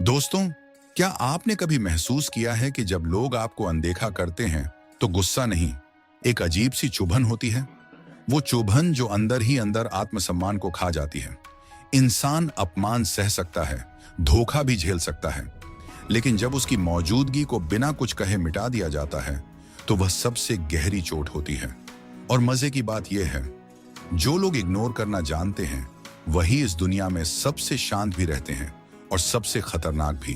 दोस्तों, क्या आपने कभी महसूस किया है कि जब लोग आपको अनदेखा करते हैं तो गुस्सा नहीं, एक अजीब सी चुभन होती है। वो चुभन जो अंदर ही अंदर आत्मसम्मान को खा जाती है। इंसान अपमान सह सकता है, धोखा भी झेल सकता है, लेकिन जब उसकी मौजूदगी को बिना कुछ कहे मिटा दिया जाता है तो वह सबसे गहरी चोट होती है। और मजे की बात यह है, जो लोग इग्नोर करना जानते हैं वही इस दुनिया में सबसे शांत भी रहते हैं और सबसे खतरनाक भी,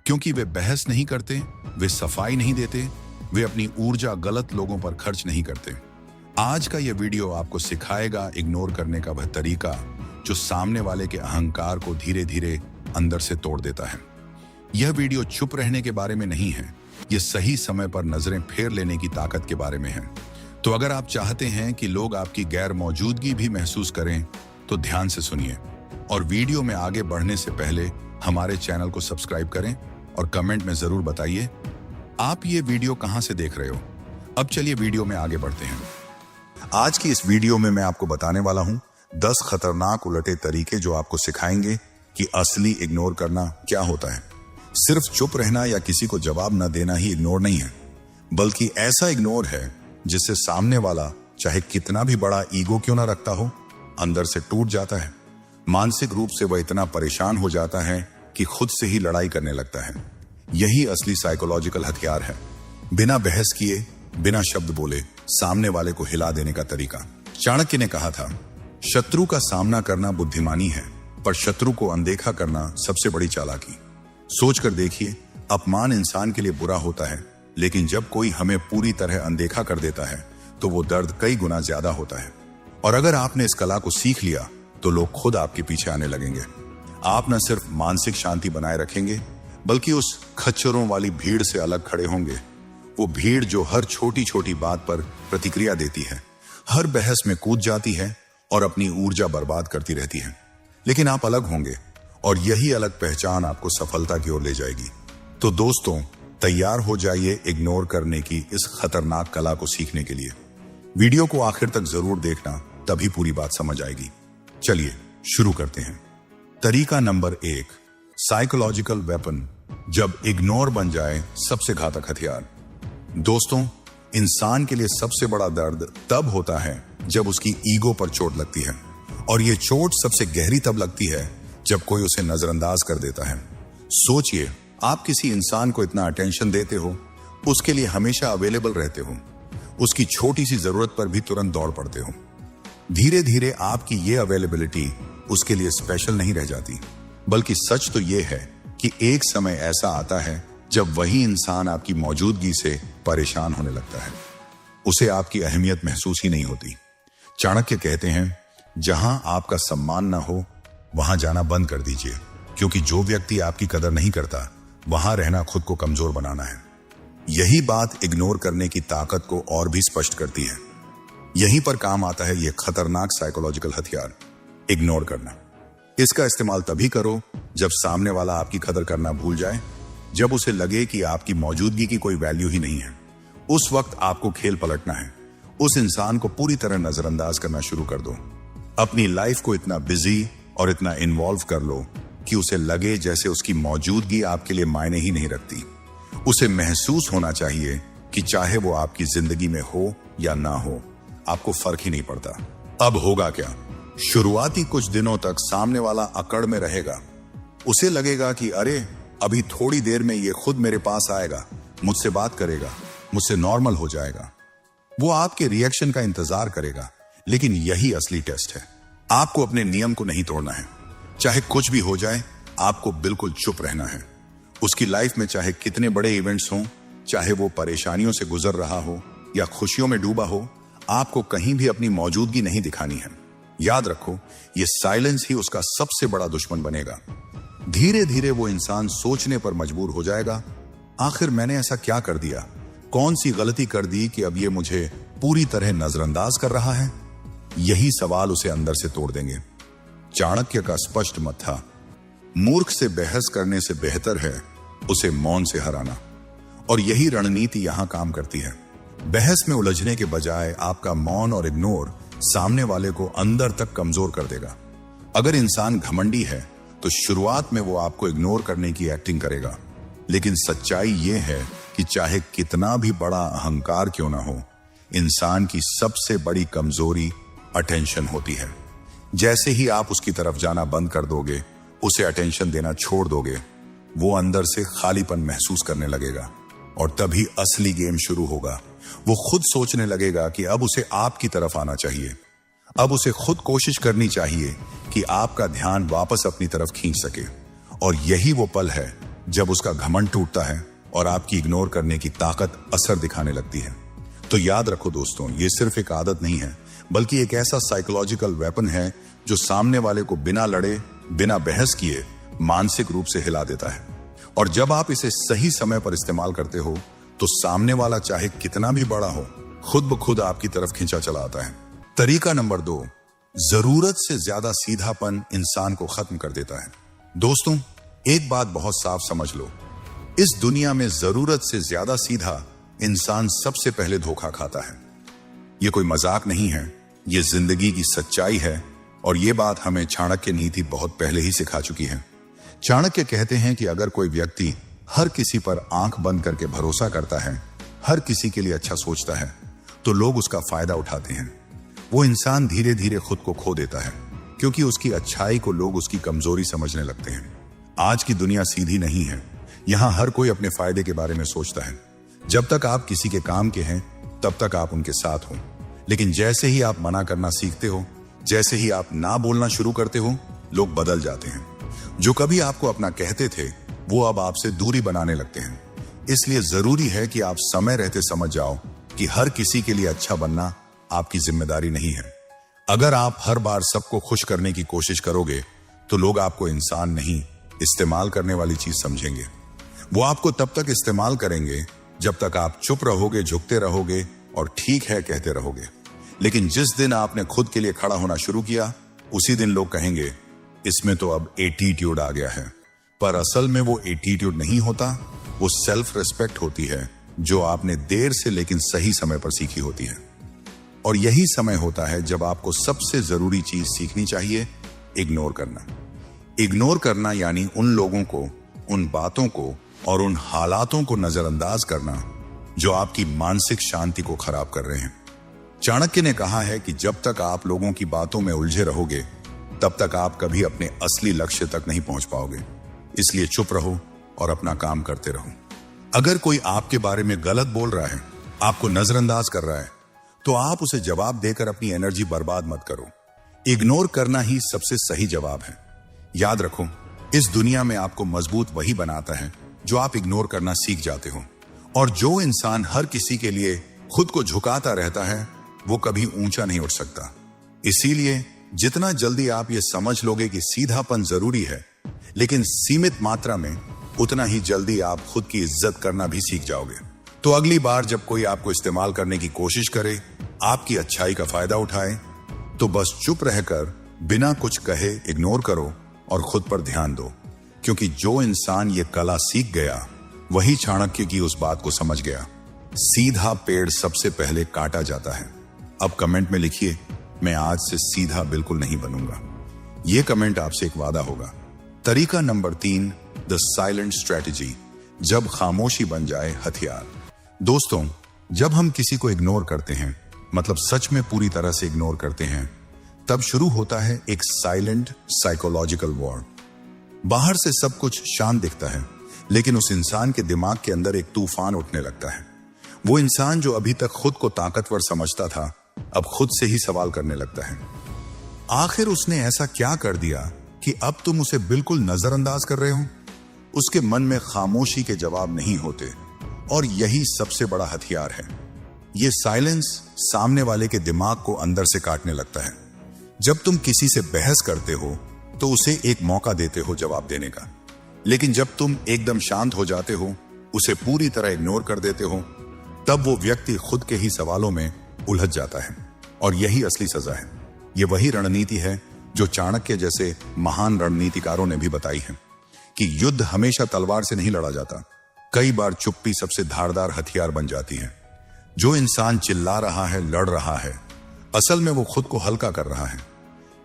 क्योंकि वे बहस नहीं करते, वे सफाई नहीं देते, वे अपनी ऊर्जा गलत लोगों पर खर्च नहीं करते। आज का यह वीडियो आपको सिखाएगा इग्नोर करने का वह तरीका जो सामने वाले के अहंकार को धीरे धीरे अंदर से तोड़ देता है। यह वीडियो चुप रहने के बारे में नहीं है, यह सही समय पर नजरें फेर लेने की ताकत के बारे में है। तो अगर आप चाहते हैं कि लोग आपकी गैर मौजूदगी भी महसूस करें तो ध्यान से सुनिए, और वीडियो में आगे बढ़ने से पहले हमारे चैनल को सब्सक्राइब करें और कमेंट में जरूर बताइए आप ये वीडियो कहां से देख रहे हो। अब चलिए वीडियो में आगे बढ़ते हैं। आज की इस वीडियो में मैं आपको बताने वाला हूं 10 खतरनाक उलटे तरीके जो आपको सिखाएंगे कि असली इग्नोर करना क्या होता है। सिर्फ चुप रहना या किसी को जवाब न देना ही इग्नोर नहीं है, बल्कि ऐसा इग्नोर है जिससे सामने वाला चाहे कितना भी बड़ा ईगो क्यों ना रखता हो, अंदर से टूट जाता है। मानसिक रूप से वह इतना परेशान हो जाता है कि खुद से ही लड़ाई करने लगता है। यही असली साइकोलॉजिकल हथियार है। बिना बहस किए, बिना शब्द बोले सामने वाले को हिला देने का तरीका। चाणक्य ने कहा था, शत्रु का सामना करना बुद्धिमानी है, पर शत्रु को अनदेखा करना सबसे बड़ी चालाकी। सोचकर देखिए, अपमान इंसान के लिए बुरा होता है, लेकिन जब कोई हमें पूरी तरह अनदेखा कर देता है तो वो दर्द कई गुना ज्यादा होता है। और अगर आपने इस कला को सीख लिया तो लोग खुद आपके पीछे आने लगेंगे। आप न सिर्फ मानसिक शांति बनाए रखेंगे, बल्कि उस खच्चरों वाली भीड़ से अलग खड़े होंगे। वो भीड़ जो हर छोटी छोटी बात पर प्रतिक्रिया देती है, हर बहस में कूद जाती है और अपनी ऊर्जा बर्बाद करती रहती है। लेकिन आप अलग होंगे, और यही अलग पहचान आपको सफलता की ओर ले जाएगी। तो दोस्तों, तैयार हो जाइए इग्नोर करने की इस खतरनाक कला को सीखने के लिए। वीडियो को आखिर तक जरूर देखना, तभी पूरी बात समझ आएगी। चलिए शुरू करते हैं। तरीका नंबर 1, साइकोलॉजिकल वेपन, जब इग्नोर बन जाए सबसे घातक हथियार। दोस्तों, इंसान के लिए सबसे बड़ा दर्द तब होता है जब उसकी ईगो पर चोट लगती है, और यह चोट सबसे गहरी तब लगती है जब कोई उसे नजरअंदाज कर देता है। सोचिए, आप किसी इंसान को इतना अटेंशन देते हो, उसके लिए हमेशा अवेलेबल रहते हो, उसकी छोटी सी जरूरत पर भी तुरंत दौड़ पड़ते हो। धीरे धीरे आपकी ये अवेलेबिलिटी उसके लिए स्पेशल नहीं रह जाती, बल्कि सच तो ये है कि एक समय ऐसा आता है जब वही इंसान आपकी मौजूदगी से परेशान होने लगता है। उसे आपकी अहमियत महसूस ही नहीं होती। चाणक्य कहते हैं, जहां आपका सम्मान ना हो वहां जाना बंद कर दीजिए, क्योंकि जो व्यक्ति आपकी कदर नहीं करता वहां रहना खुद को कमजोर बनाना है। यही बात इग्नोर करने की ताकत को और भी स्पष्ट करती है। यहीं पर काम आता है यह खतरनाक साइकोलॉजिकल हथियार, इग्नोर करना। इसका इस्तेमाल तभी करो जब सामने वाला आपकी कदर करना भूल जाए, जब उसे लगे कि आपकी मौजूदगी की कोई वैल्यू ही नहीं है। उस वक्त आपको खेल पलटना है। उस इंसान को पूरी तरह नजरअंदाज करना शुरू कर दो। अपनी लाइफ को इतना बिजी और इतना इन्वॉल्व कर लो कि उसे लगे जैसे उसकी मौजूदगी आपके लिए मायने ही नहीं रखती। उसे महसूस होना चाहिए कि चाहे वो आपकी जिंदगी में हो या ना हो, आपको फर्क ही नहीं पड़ता। अब होगा क्या? शुरुआती कुछ दिनों तक सामने वाला अकड़ में रहेगा। उसे लगेगा कि अरे, अभी थोड़ी देर में ये खुद मेरे पास आएगा, मुझसे बात करेगा, मुझसे नॉर्मल हो जाएगा। वो आपके रिएक्शन का इंतजार करेगा। लेकिन यही असली टेस्ट है। आपको अपने नियम को नहीं तोड़ना है। चाहे कुछ भी हो जाए, आपको बिल्कुल चुप रहना है। उसकी लाइफ में चाहे कितने बड़े इवेंट्स हों, चाहे वो परेशानियों से गुजर रहा हो या खुशियों में डूबा हो, आपको कहीं भी अपनी मौजूदगी नहीं दिखानी है। याद रखो, ये साइलेंस ही उसका सबसे बड़ा दुश्मन बनेगा। धीरे धीरे वो इंसान सोचने पर मजबूर हो जाएगा, आखिर मैंने ऐसा क्या कर दिया, कौन सी गलती कर दी कि अब ये मुझे पूरी तरह नजरअंदाज कर रहा है। यही सवाल उसे अंदर से तोड़ देंगे। चाणक्य का स्पष्ट मत था, मूर्ख से बहस करने से बेहतर है उसे मौन से हराना। और यही रणनीति यहां काम करती है। बहस में उलझने के बजाय आपका मौन और इग्नोर सामने वाले को अंदर तक कमजोर कर देगा। अगर इंसान घमंडी है तो शुरुआत में वो आपको इग्नोर करने की एक्टिंग करेगा। लेकिन सच्चाई ये है कि चाहे कितना भी बड़ा अहंकार क्यों ना हो, इंसान की सबसे बड़ी कमजोरी अटेंशन होती है। जैसे ही आप उसकी तरफ जाना बंद कर दोगे, उसे अटेंशन देना छोड़ दोगे, वो अंदर से खालीपन महसूस करने लगेगा और तभी असली गेम शुरू होगा। वो खुद सोचने लगेगा कि अब उसे आपकी तरफ आना चाहिए। अब उसे खुद कोशिश करनी चाहिए कि आपका ध्यान वापस अपनी तरफ खींच सके। और यही वो पल है जब उसका घमंड टूटता है और आपकी इग्नोर करने की ताकत असर दिखाने लगती है। तो याद रखो दोस्तों, ये सिर्फ एक आदत नहीं है, बल्कि एक ऐसा साइकोलॉजिकल वेपन है जो सामने वाले को बिना लड़े, बिना बहस किए मानसिक रूप से हिला देता है। और जब आप इसे सही समय पर इस्तेमाल करते हो तो सामने वाला चाहे कितना भी बड़ा हो, खुद ब खुद आपकी तरफ खींचा चला आता है। तरीका नंबर 2, जरूरत से ज्यादा सीधापन इंसान को खत्म कर देता है। दोस्तों, एक बात बहुत साफ समझ लो, इस दुनिया में जरूरत से ज्यादा सीधा इंसान सबसे पहले धोखा खाता है। ये कोई मजाक नहीं है, ये जिंदगी की सच्चाई है। और ये बात हमें चाणक्य नीति बहुत पहले ही सिखा चुकी है। चाणक्य कहते हैं कि अगर कोई व्यक्ति हर किसी पर आंख बंद करके भरोसा करता है, हर किसी के लिए अच्छा सोचता है, तो लोग उसका फायदा उठाते हैं। वो इंसान धीरे धीरे खुद को खो देता है, क्योंकि उसकी अच्छाई को लोग उसकी कमजोरी समझने लगते हैं। आज की दुनिया सीधी नहीं है, यहां हर कोई अपने फायदे के बारे में सोचता है। जब तक आप किसी के काम के हैं, तब तक आप उनके साथ हो। लेकिन जैसे ही आप मना करना सीखते हो, जैसे ही आप ना बोलना शुरू करते हो, लोग बदल जाते हैं। जो कभी आपको अपना कहते थे, वो अब आपसे दूरी बनाने लगते हैं। इसलिए जरूरी है कि आप समय रहते समझ जाओ कि हर किसी के लिए अच्छा बनना आपकी जिम्मेदारी नहीं है। अगर आप हर बार सबको खुश करने की कोशिश करोगे, तो लोग आपको इंसान नहीं, इस्तेमाल करने वाली चीज समझेंगे। वो आपको तब तक इस्तेमाल करेंगे जब तक आप चुप रहोगे, झुकते रहोगे और ठीक है कहते रहोगे। लेकिन जिस दिन आपने खुद के लिए खड़ा होना शुरू किया, उसी दिन लोग कहेंगे, इसमें तो अब एटीट्यूड आ गया है। पर असल में वो एटीट्यूड नहीं होता, वो सेल्फ रिस्पेक्ट होती है, जो आपने देर से लेकिन सही समय पर सीखी होती है। और यही समय होता है जब आपको सबसे जरूरी चीज सीखनी चाहिए, इग्नोर करना। इग्नोर करना यानी उन लोगों को, उन बातों को और उन हालातों को नजरअंदाज करना जो आपकी मानसिक शांति को खराब कर रहे हैं। चाणक्य ने कहा है कि जब तक आप लोगों की बातों में उलझे रहोगे, तब तक आप कभी अपने असली लक्ष्य तक नहीं पहुंच पाओगे। इसलिए चुप रहो और अपना काम करते रहो। अगर कोई आपके बारे में गलत बोल रहा है, आपको नजरअंदाज कर रहा है, तो आप उसे जवाब देकर अपनी एनर्जी बर्बाद मत करो। इग्नोर करना ही सबसे सही जवाब है। याद रखो, इस दुनिया में आपको मजबूत वही बनाता है जो आप इग्नोर करना सीख जाते हो। और जो इंसान हर किसी के लिए खुद को झुकाता रहता है, वो कभी ऊंचा नहीं उठ सकता। इसीलिए जितना जल्दी आप ये समझ लोगे कि सीधापन जरूरी है, लेकिन सीमित मात्रा में, उतना ही जल्दी आप खुद की इज्जत करना भी सीख जाओगे। तो अगली बार जब कोई आपको इस्तेमाल करने की कोशिश करे, आपकी अच्छाई का फायदा उठाए, तो बस चुप रहकर बिना कुछ कहे इग्नोर करो और खुद पर ध्यान दो। क्योंकि जो इंसान ये कला सीख गया, वही चाणक्य की उस बात को समझ गया, सीधा पेड़ सबसे पहले काटा जाता है। अब कमेंट में लिखिए, मैं आज से सीधा बिल्कुल नहीं बनूंगा। यह कमेंट आपसे एक वादा होगा। तरीका नंबर 3, द साइलेंट स्ट्रेटेजी, जब खामोशी बन जाए हथियार। दोस्तों, जब हम किसी को इग्नोर करते हैं, मतलब सच में पूरी तरह से इग्नोर करते हैं, तब शुरू होता है एक साइलेंट साइकोलॉजिकल वॉर। बाहर से सब कुछ शांत दिखता है, लेकिन उस इंसान के दिमाग के अंदर एक तूफान उठने लगता है। वो इंसान जो अभी तक खुद को ताकतवर समझता था, अब खुद से ही सवाल करने लगता है। आखिर उसने ऐसा क्या कर दिया कि अब तुम उसे बिल्कुल नजरअंदाज कर रहे हो? उसके मन में खामोशी के जवाब नहीं होते, और यही सबसे बड़ा हथियार है। यह साइलेंस सामने वाले के दिमाग को अंदर से काटने लगता है। जब तुम किसी से बहस करते हो, तो उसे एक मौका देते हो जवाब देने का, लेकिन जब तुम एकदम शांत हो जाते हो, उसे पूरी तरह इग्नोर कर देते हो, तब वो व्यक्ति खुद के ही सवालों में उलझ जाता है। और यही असली सजा है। यह वही रणनीति है जो चाणक्य जैसे महान रणनीतिकारों ने भी बताई है कि युद्ध हमेशा तलवार से नहीं लड़ा जाता। कई बार चुप्पी सबसे धारदार हथियार बन जाती है। जो इंसान चिल्ला रहा है, लड़ रहा है, असल में वो खुद को हल्का कर रहा है।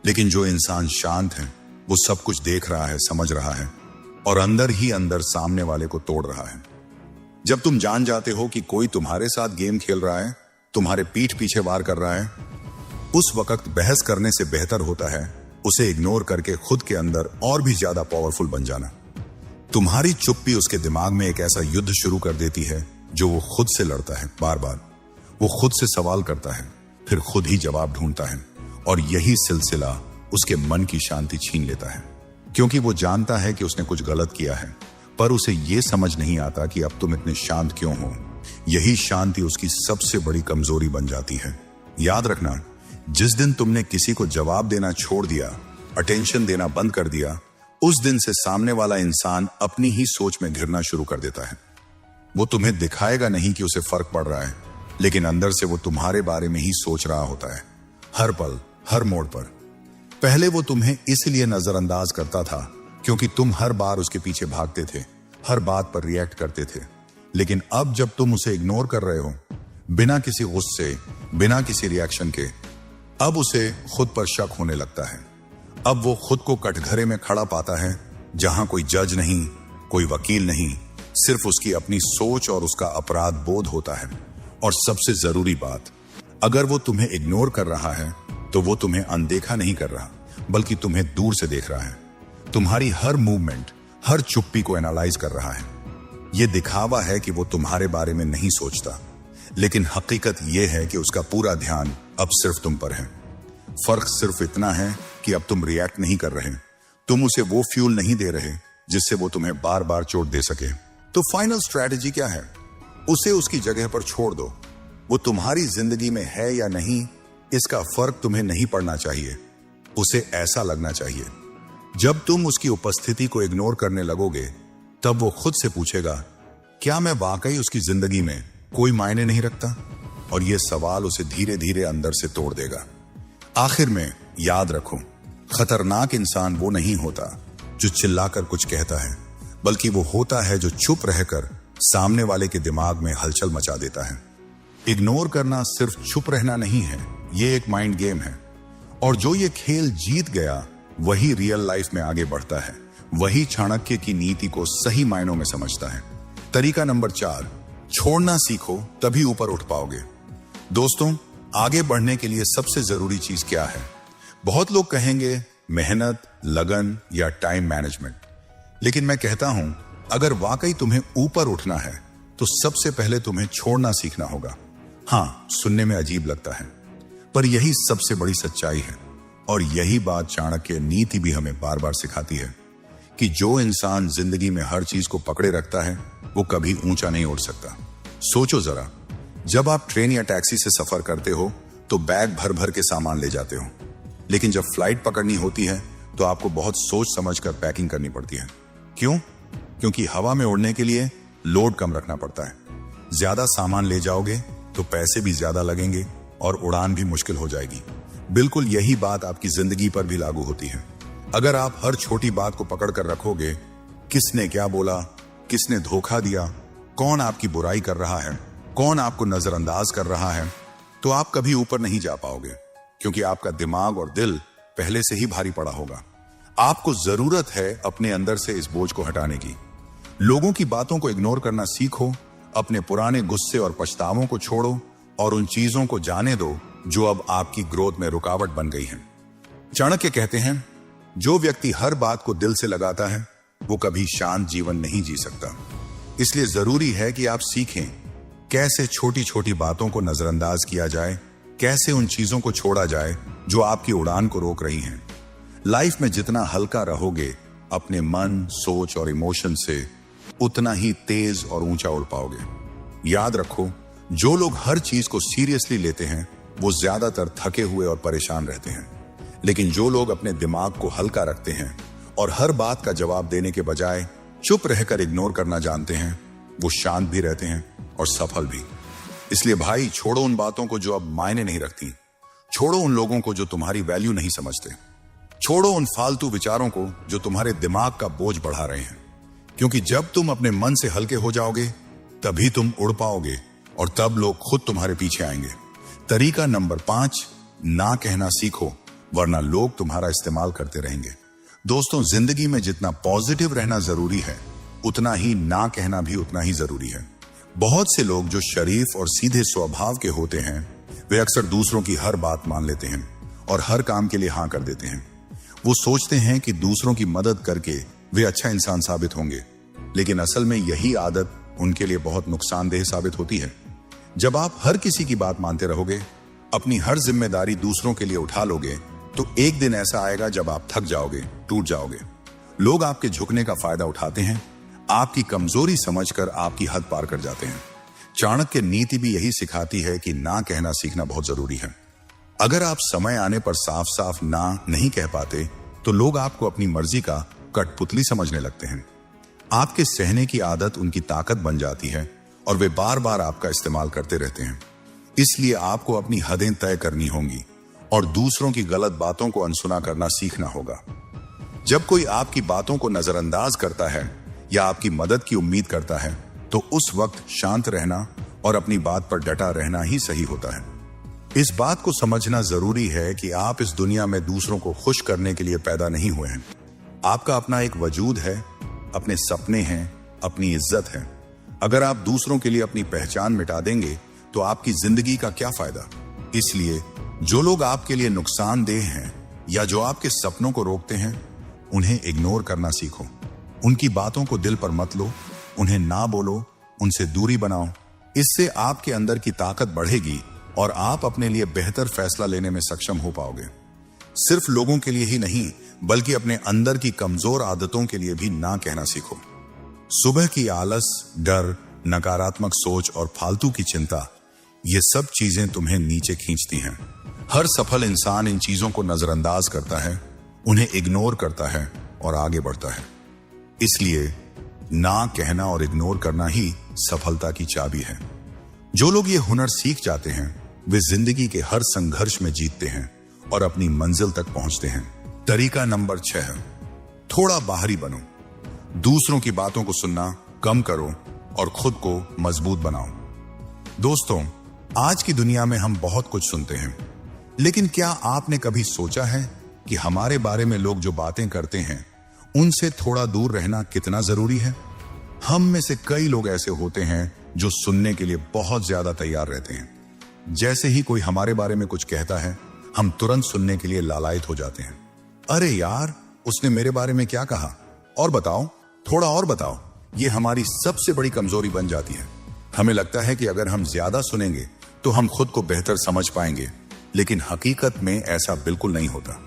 लेकिन जो इंसान शांत है, वो सब कुछ देख रहा है, समझ रहा है और अंदर ही अंदर सामने वाले को तोड़ रहा है। जब तुम जान जाते हो कि कोई तुम्हारे साथ गेम खेल रहा है, तुम्हारे पीठ पीछे वार कर रहा है, उस वक्त बहस करने से बेहतर होता है उसे इग्नोर करके खुद के अंदर और भी ज्यादा पावरफुल बन जाना। तुम्हारी चुप्पी उसके दिमाग में एक ऐसा युद्ध शुरू कर देती है जो वो खुद से लड़ता है। बार बार वो खुद से सवाल करता है, फिर खुद ही जवाब ढूंढता है और यही सिलसिला उसके मन की शांति छीन लेता है, क्योंकि वो जानता है कि उसने कुछ गलत किया है, पर उसे ये समझ नहीं आता कि अब तुम इतने शांत क्यों हो। यही शांति उसकी सबसे बड़ी कमजोरी बन जाती है। याद रखना, जिस दिन तुमने किसी को जवाब देना छोड़ दिया, अटेंशन देना बंद कर दिया, उस दिन से सामने वाला इंसान अपनी ही सोच में घिरना शुरू कर देता है। वो तुम्हें दिखाएगा नहीं कि उसे फर्क पड़ रहा है, लेकिन अंदर से वो तुम्हारे बारे में ही सोच रहा होता है, हर पल, हर मोड़ पर। पहले वो तुम्हें इसलिए नजरअंदाज करता था क्योंकि तुम हर बार उसके पीछे भागते थे, हर बात पर रिएक्ट करते थे। लेकिन अब जब तुम उसे इग्नोर कर रहे हो, बिना किसी गुस्से, बिना किसी रिएक्शन के, अब उसे खुद पर शक होने लगता है। अब वो खुद को कटघरे में खड़ा पाता है जहां कोई जज नहीं, कोई वकील नहीं, सिर्फ उसकी अपनी सोच और उसका अपराध बोध होता है। और सबसे जरूरी बात, अगर वो तुम्हें इग्नोर कर रहा है तो वो तुम्हें अनदेखा नहीं कर रहा, बल्कि तुम्हें दूर से देख रहा है। तुम्हारी हर मूवमेंट, हर चुप्पी को एनालाइज कर रहा है। ये दिखावा है कि वो तुम्हारे बारे में नहीं सोचता, लेकिन हकीकत यह है कि उसका पूरा ध्यान अब सिर्फ तुम पर है। फर्क सिर्फ इतना है कि अब तुम रिएक्ट नहीं कर रहे, तुम उसे वो फ्यूल नहीं दे रहे जिससे वो तुम्हें बार बार चोट दे सके। तो फाइनल स्ट्रैटेजी क्या है? उसे उसकी जगह पर छोड़ दो। वो तुम्हारी जिंदगी में है या नहीं, इसका फर्क तुम्हें नहीं पड़ना चाहिए। उसे ऐसा लगना चाहिए, जब तुम उसकी उपस्थिति को इग्नोर करने लगोगे, तब वो खुद से पूछेगा, क्या मैं वाकई उसकी जिंदगी में कोई मायने नहीं रखता? और ये सवाल उसे धीरे धीरे अंदर से तोड़ देगा। आखिर में याद रखो, खतरनाक इंसान वो नहीं होता जो चिल्लाकर कुछ कहता है, बल्कि वो होता है जो चुप रहकर सामने वाले के दिमाग में हलचल मचा देता है। इग्नोर करना सिर्फ चुप रहना नहीं है, ये एक माइंड गेम है। और जो ये खेल जीत गया, वही रियल लाइफ में आगे बढ़ता है, वही चाणक्य की नीति को सही मायनों में समझता है। तरीका नंबर 4, छोड़ना सीखो, तभी ऊपर उठ पाओगे। दोस्तों, आगे बढ़ने के लिए सबसे जरूरी चीज क्या है? बहुत लोग कहेंगे मेहनत, लगन या टाइम मैनेजमेंट, लेकिन मैं कहता हूं, अगर वाकई तुम्हें ऊपर उठना है तो सबसे पहले तुम्हें छोड़ना सीखना होगा। हाँ, सुनने में अजीब लगता है, पर यही सबसे बड़ी सच्चाई है। और यही बात चाणक्य नीति भी हमें बार बार सिखाती है कि जो इंसान जिंदगी में हर चीज को पकड़े रखता है, वो कभी ऊंचा नहीं उठ सकता। सोचो जरा, जब आप ट्रेन या टैक्सी से सफर करते हो तो बैग भर भर के सामान ले जाते हो, लेकिन जब फ्लाइट पकड़नी होती है तो आपको बहुत सोच समझकर पैकिंग करनी पड़ती है। क्यों? क्योंकि हवा में उड़ने के लिए लोड कम रखना पड़ता है। ज्यादा सामान ले जाओगे तो पैसे भी ज्यादा लगेंगे और उड़ान भी मुश्किल हो जाएगी। बिल्कुल यही बात आपकी जिंदगी पर भी लागू होती है। अगर आप हर छोटी बात को पकड़ कर रखोगे, किसने क्या बोला, किसने धोखा दिया, कौन आपकी बुराई कर रहा है, कौन आपको नजरअंदाज कर रहा है, तो आप कभी ऊपर नहीं जा पाओगे, क्योंकि आपका दिमाग और दिल पहले से ही भारी पड़ा होगा। आपको जरूरत है अपने अंदर से इस बोझ को हटाने की। लोगों की बातों को इग्नोर करना सीखो, अपने पुराने गुस्से और पछतावों को छोड़ो और उन चीजों को जाने दो जो अब आपकी ग्रोथ में रुकावट बन गई हैं। चाणक्य कहते हैं, जो व्यक्ति हर बात को दिल से लगाता है, वो कभी शांत जीवन नहीं जी सकता। इसलिए जरूरी है कि आप सीखें कैसे छोटी छोटी बातों को नजरअंदाज किया जाए, कैसे उन चीजों को छोड़ा जाए जो आपकी उड़ान को रोक रही हैं। लाइफ में जितना हल्का रहोगे अपने मन, सोच और इमोशन से, उतना ही तेज और ऊंचा उड़ पाओगे। याद रखो, जो लोग हर चीज को सीरियसली लेते हैं वो ज्यादातर थके हुए और परेशान रहते हैं, लेकिन जो लोग अपने दिमाग को हल्का रखते हैं और हर बात का जवाब देने के बजाय चुप रहकर इग्नोर करना जानते हैं, वो शांत भी रहते हैं और सफल भी। इसलिए भाई, छोड़ो उन बातों को जो अब मायने नहीं रखती, छोड़ो उन लोगों को जो तुम्हारी वैल्यू नहीं समझते, छोड़ो उन फालतू विचारों को जो तुम्हारे दिमाग का बोझ बढ़ा रहे हैं। क्योंकि जब तुम अपने मन से हल्के हो जाओगे, तभी तुम उड़ पाओगे और तब लोग खुद तुम्हारे पीछे आएंगे। तरीका नंबर 5, ना कहना सीखो, वरना लोग तुम्हारा इस्तेमाल करते रहेंगे। दोस्तों, जिंदगी में जितना पॉजिटिव रहना जरूरी है, उतना ही ना कहना भी उतना ही जरूरी है। बहुत से लोग जो शरीफ और सीधे स्वभाव के होते हैं, वे अक्सर दूसरों की हर बात मान लेते हैं और हर काम के लिए हाँ कर देते हैं। वो सोचते हैं कि दूसरों की मदद करके वे अच्छा इंसान साबित होंगे, लेकिन असल में यही आदत उनके लिए बहुत नुकसानदेह साबित होती है। जब आप हर किसी की बात मानते रहोगे, अपनी हर जिम्मेदारी दूसरों के लिए उठा लोगे, तो एक दिन ऐसा आएगा जब आप थक जाओगे, टूट जाओगे। लोग आपके झुकने का फायदा उठाते हैं, आपकी कमजोरी समझकर आपकी हद पार कर जाते हैं। चाणक्य नीति भी यही सिखाती है कि ना कहना सीखना बहुत जरूरी है। अगर आप समय आने पर साफ साफ ना नहीं कह पाते, तो लोग आपको अपनी मर्जी का कठपुतली समझने लगते हैं। आपके सहने की आदत उनकी ताकत बन जाती है और वे बार बार आपका इस्तेमाल करते रहते हैं। इसलिए आपको अपनी हदें तय करनी होंगी और दूसरों की गलत बातों को अनसुना करना सीखना होगा। जब कोई आपकी बातों को नजरअंदाज करता है या आपकी मदद की उम्मीद करता है, तो उस वक्त शांत रहना और अपनी बात पर डटा रहना ही सही होता है। इस बात को समझना जरूरी है कि आप इस दुनिया में दूसरों को खुश करने के लिए पैदा नहीं हुए हैं। आपका अपना एक वजूद है, अपने सपने हैं, अपनी इज्जत है। अगर आप दूसरों के लिए अपनी पहचान मिटा देंगे, तो आपकी जिंदगी का क्या फायदा। इसलिए जो लोग आपके लिए नुकसानदेह हैं या जो आपके सपनों को रोकते हैं, उन्हें इग्नोर करना सीखो। उनकी बातों को दिल पर मत लो, उन्हें ना बोलो, उनसे दूरी बनाओ। इससे आपके अंदर की ताकत बढ़ेगी और आप अपने लिए बेहतर फैसला लेने में सक्षम हो पाओगे। सिर्फ लोगों के लिए ही नहीं, बल्कि अपने अंदर की कमजोर आदतों के लिए भी ना कहना सीखो। सुबह की आलस, डर, नकारात्मक सोच और फालतू की चिंता, ये सब चीजें तुम्हें नीचे खींचती हैं। हर सफल इंसान इन चीजों को नजरअंदाज करता है, उन्हें इग्नोर करता है और आगे बढ़ता है। इसलिए ना कहना और इग्नोर करना ही सफलता की चाबी है। जो लोग ये हुनर सीख जाते हैं, वे जिंदगी के हर संघर्ष में जीतते हैं और अपनी मंजिल तक पहुंचते हैं। तरीका नंबर 6, थोड़ा बाहरी बनो। दूसरों की बातों को सुनना कम करो और खुद को मजबूत बनाओ। दोस्तों, आज की दुनिया में हम बहुत कुछ सुनते हैं, लेकिन क्या आपने कभी सोचा है कि हमारे बारे में लोग जो बातें करते हैं, उनसे थोड़ा दूर रहना कितना जरूरी है। हम में से कई लोग ऐसे होते हैं जो सुनने के लिए बहुत ज्यादा तैयार रहते हैं। जैसे ही कोई हमारे बारे में कुछ कहता है, हम तुरंत सुनने के लिए लालायित हो जाते हैं। अरे यार, उसने मेरे बारे में क्या कहा, और बताओ, थोड़ा और बताओ। ये हमारी सबसे बड़ी कमजोरी बन जाती है। हमें लगता है कि अगर हम ज्यादा सुनेंगे तो हम खुद को बेहतर समझ पाएंगे, लेकिन हकीकत में ऐसा बिल्कुल नहीं होता।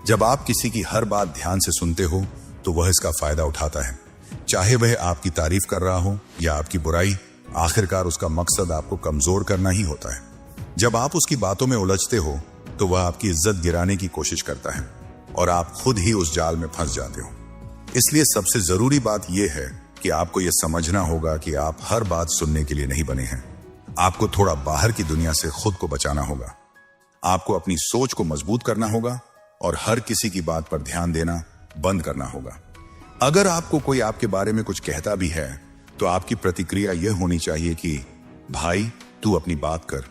जब आप किसी की हर बात ध्यान से सुनते हो, तो वह इसका फायदा उठाता है। चाहे वह आपकी तारीफ कर रहा हो या आपकी बुराई, आखिरकार उसका मकसद आपको कमजोर करना ही होता है। जब आप उसकी बातों में उलझते हो, तो वह आपकी इज्जत गिराने की कोशिश करता है और आप खुद ही उस जाल में फंस जाते हो। इसलिए सबसे जरूरी बात यह है कि आपको यह समझना होगा कि आप हर बात सुनने के लिए नहीं बने हैं। आपको थोड़ा बाहर की दुनिया से खुद को बचाना होगा। आपको अपनी सोच को मजबूत करना होगा और हर किसी की बात पर ध्यान देना बंद करना होगा। अगर आपको कोई आपके बारे में कुछ कहता भी है, तो आपकी प्रतिक्रिया यह होनी चाहिए कि भाई, तू अपनी बात कर,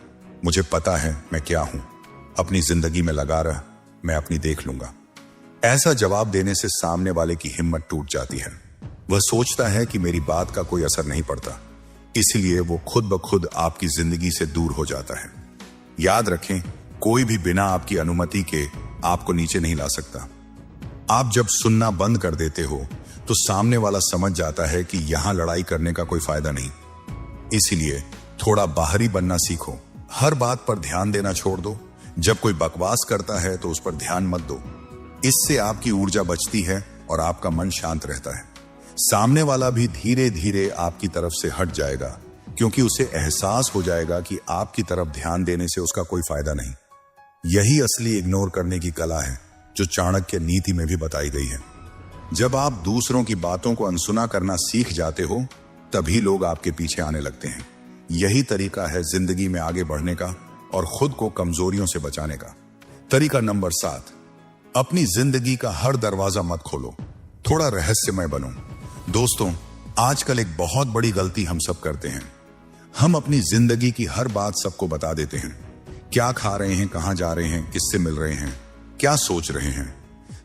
मुझे पता है मैं क्या हूं, अपनी जिंदगी में लगा रह, मैं अपनी देख लूंगा। ऐसा जवाब देने से सामने वाले की हिम्मत टूट जाती है। वह सोचता है कि मेरी बात का कोई असर नहीं पड़ता, इसलिए वो खुद ब खुद आपकी जिंदगी से दूर हो जाता है। याद रखें, कोई भी बिना आपकी अनुमति के आपको नीचे नहीं ला सकता। आप जब सुनना बंद कर देते हो, तो सामने वाला समझ जाता है कि यहां लड़ाई करने का कोई फायदा नहीं। इसलिए थोड़ा बाहरी बनना सीखो। हर बात पर ध्यान देना छोड़ दो। जब कोई बकवास करता है तो उस पर ध्यान मत दो। इससे आपकी ऊर्जा बचती है और आपका मन शांत रहता है। सामने वाला भी धीरे धीरे आपकी तरफ से हट जाएगा, क्योंकि उसे एहसास हो जाएगा कि आपकी तरफ ध्यान देने से उसका कोई फायदा नहीं। यही असली इग्नोर करने की कला है, जो चाणक्य नीति में भी बताई गई है। जब आप दूसरों की बातों को अनसुना करना सीख जाते हो, तभी लोग आपके पीछे आने लगते हैं। यही तरीका है जिंदगी में आगे बढ़ने का और खुद को कमजोरियों से बचाने का। तरीका नंबर 7, अपनी जिंदगी का हर दरवाजा मत खोलो, थोड़ा रहस्यमय बनो। दोस्तों, आजकल एक बहुत बड़ी गलती हम सब करते हैं। हम अपनी जिंदगी की हर बात सबको बता देते हैं। क्या खा रहे हैं, कहां जा रहे हैं, किससे मिल रहे हैं, क्या सोच रहे हैं,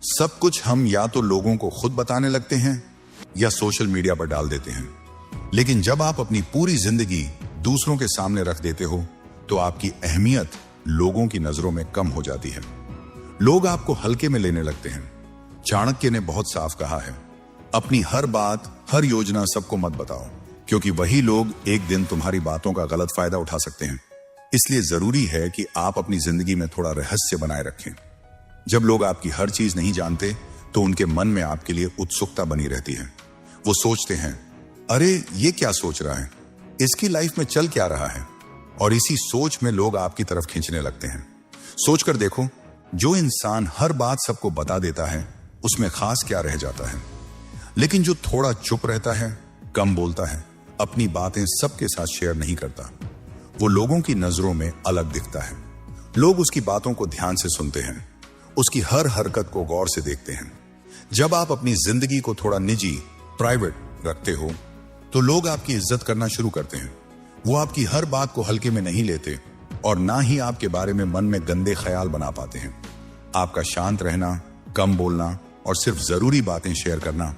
सब कुछ हम या तो लोगों को खुद बताने लगते हैं या सोशल मीडिया पर डाल देते हैं। लेकिन जब आप अपनी पूरी जिंदगी दूसरों के सामने रख देते हो तो आपकी अहमियत लोगों की नजरों में कम हो जाती है। लोग आपको हल्के में लेने लगते हैं। चाणक्य ने बहुत साफ कहा है, अपनी हर बात, हर योजना सबको मत बताओ, क्योंकि वही लोग एक दिन तुम्हारी बातों का गलत फायदा उठा सकते हैं। इसलिए जरूरी है कि आप अपनी जिंदगी में थोड़ा रहस्य बनाए रखें। जब लोग आपकी हर चीज नहीं जानते तो उनके मन में आपके लिए उत्सुकता बनी रहती है। वो सोचते हैं, अरे ये क्या सोच रहा है, इसकी लाइफ में चल क्या रहा है, और इसी सोच में लोग आपकी तरफ खींचने लगते हैं। सोचकर देखो, जो इंसान हर बात सबको बता देता है उसमें खास क्या रह जाता है। लेकिन जो थोड़ा चुप रहता है, कम बोलता है, अपनी बातें सबके साथ शेयर नहीं करता, वो लोगों की नजरों में अलग दिखता है। लोग उसकी बातों को ध्यान से सुनते हैं, उसकी हर हरकत को गौर से देखते हैं। जब आप अपनी जिंदगी को थोड़ा निजी, प्राइवेट रखते हो तो लोग आपकी इज्जत करना शुरू करते हैं। वो आपकी हर बात को हल्के में नहीं लेते और ना ही आपके बारे में मन में गंदे ख्याल बना पाते हैं। आपका शांत रहना, कम बोलना और सिर्फ जरूरी बातें शेयर करना,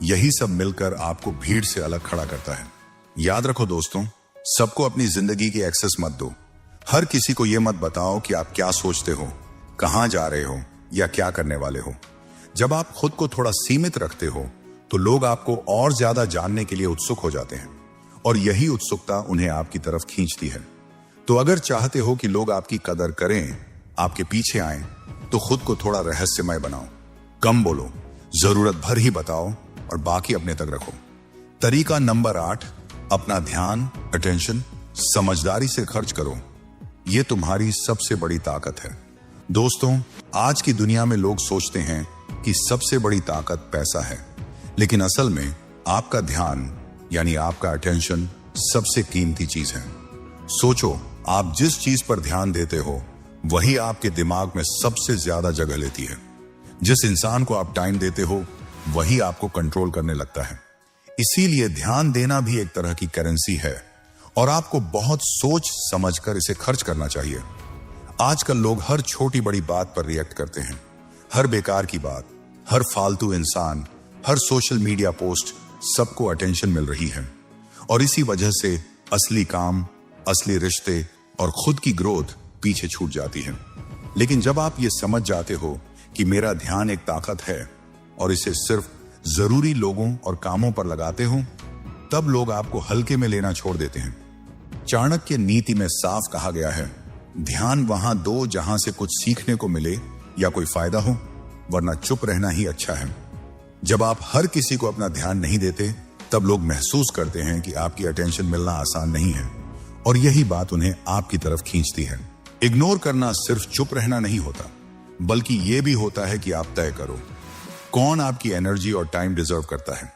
यही सब मिलकर आपको भीड़ से अलग खड़ा करता है। याद रखो दोस्तों, सबको अपनी जिंदगी की एक्सेस मत दो। हर किसी को यह मत बताओ कि आप क्या सोचते हो, कहां जा रहे हो या क्या करने वाले हो। जब आप खुद को थोड़ा सीमित रखते हो तो लोग आपको और ज्यादा जानने के लिए उत्सुक हो जाते हैं और यही उत्सुकता उन्हें आपकी तरफ खींचती है। तो अगर चाहते हो कि लोग आपकी कदर करें, आपके पीछे आएं, तो खुद को थोड़ा रहस्यमय बनाओ। कम बोलो, जरूरत भर ही बताओ और बाकी अपने तक रखो। तरीका नंबर 8, अपना ध्यान, अटेंशन समझदारी से खर्च करो। यह तुम्हारी सबसे बड़ी ताकत है। दोस्तों, आज की दुनिया में लोग सोचते हैं कि सबसे बड़ी ताकत पैसा है, लेकिन असल में आपका ध्यान यानी आपका अटेंशन सबसे कीमती चीज है। सोचो, आप जिस चीज पर ध्यान देते हो वही आपके दिमाग में सबसे ज्यादा जगह लेती है। जिस इंसान को आप टाइम देते हो वही आपको कंट्रोल करने लगता है। इसीलिए ध्यान देना भी एक तरह की करेंसी है और आपको बहुत सोच समझकर इसे खर्च करना चाहिए। आजकल लोग हर छोटी बड़ी बात पर रिएक्ट करते हैं। हर बेकार की बात, हर फालतू इंसान, हर सोशल मीडिया पोस्ट, सबको अटेंशन मिल रही है और इसी वजह से असली काम, असली रिश्ते और खुद की ग्रोथ पीछे छूट जाती है। लेकिन जब आप ये समझ जाते हो कि मेरा ध्यान एक ताकत है और इसे सिर्फ जरूरी लोगों और कामों पर लगाते हो, तब लोग आपको हल्के में लेना छोड़ देते हैं। चाणक्य नीति में साफ कहा गया है, ध्यान वहां दो जहां से कुछ सीखने को मिले या कोई फायदा हो, वरना चुप रहना ही अच्छा है। जब आप हर किसी को अपना ध्यान नहीं देते, तब लोग महसूस करते हैं कि आपकी अटेंशन मिलना आसान नहीं है और यही बात उन्हें आपकी तरफ खींचती है। इग्नोर करना सिर्फ चुप रहना नहीं होता, बल्कि यह भी होता है कि आप तय करो कौन आपकी एनर्जी और टाइम डिजर्व करता है।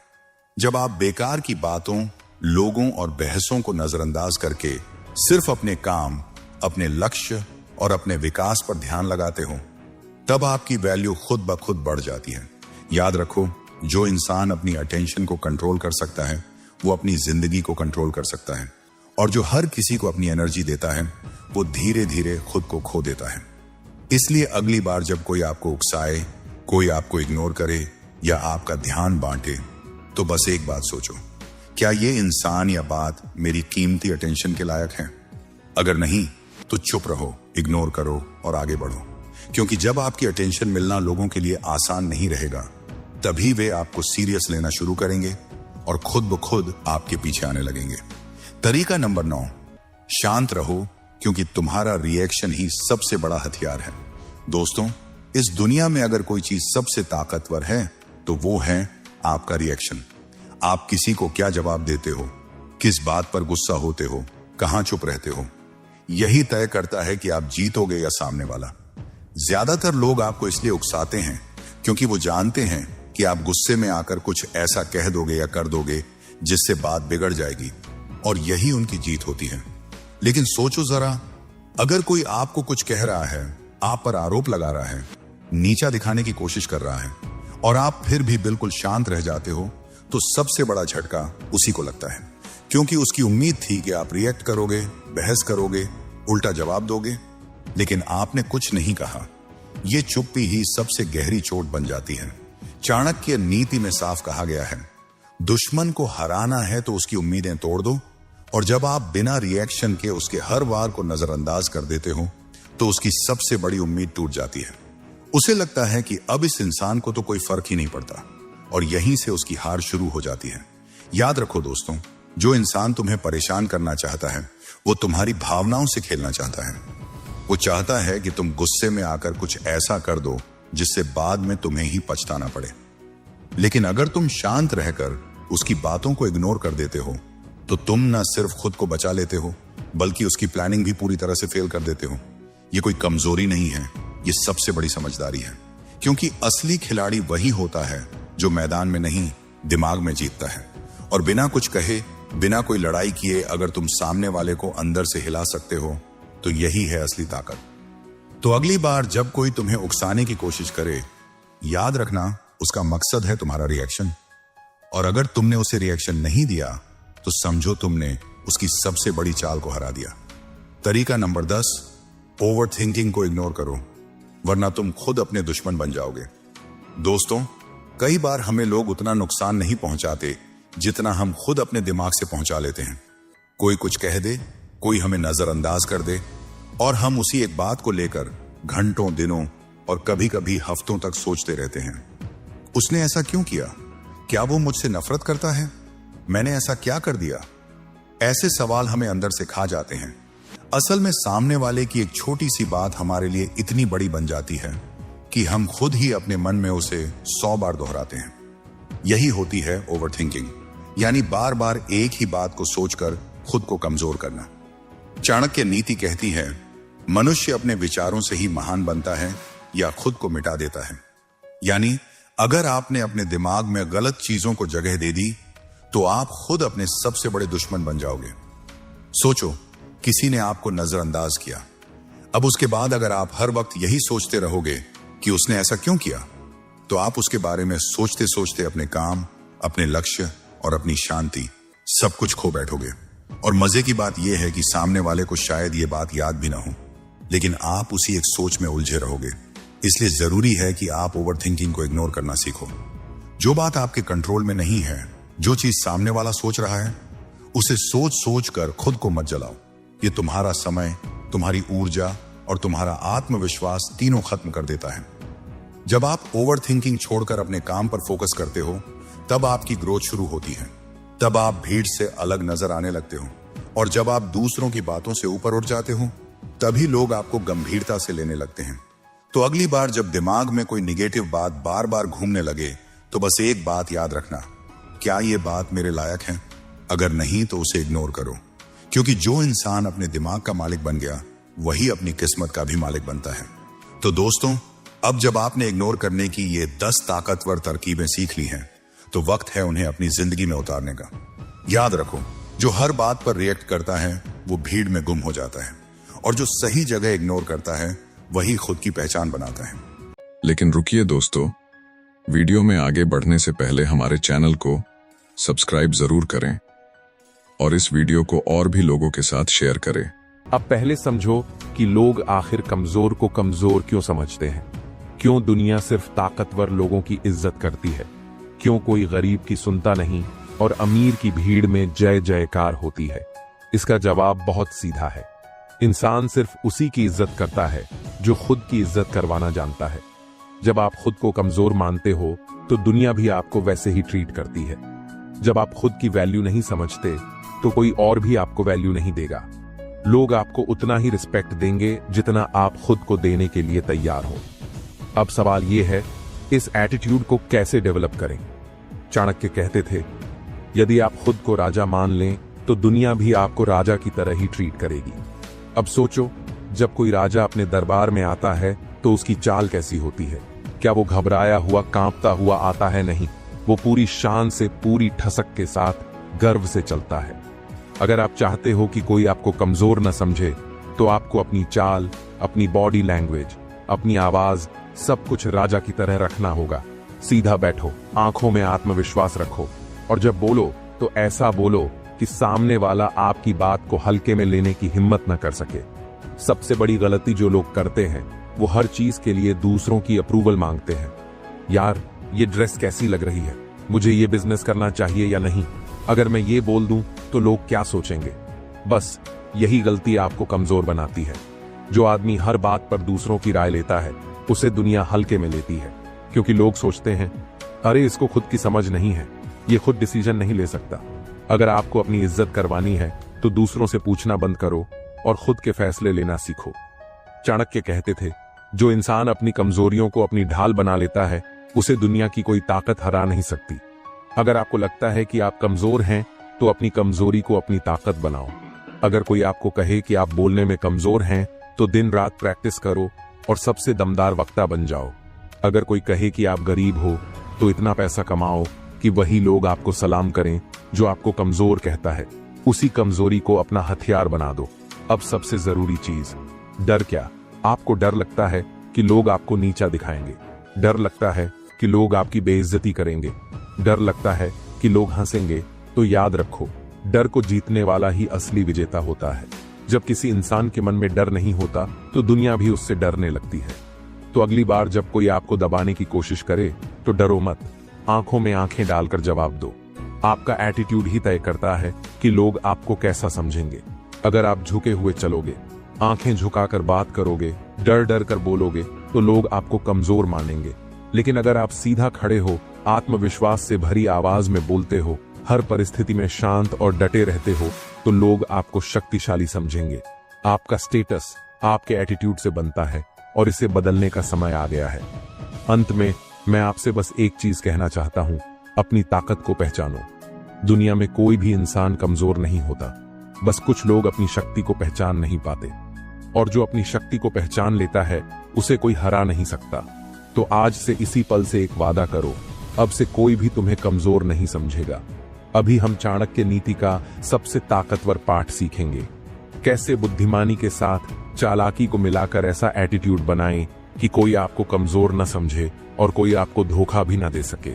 जब आप बेकार की बातों, लोगों और बहसों को नजरअंदाज करके सिर्फ अपने काम, अपने लक्ष्य और अपने विकास पर ध्यान लगाते हो, तब आपकी वैल्यू खुद ब खुद बढ़ जाती है। याद रखो, जो इंसान अपनी अटेंशन को कंट्रोल कर सकता है वो अपनी जिंदगी को कंट्रोल कर सकता है, और जो हर किसी को अपनी एनर्जी देता है वो धीरे धीरे खुद को खो देता है। इसलिए अगली बार जब कोई आपको उकसाए, कोई आपको इग्नोर करे या आपका ध्यान बांटे, तो बस एक बात सोचो, क्या ये इंसान या बात मेरी कीमती अटेंशन के लायक है? अगर नहीं तो चुप रहो, इग्नोर करो और आगे बढ़ो, क्योंकि जब आपकी अटेंशन मिलना लोगों के लिए आसान नहीं रहेगा, तभी वे आपको सीरियस लेना शुरू करेंगे और खुद ब खुद आपके पीछे आने लगेंगे। तरीका नंबर 9, शांत रहो, क्योंकि तुम्हारा रिएक्शन ही सबसे बड़ा हथियार है। दोस्तों, इस दुनिया में अगर कोई चीज सबसे ताकतवर है तो वो है आपका रिएक्शन। आप किसी को क्या जवाब देते हो, किस बात पर गुस्सा होते हो, कहां चुप रहते हो, यही तय करता है कि आप जीतोगे या सामने वाला। ज्यादातर लोग आपको इसलिए उकसाते हैं क्योंकि वो जानते हैं कि आप गुस्से में आकर कुछ ऐसा कह दोगे या कर दोगे जिससे बात बिगड़ जाएगी, और यही उनकी जीत होती है। लेकिन सोचो जरा, अगर कोई आपको कुछ कह रहा है, आप पर आरोप लगा रहा है, नीचा दिखाने की कोशिश कर रहा है, और आप फिर भी बिल्कुल शांत रह जाते हो, तो सबसे बड़ा झटका उसी को लगता है, क्योंकि उसकी उम्मीद थी कि आप रिएक्ट करोगे, बहस करोगे, उल्टा जवाब दोगे, लेकिन आपने कुछ नहीं कहा। ये चुप्पी ही सबसे गहरी चोट बन जाती है। चाणक्य नीति में साफ कहा गया है, दुश्मन को हराना है तो उसकी उम्मीदें तोड़ दो, और जब आप बिना रिएक्शन के उसके हर वार को नजरअंदाज कर देते हो तो उसकी सबसे बड़ी उम्मीद टूट जाती है। उसे लगता है कि अब इस इंसान को तो कोई फर्क ही नहीं पड़ता, और यहीं से उसकी हार शुरू हो जाती है। याद रखो दोस्तों, जो इंसान तुम्हें परेशान करना चाहता है वो तुम्हारी भावनाओं से खेलना चाहता है। वो चाहता है कि तुम गुस्से में आकर कुछ ऐसा कर दो जिससे बाद में तुम्हें ही पछताना पड़े। लेकिन अगर तुम शांत रहकर उसकी बातों को इग्नोर कर देते हो तो तुम न सिर्फ खुद को बचा लेते हो बल्कि उसकी प्लानिंग भी पूरी तरह से फेल कर देते हो। ये कोई कमजोरी नहीं है, ये सबसे बड़ी समझदारी है, क्योंकि असली खिलाड़ी वही होता है जो मैदान में नहीं दिमाग में जीतता है। और बिना कुछ कहे, बिना कोई लड़ाई किए अगर तुम सामने वाले को अंदर से हिला सकते हो तो यही है असली ताकत। तो अगली बार जब कोई तुम्हें उकसाने की कोशिश करे, याद रखना उसका मकसद है तुम्हारा रिएक्शन, और अगर तुमने उसे रिएक्शन नहीं दिया तो समझो तुमने उसकी सबसे बड़ी चाल को हरा दिया। तरीका नंबर 10, ओवर थिंकिंग को इग्नोर करो, वरना तुम खुद अपने दुश्मन बन जाओगे। दोस्तों, कई बार हमें लोग उतना नुकसान नहीं पहुंचाते जितना हम खुद अपने दिमाग से पहुंचा लेते हैं। कोई कुछ कह दे, कोई हमें नजरअंदाज कर दे, और हम उसी एक बात को लेकर घंटों, दिनों और कभी कभी हफ्तों तक सोचते रहते हैं। उसने ऐसा क्यों किया? क्या वो मुझसे नफरत करता है? मैंने ऐसा क्या कर दिया? ऐसे सवाल हमें अंदर से खा जाते हैं। असल में सामने वाले की एक छोटी सी बात हमारे लिए इतनी बड़ी बन जाती है कि हम खुद ही अपने मन में उसे 100 बार दोहराते हैं। यही होती है ओवर थिंकिंग, यानी बार बार एक ही बात को सोचकर खुद को कमजोर करना। चाणक्य नीति कहती है, मनुष्य अपने विचारों से ही महान बनता है या खुद को मिटा देता है। यानी अगर आपने अपने दिमाग में गलत चीजों को जगह दे दी तो आप खुद अपने सबसे बड़े दुश्मन बन जाओगे। सोचो, किसी ने आपको नजरअंदाज किया। अब उसके बाद अगर आप हर वक्त यही सोचते रहोगे कि उसने ऐसा क्यों किया, तो आप उसके बारे में सोचते सोचते अपने काम, अपने लक्ष्य और अपनी शांति सब कुछ खो बैठोगे। और मजे की बात यह है कि सामने वाले को शायद ये बात याद भी ना हो, लेकिन आप उसी एक सोच में उलझे रहोगे। इसलिए जरूरी है कि आप ओवर थिंकिंग को इग्नोर करना सीखो। जो बात आपके कंट्रोल में नहीं है, जो चीज सामने वाला सोच रहा है, उसे सोच सोच कर खुद को मत जलाओ। ये तुम्हारा समय, तुम्हारी ऊर्जा और तुम्हारा आत्मविश्वास तीनों खत्म कर देता है। जब आप ओवर थिंकिंग छोड़कर अपने काम पर फोकस करते हो, तब आपकी ग्रोथ शुरू होती है। तब आप भीड़ से अलग नजर आने लगते हो, और जब आप दूसरों की बातों से ऊपर उठ जाते हो, तभी लोग आपको गंभीरता से लेने लगते हैं। तो अगली बार जब दिमाग में कोई निगेटिव बात बार बार घूमने लगे, तो बस एक बात याद रखना, क्या ये बात मेरे लायक है? अगर नहीं तो उसे इग्नोर करो, क्योंकि जो इंसान अपने दिमाग का मालिक बन गया वही अपनी किस्मत का भी मालिक बनता है। तो दोस्तों, अब जब आपने इग्नोर करने की ये 10 ताकतवर तरकीबें सीख ली हैं, तो वक्त है उन्हें अपनी जिंदगी में उतारने का। याद रखो, जो हर बात पर रिएक्ट करता है वो भीड़ में गुम हो जाता है, और जो सही जगह इग्नोर करता है वही खुद की पहचान बनाता है। लेकिन रुकिए दोस्तों, वीडियो में आगे बढ़ने से पहले हमारे चैनल को सब्सक्राइब जरूर करें और इस वीडियो को और भी लोगों के साथ शेयर करें। अब पहले समझो कि लोग आखिर कमजोर को कमजोर क्यों समझते हैं। क्यों दुनिया सिर्फ ताकतवर लोगों की इज्जत करती है? क्यों कोई गरीब की सुनता नहीं और अमीर की भीड़ में जय जयकार होती है? इसका जवाब बहुत सीधा है। इंसान सिर्फ उसी की इज्जत करता है जो खुद की इज्जत करवाना जानता है। जब आप खुद को कमजोर मानते हो तो दुनिया भी आपको वैसे ही ट्रीट करती है। जब आप खुद की वैल्यू नहीं समझते तो कोई और भी आपको वैल्यू नहीं देगा। लोग आपको उतना ही रिस्पेक्ट देंगे जितना आप खुद को देने के लिए तैयार हो। अब सवाल यह है, इस एटीट्यूड को कैसे डेवलप करें? चाणक्य कहते थे, यदि आप खुद को राजा मान लें तो दुनिया भी आपको राजा की तरह ही ट्रीट करेगी। अब सोचो, जब कोई राजा अपने दरबार में आता है तो उसकी चाल कैसी होती है? क्या वो घबराया हुआ, कांपता हुआ आता है? नहीं, वो पूरी शान से, पूरी ठसक के साथ गर्व से चलता है। अगर आप चाहते हो कि कोई आपको कमजोर न समझे तो आपको अपनी चाल, अपनी बॉडी लैंग्वेज, अपनी आवाज, सब कुछ राजा की तरह रखना होगा। सीधा बैठो, आंखों में आत्मविश्वास रखो, और जब बोलो तो ऐसा बोलो कि सामने वाला आपकी बात को हल्के में लेने की हिम्मत न कर सके। सबसे बड़ी गलती जो लोग करते हैं वो हर चीज के लिए दूसरों की अप्रूवल मांगते हैं। यार, ये ड्रेस कैसी लग रही है, मुझे ये बिजनेस करना चाहिए या नहीं, अगर मैं ये बोल दूं तो लोग क्या सोचेंगे। बस यही गलती आपको कमजोर बनाती है। जो आदमी हर बात पर दूसरों की राय लेता है उसे दुनिया हल्के में लेती है, क्योंकि लोग सोचते हैं अरे इसको खुद की समझ नहीं है, ये खुद डिसीजन नहीं ले सकता। अगर आपको अपनी इज्जत करवानी है तो दूसरों से पूछना बंद करो और खुद के फैसले लेना सीखो। चाणक्य कहते थे, जो इंसान अपनी कमजोरियों को अपनी ढाल बना लेता है उसे दुनिया की कोई ताकत हरा नहीं सकती। अगर आपको लगता है कि आप कमजोर हैं तो अपनी कमजोरी को अपनी ताकत बनाओ। अगर कोई आपको कहे कि आप बोलने में कमजोर हैं तो दिन रात प्रैक्टिस करो और सबसे दमदार वक्ता बन जाओ। अगर कोई कहे कि आप गरीब हो तो इतना पैसा कमाओ कि वही लोग आपको सलाम करें जो आपको कमजोर कहता है। उसी कमजोरी को अपना हथियार बना दो। अब सबसे जरूरी चीज, डर क्या? आपको डर लगता है कि लोग आपको नीचा दिखाएंगे, डर लगता है कि लोग आपकी बेइज्जती करेंगे, डर लगता है कि लोग हंसेंगे, तो याद रखो, डर को जीतने वाला ही असली विजेता होता है। जब किसी इंसान के मन में डर नहीं होता तो दुनिया भी उससे डरने लगती है। तो अगली बार जब कोई आपको दबाने की कोशिश करे तो डरो मत, आंखों में आंखें डालकर जवाब दो। आपका एटीट्यूड ही तय करता है कि लोग आपको कैसा समझेंगे। अगर आप झुके हुए चलोगे, आंखें झुकाकर बात करोगे, डर डर कर बोलोगे, तो लोग आपको कमजोर मानेंगे। लेकिन अगर आप सीधा खड़े हो, आत्मविश्वास से भरी आवाज में बोलते हो, हर परिस्थिति में शांत और डटे रहते हो, तो लोग आपको शक्तिशाली समझेंगे। आपका स्टेटस आपके एटीट्यूड से बनता है और इसे बदलने का समय आ गया है। अंत में मैं आपसे बस एक चीज कहना चाहता हूं, अपनी ताकत को पहचानो। दुनिया में कोई भी इंसान कमजोर नहीं होता, बस कुछ लोग अपनी शक्ति को पहचान नहीं पाते, और जो अपनी शक्ति को पहचान लेता है उसे कोई हरा नहीं सकता। तो आज से इसी पल से एक वादा करो, अब से कोई भी तुम्हें कमजोर नहीं समझेगा। अभी हम चाणक्य नीति का सबसे ताकतवर पाठ सीखेंगे, कैसे बुद्धिमानी के साथ चालाकी को मिलाकर ऐसा एटीट्यूड बनाएं कि कोई आपको कमजोर न समझे और कोई आपको धोखा भी न दे सके।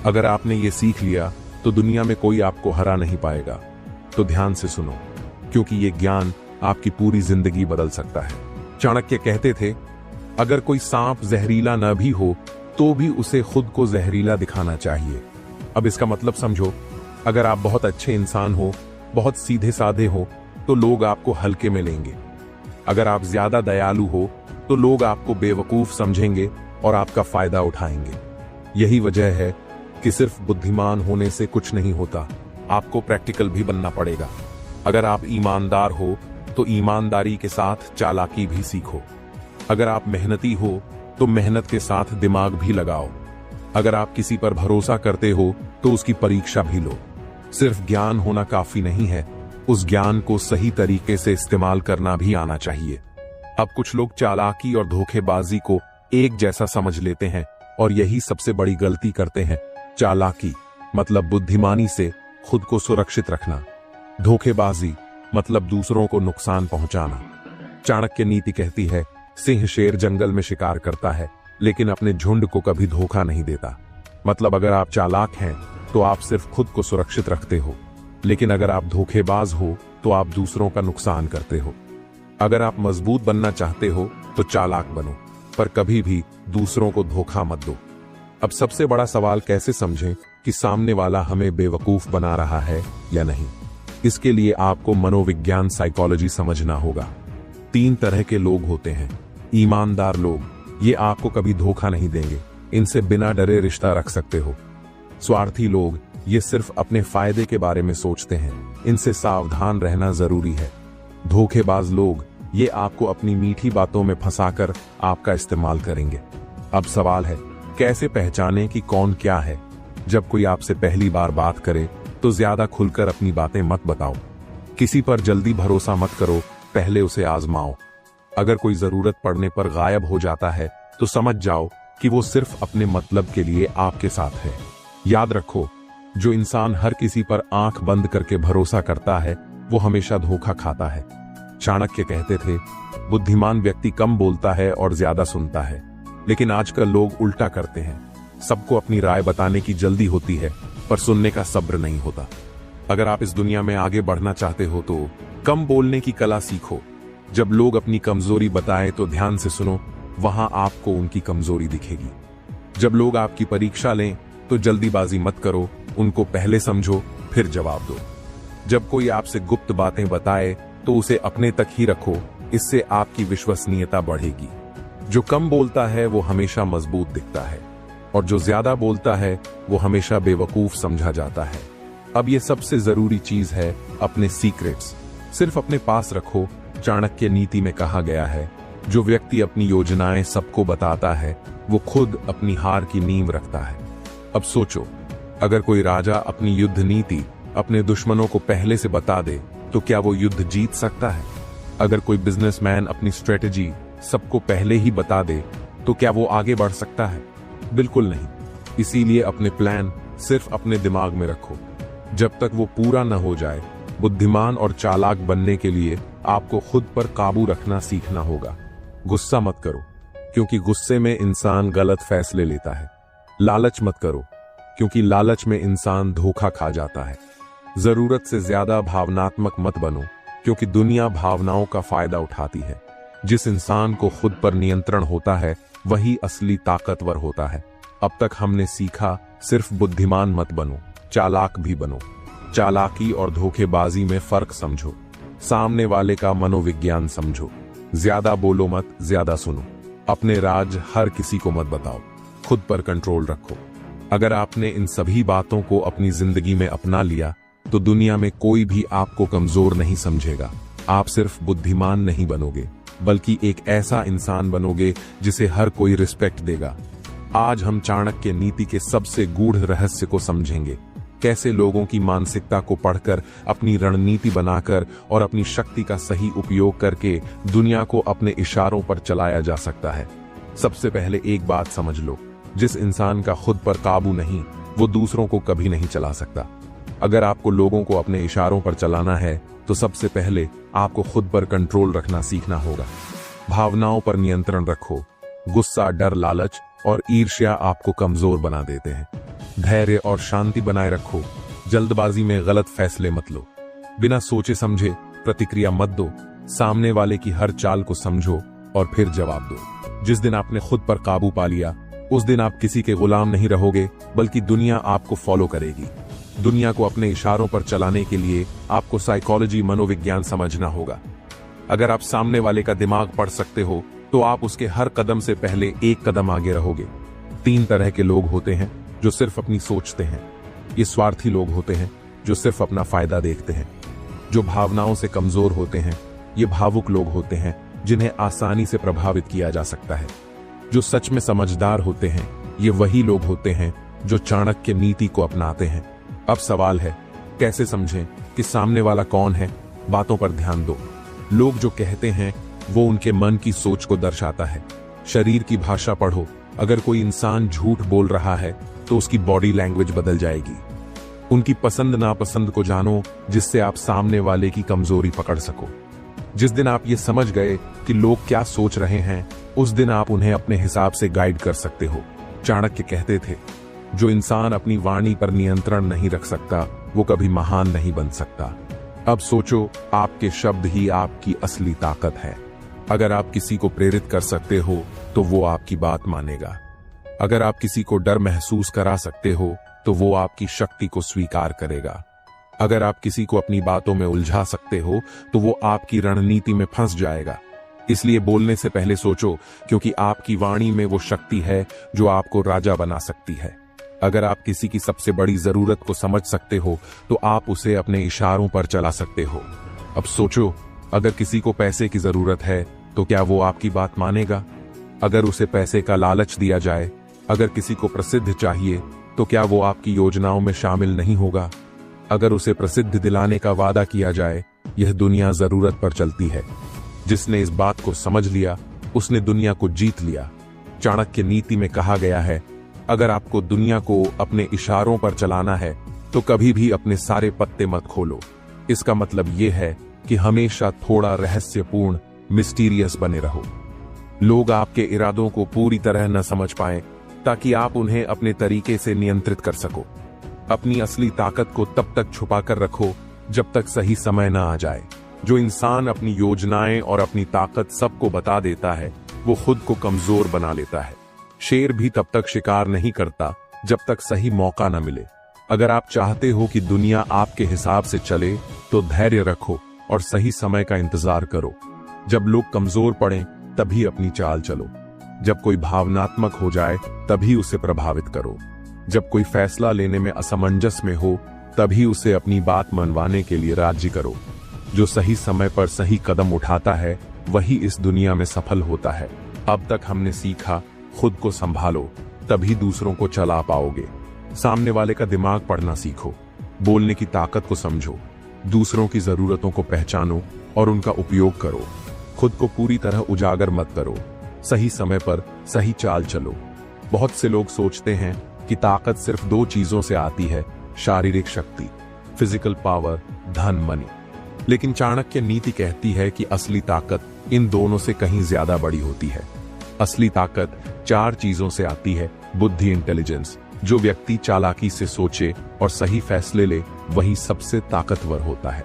अगर आपने ये सीख लिया तो दुनिया में कोई आपको हरा नहीं पाएगा। तो ध्यान से सुनो, क्योंकि ये ज्ञान आपकी पूरी जिंदगी बदल सकता है। चाणक्य कहते थे, अगर कोई सांप जहरीला न भी हो तो भी उसे खुद को जहरीला दिखाना चाहिए। अब इसका मतलब समझो, अगर आप बहुत अच्छे इंसान हो, बहुत सीधे साधे हो, तो लोग आपको हल्के में लेंगे। अगर आप ज्यादा दयालु हो तो लोग आपको बेवकूफ समझेंगे और आपका फायदा उठाएंगे। यही वजह है कि सिर्फ बुद्धिमान होने से कुछ नहीं होता, आपको प्रैक्टिकल भी बनना पड़ेगा। अगर आप ईमानदार हो तो ईमानदारी के साथ चालाकी भी सीखो। अगर आप मेहनती हो तो मेहनत के साथ दिमाग भी लगाओ। अगर आप किसी पर भरोसा करते हो तो उसकी परीक्षा भी लो। सिर्फ ज्ञान होना काफी नहीं है, उस ज्ञान को सही तरीके से इस्तेमाल करना भी आना चाहिए। अब कुछ लोग चालाकी और धोखेबाजी को एक जैसा समझ लेते हैं और यही सबसे बड़ी गलती करते हैं। चालाकी मतलब बुद्धिमानी से खुद को सुरक्षित रखना, धोखेबाजी मतलब दूसरों को नुकसान पहुंचाना। चाणक्य नीति कहती है, सिंह शेर जंगल में शिकार करता है लेकिन अपने झुंड को कभी धोखा नहीं देता। मतलब अगर आप चालाक हैं तो आप सिर्फ खुद को सुरक्षित रखते हो, लेकिन अगर आप धोखेबाज हो तो आप दूसरों का नुकसान करते हो। अगर आप मजबूत बनना चाहते हो तो चालाक बनो, पर कभी भी दूसरों को धोखा मत दो। अब सबसे बड़ा सवाल, कैसे समझें कि सामने वाला हमें बेवकूफ बना रहा है या नहीं। इसके लिए आपको मनोविज्ञान साइकोलॉजी समझना होगा। 3 तरह के लोग होते हैं। ईमानदार लोग, ये आपको कभी धोखा नहीं देंगे, इनसे बिना डरे रिश्ता रख सकते हो। स्वार्थी लोग, ये सिर्फ अपने फायदे के बारे में सोचते हैं, इनसे सावधान रहना जरूरी है। धोखेबाज लोग, ये आपको अपनी मीठी बातों में फंसाकर आपका इस्तेमाल करेंगे। अब सवाल है, कैसे पहचानें कि कौन क्या है। जब कोई आपसे पहली बार बात करे तो ज्यादा खुलकर अपनी बातें मत बताओ। किसी पर जल्दी भरोसा मत करो, पहले उसे आजमाओ। अगर कोई जरूरत पड़ने पर गायब हो जाता है तो समझ जाओ कि वो सिर्फ अपने मतलब के लिए आपके साथ है। याद रखो, जो इंसान हर किसी पर आंख बंद करके भरोसा करता है वो हमेशा धोखा खाता है। चाणक्य कहते थे, बुद्धिमान व्यक्ति कम बोलता है और ज्यादा सुनता है, लेकिन आजकल लोग उल्टा करते हैं। सबको अपनी राय बताने की जल्दी होती है पर सुनने का सब्र नहीं होता। अगर आप इस दुनिया में आगे बढ़ना चाहते हो तो कम बोलने की कला सीखो। जब लोग अपनी कमजोरी बताएं तो ध्यान से सुनो वहां आपको उनकी कमजोरी दिखेगी। जब लोग आपकी परीक्षा लें तो जल्दीबाजी मत करो, उनको पहले समझो फिर जवाब दो। जब कोई आपसे गुप्त बातें बताए तो उसे अपने तक ही रखो, इससे आपकी विश्वसनीयता बढ़ेगी। जो कम बोलता है वो हमेशा मजबूत दिखता है और जो ज्यादा बोलता है वो हमेशा बेवकूफ समझा जाता है। अब ये सबसे जरूरी चीज है, अपने सीक्रेट्स सिर्फ अपने पास रखो। चाणक्य नीति में कहा गया है, जो व्यक्ति अपनी योजनाएं सबको बताता है वो खुद अपनी हार की नींव रखता है। अब सोचो, अगर कोई राजा अपनी युद्ध नीति अपने दुश्मनों को पहले से बता दे तो क्या वो युद्ध जीत सकता है? अगर कोई बिजनेसमैन अपनी स्ट्रेटेजी सबको पहले ही बता दे तो क्या वो आगे बढ़ सकता है? बिल्कुल नहीं। इसीलिए अपने प्लान सिर्फ अपने दिमाग में रखो, जब तक वो पूरा न हो जाए। बुद्धिमान और चालाक बनने के लिए आपको खुद पर काबू रखना सीखना होगा। गुस्सा मत करो, क्योंकि गुस्से में इंसान गलत फैसले लेता है। लालच मत करो, क्योंकि लालच में इंसान धोखा खा जाता है। जरूरत से ज्यादा भावनात्मक मत बनो, क्योंकि दुनिया भावनाओं का फायदा उठाती है। जिस इंसान को खुद पर नियंत्रण होता है वही असली ताकतवर होता है। अब तक हमने सीखा, सिर्फ बुद्धिमान मत बनो, चालाक भी बनो। चालाकी और धोखेबाजी में फर्क समझो, सामने वाले का मनोविज्ञान समझो। ज्यादा बोलो मत, ज्यादा सुनो। अपने राज हर किसी को मत बताओ, खुद पर कंट्रोल रखो। अगर आपने इन सभी बातों को अपनी जिंदगी में अपना लिया तो दुनिया में कोई भी आपको कमजोर नहीं समझेगा। आप सिर्फ बुद्धिमान नहीं बनोगे, बल्कि एक ऐसा इंसान बनोगे जिसे हर कोई रिस्पेक्ट देगा। आज हम चाणक्य नीति के सबसे गूढ़ रहस्य को समझेंगे, कैसे लोगों की मानसिकता को पढ़कर अपनी रणनीति बनाकर और अपनी शक्ति का सही उपयोग करके दुनिया को अपने इशारों पर चलाया जा सकता है। सबसे पहले एक बात समझ लो, जिस इंसान का खुद पर काबू नहीं वो दूसरों को कभी नहीं चला सकता। अगर आपको लोगों को अपने इशारों पर चलाना है तो सबसे पहले आपको खुद पर कंट्रोल रखना सीखना होगा। भावनाओं पर नियंत्रण रखो। गुस्सा, डर, लालच और ईर्ष्या आपको कमजोर बना देते हैं। धैर्य और शांति बनाए रखो। जल्दबाजी में गलत फैसले मत लो। बिना सोचे समझे प्रतिक्रिया मत दो। सामने वाले की हर चाल को समझो और फिर जवाब दो। जिस दिन आपने खुद पर काबू पा लिया उस दिन आप किसी के गुलाम नहीं रहोगे, बल्कि दुनिया आपको फॉलो करेगी। दुनिया को अपने इशारों पर चलाने के लिए आपको साइकोलॉजी, मनोविज्ञान समझना होगा। अगर आप सामने वाले का दिमाग पढ़ सकते हो तो आप उसके हर कदम से पहले एक कदम आगे रहोगे। 3 तरह के लोग होते हैं जो सिर्फ अपनी सोचते हैं। ये स्वार्थी लोग होते हैं जो सिर्फ अपना फायदा देखते हैं। जो भावनाओं से कमजोर होते हैं ये भावुक लोग होते हैं जिन्हें आसानी से प्रभावित किया जा सकता है। जो सच में समझदार होते हैं ये वही लोग होते हैं जो चाणक्य नीति को अपनाते हैं। अब सवाल है, कैसे समझें कि सामने वाला कौन है? बातों पर ध्यान दो। लोग जो कहते हैं वो उनके मन की सोच को दर्शाता है। शरीर की भाषा पढ़ो। अगर कोई इंसान झूठ बोल रहा है तो उसकी बॉडी लैंग्वेज बदल जाएगी। उनकी पसंद नापसंद को जानो, जिससे आप सामने वाले की कमजोरी पकड़ सको। जिस दिन आप ये समझ गए कि लोग क्या सोच रहे हैं, उस दिन आप उन्हें अपने हिसाब से गाइड कर सकते हो। चाणक्य कहते थे, जो इंसान अपनी वाणी पर नियंत्रण नहीं रख सकता वो कभी महान नहीं बन सकता। अब सोचो, आपके शब्द ही आपकी असली ताकत है। अगर आप किसी को प्रेरित कर सकते हो तो वो आपकी बात मानेगा। अगर आप किसी को डर महसूस करा सकते हो तो वो आपकी शक्ति को स्वीकार करेगा। अगर आप किसी को अपनी बातों में उलझा सकते हो तो वो आपकी रणनीति में फंस जाएगा। इसलिए बोलने से पहले सोचो, क्योंकि आपकी वाणी में वो शक्ति है जो आपको राजा बना सकती है। अगर आप किसी की सबसे बड़ी जरूरत को समझ सकते हो तो आप उसे अपने इशारों पर चला सकते हो। अब सोचो, अगर किसी को पैसे की जरूरत है तो क्या वो आपकी बात मानेगा? अगर उसे पैसे का लालच दिया जाए, अगर किसी को प्रसिद्ध चाहिए तो क्या वो आपकी योजनाओं में शामिल नहीं होगा? अगर उसे प्रसिद्ध दिलाने का वादा किया जाए, यह दुनिया जरूरत पर चलती है। जिसने इस बात को समझ लिया उसने दुनिया को जीत लिया। चाणक्य नीति में कहा गया है, अगर आपको दुनिया को अपने इशारों पर चलाना है तो कभी भी अपने सारे पत्ते मत खोलो। इसका मतलब यह है कि हमेशा थोड़ा रहस्यपूर्ण, मिस्टीरियस बने रहो। लोग आपके इरादों को पूरी तरह न समझ पाएं, ताकि आप उन्हें अपने तरीके से नियंत्रित कर सको। अपनी असली ताकत को तब तक छुपा कर रखो जब तक सही समय न आ जाए। जो इंसान अपनी योजनाएं और अपनी ताकत सबको बता देता है वो खुद को कमजोर बना लेता है। शेर भी तब तक शिकार नहीं करता जब तक सही मौका न मिले। अगर आप चाहते हो कि दुनिया आपके हिसाब से चले तो धैर्य रखो और सही समय का इंतजार करो। जब लोग कमजोर पड़ें तभी अपनी चाल चलो। जब कोई भावनात्मक हो जाए तभी उसे प्रभावित करो। जब कोई फैसला लेने में असमंजस में हो तभी उसे अपनी बात मनवाने के लिए राजी करो। जो सही समय पर सही कदम उठाता है वही इस दुनिया में सफल होता है। अब तक हमने सीखा, खुद को संभालो तभी दूसरों को चला पाओगे। सामने वाले का दिमाग पढ़ना सीखो, बोलने की ताकत को समझो, दूसरों की जरूरतों को पहचानो और उनका उपयोग करो। खुद को पूरी तरह उजागर मत करो, सही समय पर सही चाल चलो। बहुत से लोग सोचते हैं कि ताकत सिर्फ दो चीजों से आती है, शारीरिक शक्ति, फिजिकल पावर, धन, मनी। लेकिन चाणक्य नीति कहती है कि असली ताकत इन दोनों से कहीं ज्यादा बड़ी होती है। असली ताकत 4 चीजों से आती है। बुद्धि, इंटेलिजेंस। जो व्यक्ति चालाकी से सोचे और सही फैसले ले वही सबसे ताकतवर होता है।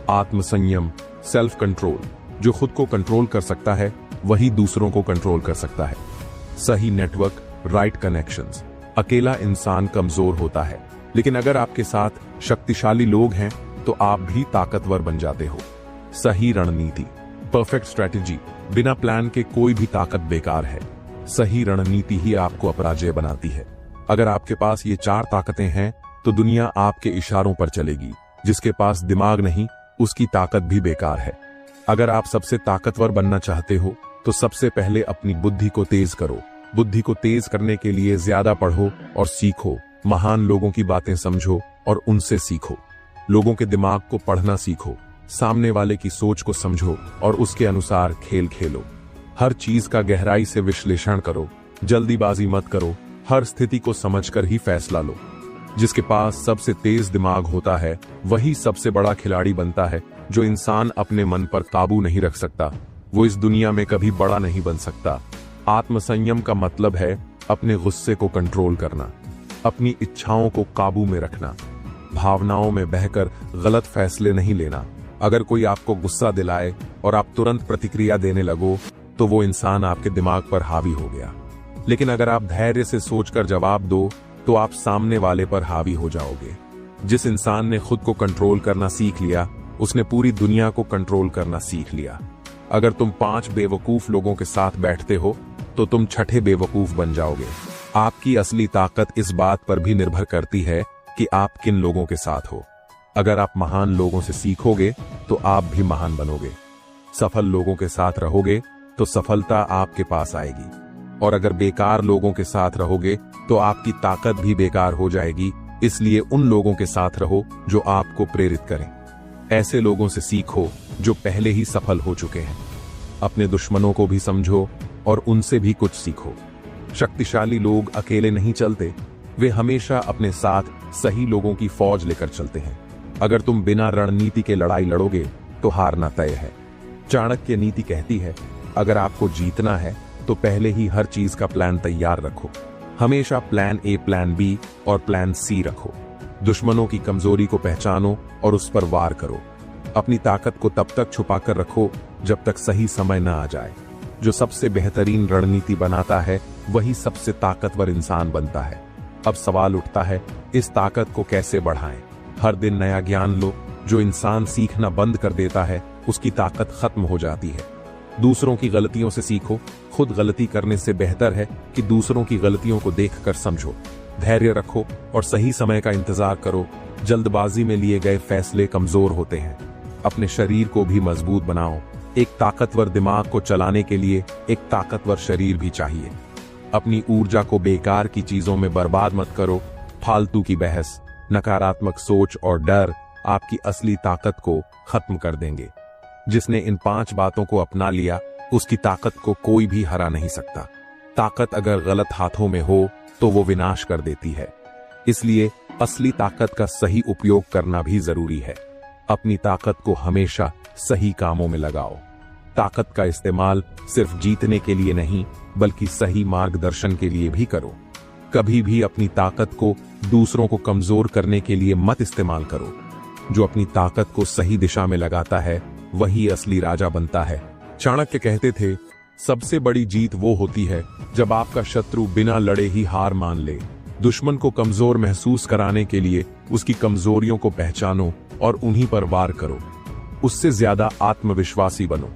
आत्मसंयम, सेल्फ कंट्रोल। जो खुद को कंट्रोल कर सकता है वही दूसरों को कंट्रोल कर सकता है। सही नेटवर्क, राइट कनेक्शंस। अकेला इंसान कमजोर होता है, लेकिन अगर आपके साथ शक्तिशाली लोग हैं तो आप भी ताकतवर बन जाते हो। सही रणनीति, परफेक्ट स्ट्रैटेजी। बिना प्लान के कोई भी ताकत बेकार है। सही रणनीति ही आपको अपराजय बनाती है। अगर आपके पास ये 4 ताकतें हैं तो दुनिया आपके इशारों पर चलेगी। जिसके पास दिमाग नहीं उसकी ताकत भी बेकार है। अगर आप सबसे ताकतवर बनना चाहते हो तो सबसे पहले अपनी बुद्धि को तेज करो। बुद्धि को तेज करने के लिए ज्यादा पढ़ो और सीखो। महान लोगों की बातें समझो और उनसे सीखो। लोगों के दिमाग को पढ़ना सीखो। सामने वाले की सोच को समझो और उसके अनुसार खेल खेलो। हर चीज का गहराई से विश्लेषण करो, जल्दीबाजी मत करो। हर स्थिति को समझकर ही फैसला लो। जिसके पास सबसे तेज दिमाग होता है वही सबसे बड़ा खिलाड़ी बनता है। जो इंसान अपने मन पर काबू नहीं रख सकता वो इस दुनिया में कभी बड़ा नहीं बन सकता। आत्मसंयम का मतलब है अपने गुस्से को कंट्रोल करना, अपनी इच्छाओं को काबू में रखना, भावनाओं में बहकर गलत फैसले नहीं लेना। अगर कोई आपको गुस्सा दिलाए और आप तुरंत प्रतिक्रिया देने लगो तो वो इंसान आपके दिमाग पर हावी हो गया। लेकिन अगर आप धैर्य से सोचकर जवाब दो तो आप सामने वाले पर हावी हो जाओगे। जिस इंसान ने खुद को कंट्रोल करना सीख लिया उसने पूरी दुनिया को कंट्रोल करना सीख लिया। अगर तुम 5 बेवकूफ लोगों के साथ बैठते हो तो तुम 6ठे बेवकूफ बन जाओगे। आपकी असली ताकत इस बात पर भी निर्भर करती है कि आप किन लोगों के साथ हो। अगर आप महान लोगों से सीखोगे तो आप भी महान बनोगे। सफल लोगों के साथ रहोगे तो सफलता आपके पास आएगी। और अगर बेकार लोगों के साथ रहोगे तो आपकी ताकत भी बेकार हो जाएगी। इसलिए उन लोगों के साथ रहो जो आपको प्रेरित करें। ऐसे लोगों से सीखो जो पहले ही सफल हो चुके हैं। अपने दुश्मनों को भी समझो और उनसे भी कुछ सीखो। शक्तिशाली लोग अकेले नहीं चलते, वे हमेशा अपने साथ सही लोगों की फौज लेकर चलते हैं। अगर तुम बिना रणनीति के लड़ाई लड़ोगे तो हारना तय है। चाणक्य नीति कहती है, अगर आपको जीतना है तो पहले ही हर चीज का प्लान तैयार रखो। हमेशा प्लान ए, प्लान बी और प्लान सी रखो। दुश्मनों की कमजोरी को पहचानो और उस पर वार करो। अपनी ताकत को तब तक छुपाकर रखो जब तक सही समय न आ जाए। जो सबसे बेहतरीन रणनीति बनाता है वही सबसे ताकतवर इंसान बनता है। अब सवाल उठता है, इस ताकत को कैसे बढ़ाएं? हर दिन नया ज्ञान लो। जो इंसान सीखना बंद कर देता है उसकी ताकत खत्म हो जाती है। दूसरों की गलतियों से सीखो। खुद गलती करने से बेहतर है कि दूसरों की गलतियों को देखकर समझो। धैर्य रखो और सही समय का इंतजार करो। जल्दबाजी में लिए गए फैसले कमजोर होते हैं। अपने शरीर को भी मजबूत बनाओ। एक ताकतवर दिमाग को चलाने के लिए एक ताकतवर शरीर भी चाहिए। अपनी ऊर्जा को बेकार की चीजों में बर्बाद मत करो। फालतू की बहस, नकारात्मक सोच और डर आपकी असली ताकत को खत्म कर देंगे। जिसने इन 5 बातों को अपना लिया उसकी ताकत को कोई भी हरा नहीं सकता। ताकत अगर गलत हाथों में हो तो वो विनाश कर देती है। इसलिए असली ताकत का सही उपयोग करना भी जरूरी है। अपनी ताकत को हमेशा सही कामों में लगाओ। ताकत का इस्तेमाल सिर्फ जीतने के लिए नहीं बल्कि सही मार्गदर्शन के लिए भी करो। कभी भी अपनी ताकत को दूसरों को कमजोर करने के लिए मत इस्तेमाल करो। जो अपनी ताकत को सही दिशा में लगाता है वही असली राजा बनता है। चाणक्य कहते थे, सबसे बड़ी जीत वो होती है जब आपका शत्रु बिना लड़े ही हार मान ले। दुश्मन को कमजोर महसूस कराने के लिए उसकी कमजोरियों को पहचानो और उन्हीं पर वार करो। उससे ज्यादा आत्मविश्वासी बनो।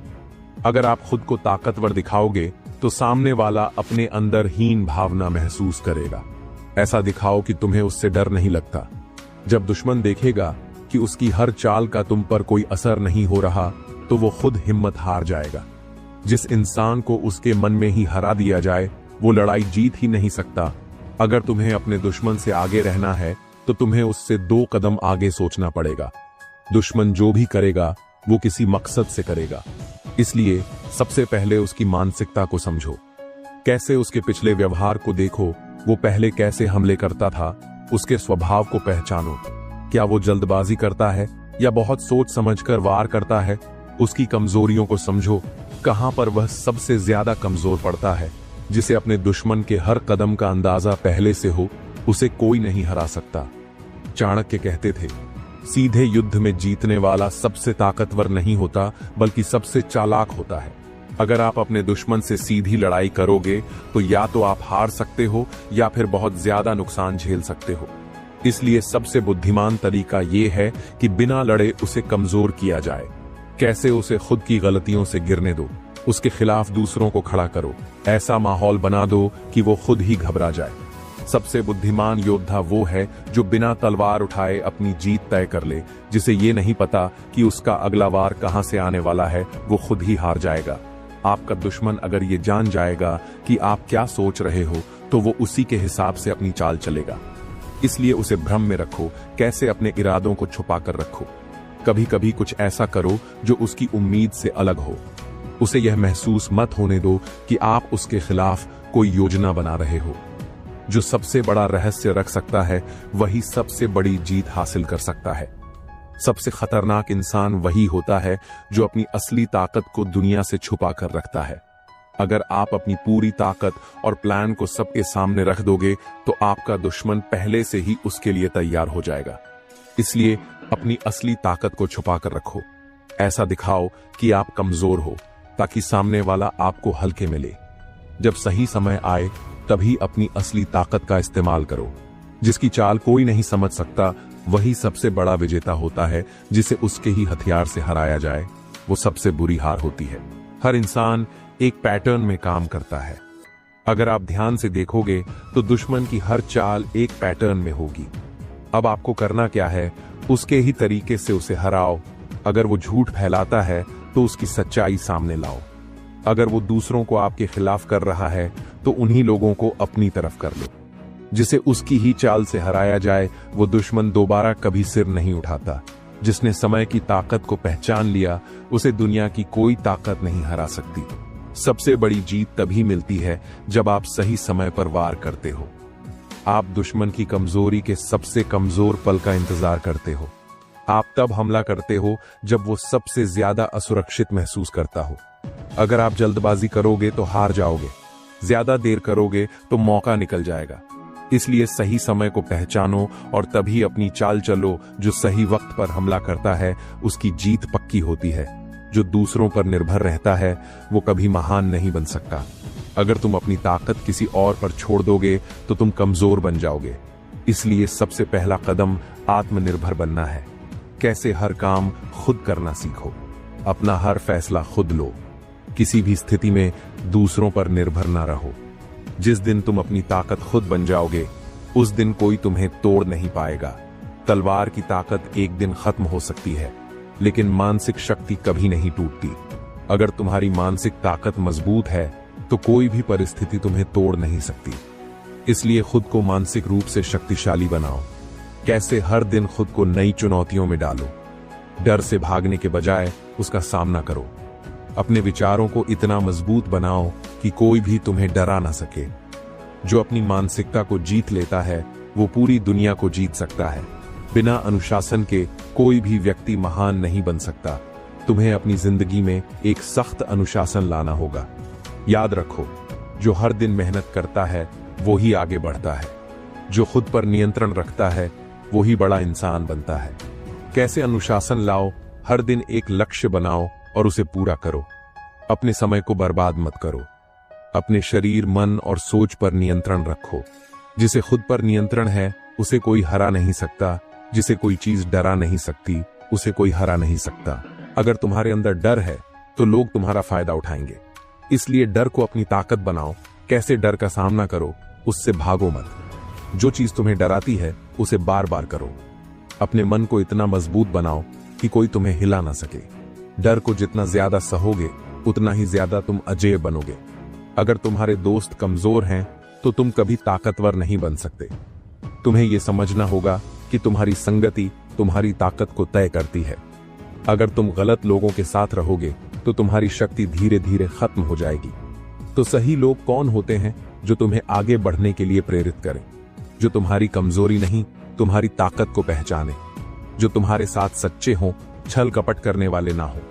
अगर आप खुद को ताकतवर दिखाओगे तो सामने वाला अपने अंदर हीन भावना महसूस करेगा। ऐसा दिखाओ कि तुम्हें उससे डर नहीं लगता। जब दुश्मन देखेगा कि उसकी हर चाल का तुम पर कोई असर नहीं हो रहा तो वो खुद हिम्मत हार जाएगा। जिस इंसान को उसके मन में ही हरा दिया जाए वो लड़ाई जीत ही नहीं सकता। अगर तुम्हें अपने दुश्मन से आगे रहना है तो तुम्हें उससे 2 कदम आगे सोचना पड़ेगा। दुश्मन जो भी करेगा वो किसी मकसद से करेगा, इसलिए सबसे पहले उसकी मानसिकता को समझो। कैसे उसके पिछले व्यवहार को देखो, वो पहले कैसे हमले करता था, उसके स्वभाव को पहचानो। क्या वो जल्दबाजी करता है या बहुत सोच समझकर वार करता है? उसकी कमजोरियों को समझो। कहां पर वह सबसे ज्यादा कमजोर पड़ता है? जिसे अपने दुश्मन के हर कदम का अंदाजा पहले से हो, उसे कोई नहीं हरा सकता। चाणक्य कहते थे, सीधे युद्ध में जीतने वाला सबसे ताकतवर नहीं होता बल्कि सबसे चालाक होता है। अगर आप अपने दुश्मन से सीधी लड़ाई करोगे तो या तो आप हार सकते हो या फिर बहुत ज्यादा नुकसान झेल सकते हो। इसलिए सबसे बुद्धिमान तरीका ये है कि बिना लड़े उसे कमजोर किया जाए। कैसे? उसे खुद की गलतियों से गिरने दो, उसके खिलाफ दूसरों को खड़ा करो, ऐसा माहौल बना दो कि वो खुद ही घबरा जाए। सबसे बुद्धिमान योद्धा वो है जो बिना तलवार उठाए अपनी जीत तय कर ले, जिसे ये नहीं पता कि उसका अगला वार कहां से आने वाला है, वो खुद ही हार जाएगा। आपका दुश्मन अगर ये जान जाएगा कि आप क्या सोच रहे हो तो वो उसी के हिसाब से अपनी चाल चलेगा। इसलिए उसे भ्रम में रखो। कैसे? अपने इरादों को छुपा कर रखो। कभी कभी कुछ ऐसा करो जो उसकी उम्मीद से अलग हो। उसे यह महसूस मत होने दो कि आप उसके खिलाफ कोई योजना बना रहे हो। जो सबसे बड़ा रहस्य रख सकता है वही सबसे बड़ी जीत हासिल कर सकता है। सबसे खतरनाक इंसान वही होता है जो अपनी असली ताकत को दुनिया से छुपा कर रखता है। अगर आप अपनी पूरी ताकत और प्लान को सबके सामने रख दोगे तो आपका दुश्मन पहले से ही उसके लिए तैयार हो जाएगा। इसलिए अपनी असली ताकत को छुपा कर रखो। ऐसा दिखाओ कि आप कमजोर हो ताकि सामने वाला आपको हल्के में ले। जब सही समय आए तभी अपनी असली ताकत का इस्तेमाल करो। जिसकी चाल कोई नहीं समझ सकता वही सबसे बड़ा विजेता होता है। जिसे उसके ही हथियार से हराया जाए वो सबसे बुरी हार होती है। हर इंसान एक पैटर्न में काम करता है। अगर आप ध्यान से देखोगे तो दुश्मन की हर चाल एक पैटर्न में होगी। अब आपको करना क्या है? उसके ही तरीके से उसे हराओ। अगर वो झूठ फैलाता है तो उसकी सच्चाई सामने लाओ। अगर वो दूसरों को आपके खिलाफ कर रहा है तो उन्हीं लोगों को अपनी तरफ कर लो। जिसे उसकी ही चाल से हराया जाए वो दुश्मन दोबारा कभी सिर नहीं उठाता। जिसने समय की ताकत को पहचान लिया उसे दुनिया की कोई ताकत नहीं हरा सकती। सबसे बड़ी जीत तभी मिलती है जब आप सही समय पर वार करते हो। आप दुश्मन की कमजोरी के सबसे कमजोर पल का इंतजार करते हो। आप तब हमला करते हो जब वो सबसे ज्यादा असुरक्षित महसूस करता हो। अगर आप जल्दबाजी करोगे तो हार जाओगे, ज्यादा देर करोगे तो मौका निकल जाएगा। इसलिए सही समय को पहचानो और तभी अपनी चाल चलो। जो सही वक्त पर हमला करता है उसकी जीत पक्की होती है। जो दूसरों पर निर्भर रहता है वो कभी महान नहीं बन सकता। अगर तुम अपनी ताकत किसी और पर छोड़ दोगे तो तुम कमजोर बन जाओगे। इसलिए सबसे पहला कदम आत्मनिर्भर बनना है। कैसे? हर काम खुद करना सीखो। अपना हर फैसला खुद लो। किसी भी स्थिति में दूसरों पर निर्भर ना रहो। जिस दिन तुम अपनी ताकत खुद बन जाओगे उस दिन कोई तुम्हें तोड़ नहीं पाएगा। तलवार की ताकत एक दिन खत्म हो सकती है लेकिन मानसिक शक्ति कभी नहीं टूटती। अगर तुम्हारी मानसिक ताकत मजबूत है तो कोई भी परिस्थिति तुम्हें तोड़ नहीं सकती। इसलिए खुद को मानसिक रूप से शक्तिशाली बनाओ। कैसे? हर दिन खुद को नई चुनौतियों में डालो। डर से भागने के बजाय उसका सामना करो। अपने विचारों को इतना मजबूत बनाओ कि कोई भी तुम्हें डरा ना सके। जो अपनी मानसिकता को जीत लेता है वो पूरी दुनिया को जीत सकता है। बिना अनुशासन के कोई भी व्यक्ति महान नहीं बन सकता। तुम्हें अपनी जिंदगी में एक सख्त अनुशासन लाना होगा। याद रखो, जो हर दिन मेहनत करता है वो ही आगे बढ़ता है। जो खुद पर नियंत्रण रखता है वो ही बड़ा इंसान बनता है। कैसे अनुशासन लाओ? हर दिन एक लक्ष्य बनाओ और उसे पूरा करो। अपने समय को बर्बाद मत करो। अपने शरीर, मन और सोच पर नियंत्रण रखो। जिसे खुद पर नियंत्रण है उसे कोई हरा नहीं सकता। जिसे कोई चीज डरा नहीं सकती उसे कोई हरा नहीं सकता। अगर तुम्हारे अंदर डर है तो लोग तुम्हारा फायदा उठाएंगे, इसलिए डर को अपनी ताकत बनाओ। कैसे डर का सामना करो? उससे भागो मत। जो चीज तुम्हें डराती है उसे बार बार करो। अपने मन को इतना मजबूत बनाओ कि कोई तुम्हें हिला ना सके। डर को जितना ज्यादा सहोगे उतना ही ज्यादा तुम अजेय बनोगे। अगर तुम्हारे दोस्त कमजोर हैं तो तुम कभी ताकतवर नहीं बन सकते। तुम्हें यह समझना होगा कि तुम्हारी संगति तुम्हारी ताकत को तय करती है। अगर तुम गलत लोगों के साथ रहोगे तो तुम्हारी शक्ति धीरे धीरे खत्म हो जाएगी। तो सही लोग कौन होते हैं? जो तुम्हें आगे बढ़ने के लिए प्रेरित करें, जो तुम्हारी कमजोरी नहीं तुम्हारी ताकत को पहचाने, जो तुम्हारे साथ सच्चे हों, छल कपट करने वाले ना हो।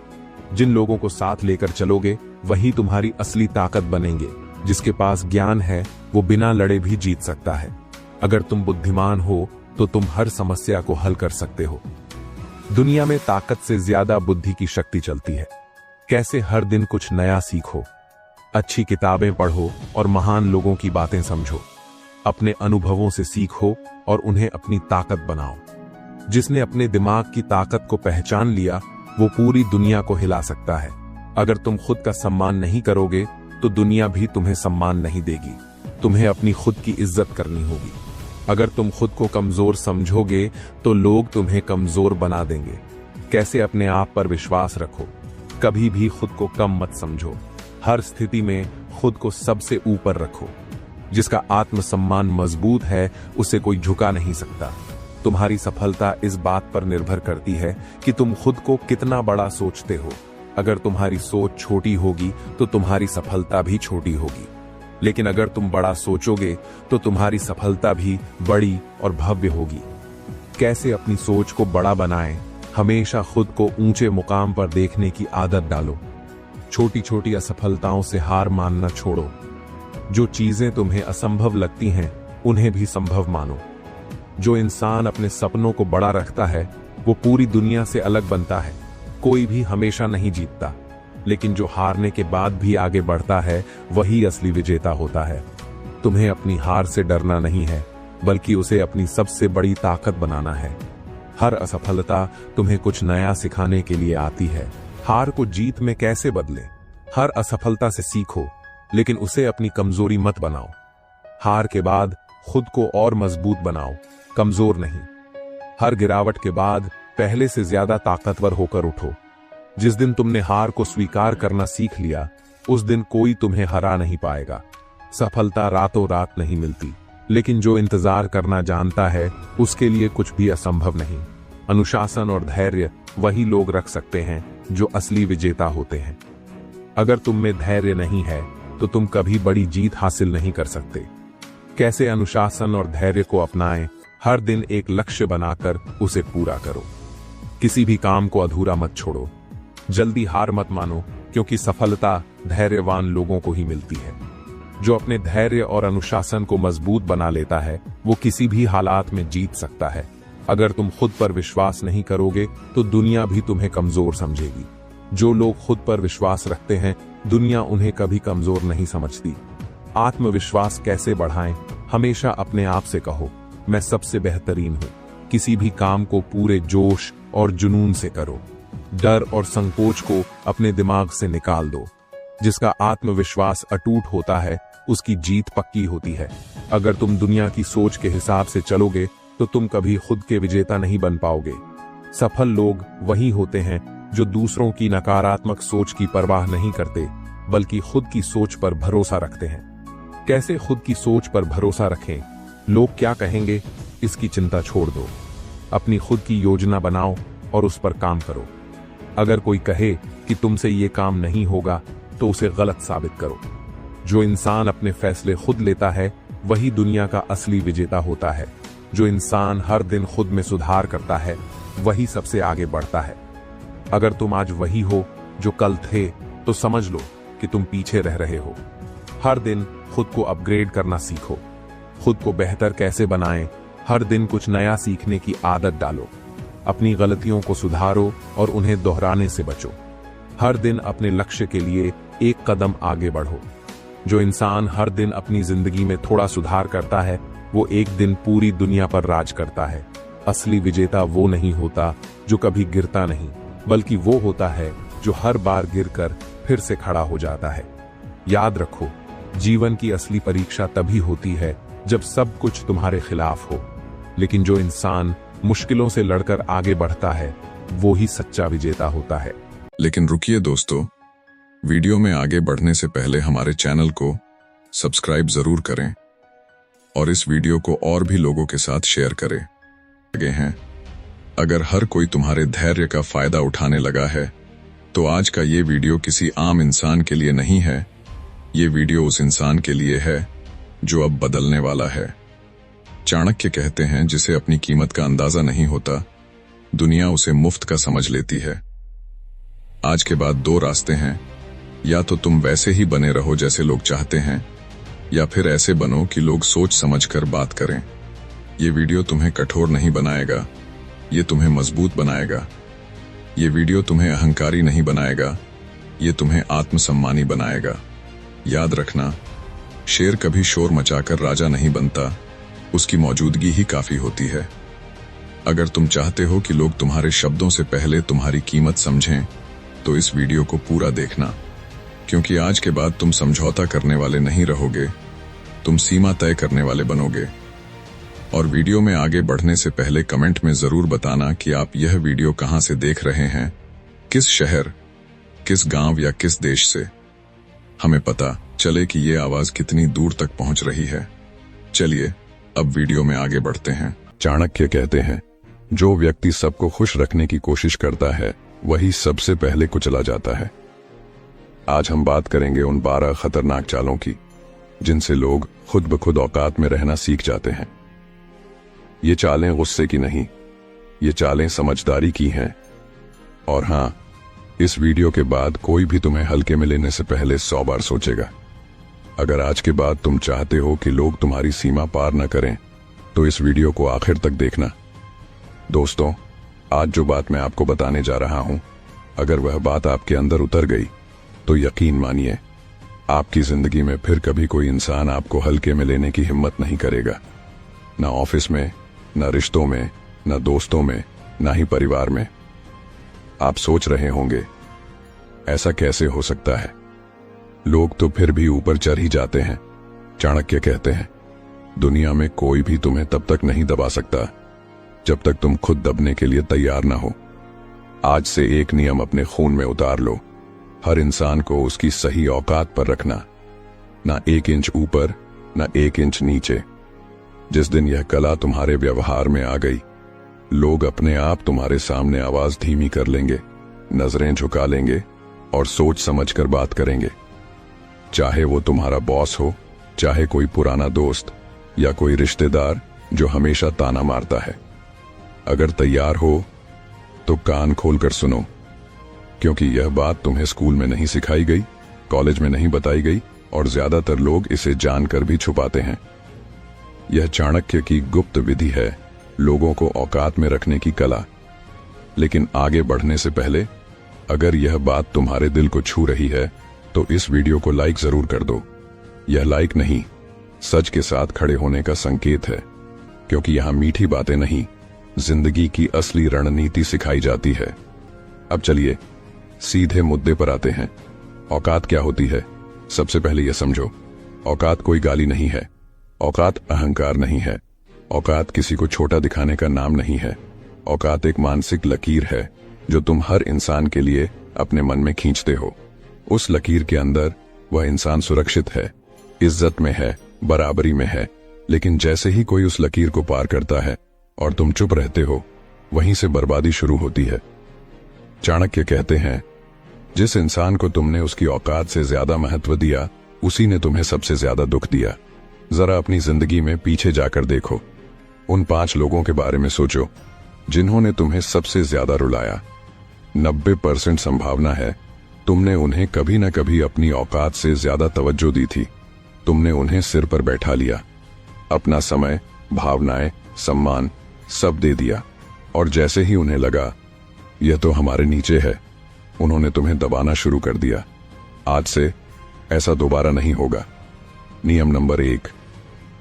जिन लोगों को साथ लेकर चलोगे वही तुम्हारी असली ताकत बनेंगे। जिसके पास ज्ञान है वो बिना लड़े भी जीत सकता है। अगर तुम बुद्धिमान हो तो तुम हर समस्या को हल कर सकते हो। दुनिया में ताकत से ज्यादा बुद्धि की शक्ति चलती है। कैसे हर दिन कुछ नया सीखो, अच्छी किताबें पढ़ो और महान लोगों की बातें समझो। अपने अनुभवों से सीखो और उन्हें अपनी ताकत बनाओ। जिसने अपने दिमाग की ताकत को पहचान लिया वो पूरी दुनिया को हिला सकता है। अगर तुम खुद का सम्मान नहीं करोगे तो दुनिया भी तुम्हें सम्मान नहीं देगी। तुम्हें अपनी खुद की इज्जत करनी होगी। अगर तुम खुद को कमजोर समझोगे तो लोग तुम्हें कमजोर बना देंगे। कैसे अपने आप पर विश्वास रखो। कभी भी खुद को कम मत समझो। हर स्थिति में खुद को सबसे ऊपर रखो। जिसका आत्मसम्मान मजबूत है उसे कोई झुका नहीं सकता। तुम्हारी सफलता इस बात पर निर्भर करती है कि तुम खुद को कितना बड़ा सोचते हो। अगर तुम्हारी सोच छोटी होगी तो तुम्हारी सफलता भी छोटी होगी, लेकिन अगर तुम बड़ा सोचोगे तो तुम्हारी सफलता भी बड़ी और भव्य होगी। कैसे अपनी सोच को बड़ा बनाएं? हमेशा खुद को ऊंचे मुकाम पर देखने की आदत डालो। छोटी छोटी असफलताओं से हार मानना छोड़ो। जो चीजें तुम्हें असंभव लगती हैं उन्हें भी संभव मानो। जो इंसान अपने सपनों को बड़ा रखता है वो पूरी दुनिया से अलग बनता है। कोई भी हमेशा नहीं जीतता, लेकिन जो हारने के बाद भी आगे बढ़ता है वही असली विजेता होता है। तुम्हें अपनी हार से डरना नहीं है, बल्कि उसे अपनी सबसे बड़ी ताकत बनाना है। हर असफलता तुम्हें कुछ नया सिखाने के लिए आती है। हार को जीत में कैसे बदलें? हर असफलता से सीखो, लेकिन उसे अपनी कमजोरी मत बनाओ। हार के बाद खुद को और मजबूत बनाओ, कमजोर नहीं। हर गिरावट के बाद पहले से ज्यादा ताकतवर होकर उठो। जिस दिन तुमने हार को स्वीकार करना सीख लिया उस दिन कोई तुम्हें हरा नहीं पाएगा। सफलता रातों रात नहीं मिलती, लेकिन जो इंतजार करना जानता है उसके लिए कुछ भी असंभव नहीं। अनुशासन और धैर्य वही लोग रख सकते हैं जो असली विजेता होते हैं। अगर तुम में धैर्य नहीं है तो तुम कभी बड़ी जीत हासिल नहीं कर सकते। कैसे अनुशासन और धैर्य को अपनाएं? हर दिन एक लक्ष्य बनाकर उसे पूरा करो। किसी भी काम को अधूरा मत छोड़ो। जल्दी हार मत मानो, क्योंकि सफलता धैर्यवान लोगों को ही मिलती है। जो अपने धैर्य और अनुशासन को मजबूत बना लेता है वो किसी भी हालात में जीत सकता है। अगर तुम खुद पर विश्वास नहीं करोगे तो दुनिया भी तुम्हें कमजोर समझेगी। जो लोग खुद पर विश्वास रखते हैं दुनिया उन्हें कभी कमजोर नहीं समझती। आत्मविश्वास कैसे बढ़ाएं? हमेशा अपने आप से कहो, मैं सबसे बेहतरीन हूं। किसी भी काम को पूरे जोश और जुनून से करो। डर और संकोच को अपने दिमाग से निकाल दो। जिसका आत्मविश्वास अटूट होता है उसकी जीत पक्की होती है। अगर तुम दुनिया की सोच के हिसाब से चलोगे तो तुम कभी खुद के विजेता नहीं बन पाओगे। सफल लोग वही होते हैं जो दूसरों की नकारात्मक सोच की परवाह नहीं करते, बल्कि खुद की सोच पर भरोसा रखते हैं। कैसे खुद की सोच पर भरोसा रखें? लोग क्या कहेंगे इसकी चिंता छोड़ दो। अपनी खुद की योजना बनाओ और उस पर काम करो। अगर कोई कहे कि तुमसे ये काम नहीं होगा तो उसे गलत साबित करो। जो इंसान अपने फैसले खुद लेता है वही दुनिया का असली विजेता होता है। जो इंसान हर दिन खुद में सुधार करता है वही सबसे आगे बढ़ता है। अगर तुम आज वही हो जो कल थे तो समझ लो कि तुम पीछे रह रहे हो। हर दिन खुद को अपग्रेड करना सीखो। खुद को बेहतर कैसे बनाएं? हर दिन कुछ नया सीखने की आदत डालो। अपनी गलतियों को सुधारो और उन्हें दोहराने से बचो। हर दिन अपने लक्ष्य के लिए एक कदम आगे बढ़ो। जो इंसान हर दिन अपनी जिंदगी में थोड़ा सुधार करता है, वो एक दिन पूरी दुनिया पर राज करता है। असली विजेता वो नहीं होता जो कभी गिरता नहीं, बल्कि वो होता है जो हर बार गिरकर फिर से खड़ा हो जाता है। याद रखो, जीवन की असली परीक्षा तभी होती है जब सब कुछ तुम्हारे खिलाफ हो, लेकिन जो इंसान मुश्किलों से लड़कर आगे बढ़ता है, वो ही सच्चा विजेता होता है। लेकिन रुकिए दोस्तों, वीडियो में आगे बढ़ने से पहले हमारे चैनल को सब्सक्राइब जरूर करें और इस वीडियो को और भी लोगों के साथ शेयर करें। लगे हैं, अगर हर कोई तुम्हारे धैर्य का फायदा उठाने लगा है, तो आज का ये वीडियो किसी आम इंसान के लिए नहीं है। ये वीडियो उस इंसान के लिए है जो अब बदलने वाला है। चाणक्य कहते हैं, जिसे अपनी कीमत का अंदाजा नहीं होता, दुनिया उसे मुफ्त का समझ लेती है। आज के बाद दो रास्ते हैं, या तो तुम वैसे ही बने रहो जैसे लोग चाहते हैं, या फिर ऐसे बनो कि लोग सोच समझकर बात करें। ये वीडियो तुम्हें कठोर नहीं बनाएगा, ये तुम्हें मजबूत बनाएगा। ये वीडियो तुम्हें अहंकारी नहीं बनाएगा, ये तुम्हें आत्मसम्मानी बनाएगा। याद रखना, शेर कभी शोर मचाकर राजा नहीं बनता, उसकी मौजूदगी ही काफी होती है। अगर तुम चाहते हो कि लोग तुम्हारे शब्दों से पहले तुम्हारी कीमत समझें, तो इस वीडियो को पूरा देखना, क्योंकि आज के बाद तुम समझौता करने वाले नहीं रहोगे, तुम सीमा तय करने वाले बनोगे। और वीडियो में आगे बढ़ने से पहले कमेंट में जरूर बताना कि आप यह वीडियो कहां से देख रहे हैं, किस शहर, किस गांव या किस देश से। हमें पता चले कि ये आवाज कितनी दूर तक पहुंच रही है। चलिए अब वीडियो में आगे बढ़ते हैं। चाणक्य कहते हैं, जो व्यक्ति सबको खुश रखने की कोशिश करता है, वही सबसे पहले कुचला जाता है। आज हम बात करेंगे उन 12 खतरनाक चालों की, जिनसे लोग खुद ब खुद औकात में रहना सीख जाते हैं। ये चालें गुस्से की नहीं, ये चालें समझदारी की हैं। और हां, इस वीडियो के बाद कोई भी तुम्हें हल्के में लेने से पहले 100 बार सोचेगा। अगर आज के बाद तुम चाहते हो कि लोग तुम्हारी सीमा पार न करें, तो इस वीडियो को आखिर तक देखना। दोस्तों, आज जो बात मैं आपको बताने जा रहा हूं, अगर वह बात आपके अंदर उतर गई, तो यकीन मानिए, आपकी जिंदगी में फिर कभी कोई इंसान आपको हल्के में लेने की हिम्मत नहीं करेगा। ना ऑफिस में, ना रिश्तों में, ना दोस्तों में, ना ही परिवार में। आप सोच रहे होंगे, ऐसा कैसे हो सकता है? लोग तो फिर भी ऊपर चढ़ ही जाते हैं। चाणक्य कहते हैं, दुनिया में कोई भी तुम्हें तब तक नहीं दबा सकता जब तक तुम खुद दबने के लिए तैयार ना हो। आज से एक नियम अपने खून में उतार लो, हर इंसान को उसकी सही औकात पर रखना, ना 1 इंच ऊपर, ना 1 इंच नीचे। जिस दिन यह कला तुम्हारे व्यवहार में आ गई, लोग अपने आप तुम्हारे सामने आवाज धीमी कर लेंगे, नजरें झुका लेंगे और सोच समझकर बात करेंगे। चाहे वो तुम्हारा बॉस हो, चाहे कोई पुराना दोस्त या कोई रिश्तेदार जो हमेशा ताना मारता है। अगर तैयार हो तो कान खोलकर सुनो, क्योंकि यह बात तुम्हें स्कूल में नहीं सिखाई गई, कॉलेज में नहीं बताई गई, और ज्यादातर लोग इसे जानकर भी छुपाते हैं। यह चाणक्य की गुप्त विधि है, लोगों को औकात में रखने की कला। लेकिन आगे बढ़ने से पहले, अगर यह बात तुम्हारे दिल को छू रही है, तो इस वीडियो को लाइक जरूर कर दो। यह लाइक नहीं, सच के साथ खड़े होने का संकेत है, क्योंकि यहां मीठी बातें नहीं, जिंदगी की असली रणनीति सिखाई जाती है। अब चलिए सीधे मुद्दे पर आते हैं। औकात क्या होती है? सबसे पहले यह समझो, औकात कोई गाली नहीं है, औकात अहंकार नहीं है, औकात किसी को छोटा दिखाने का नाम नहीं है। औकात एक मानसिक लकीर है जो तुम हर इंसान के लिए अपने मन में खींचते हो। उस लकीर के अंदर वह इंसान सुरक्षित है, इज्जत में है, बराबरी में है। लेकिन जैसे ही कोई उस लकीर को पार करता है और तुम चुप रहते हो, वहीं से बर्बादी शुरू होती है। चाणक्य कहते हैं, जिस इंसान को तुमने उसकी औकात से ज्यादा महत्व दिया, उसी ने तुम्हें सबसे ज्यादा दुख दिया। जरा अपनी जिंदगी में पीछे जाकर देखो, उन 5 लोगों के बारे में सोचो जिन्होंने तुम्हें सबसे ज्यादा रुलाया। 90% संभावना है तुमने उन्हें कभी न कभी अपनी औकात से ज्यादा तवज्जो दी थी। तुमने उन्हें सिर पर बैठा लिया, अपना समय, भावनाएं, सम्मान सब दे दिया, और जैसे ही उन्हें लगा यह तो हमारे नीचे है, उन्होंने तुम्हें दबाना शुरू कर दिया। आज से ऐसा दोबारा नहीं होगा। नियम नंबर 1,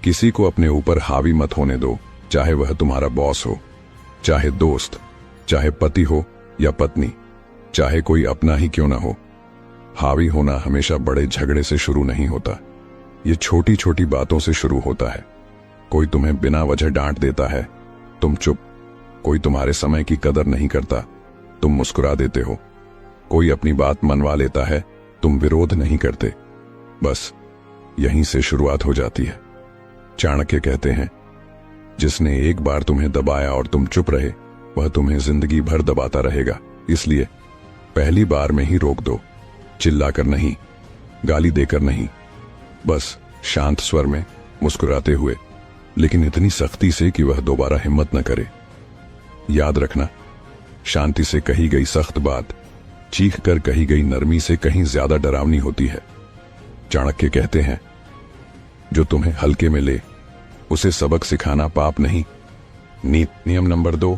किसी को अपने ऊपर हावी मत होने दो, चाहे वह तुम्हारा बॉस हो, चाहे दोस्त, चाहे पति हो या पत्नी, चाहे कोई अपना ही क्यों ना हो। हावी होना हमेशा बड़े झगड़े से शुरू नहीं होता, ये छोटी छोटी बातों से शुरू होता है। कोई तुम्हें बिना वजह डांट देता है, तुम चुप। कोई तुम्हारे समय की कदर नहीं करता, तुम मुस्कुरा देते हो। कोई अपनी बात मनवा लेता है, तुम विरोध नहीं करते। बस यहीं से शुरुआत हो जाती है। चाणक्य कहते हैं, जिसने एक बार तुम्हें दबाया और तुम चुप रहे, वह तुम्हें जिंदगी भर दबाता रहेगा। इसलिए पहली बार में ही रोक दो। चिल्लाकर नहीं, गाली देकर नहीं, बस शांत स्वर में, मुस्कुराते हुए, लेकिन इतनी सख्ती से कि वह दोबारा हिम्मत न करे। याद रखना, शांति से कही गई सख्त बात चीख कर कही गई नरमी से कहीं ज्यादा डरावनी होती है। चाणक्य कहते हैं, जो तुम्हें हल्के में ले, उसे सबक सिखाना पाप नहीं। नियम नंबर 2,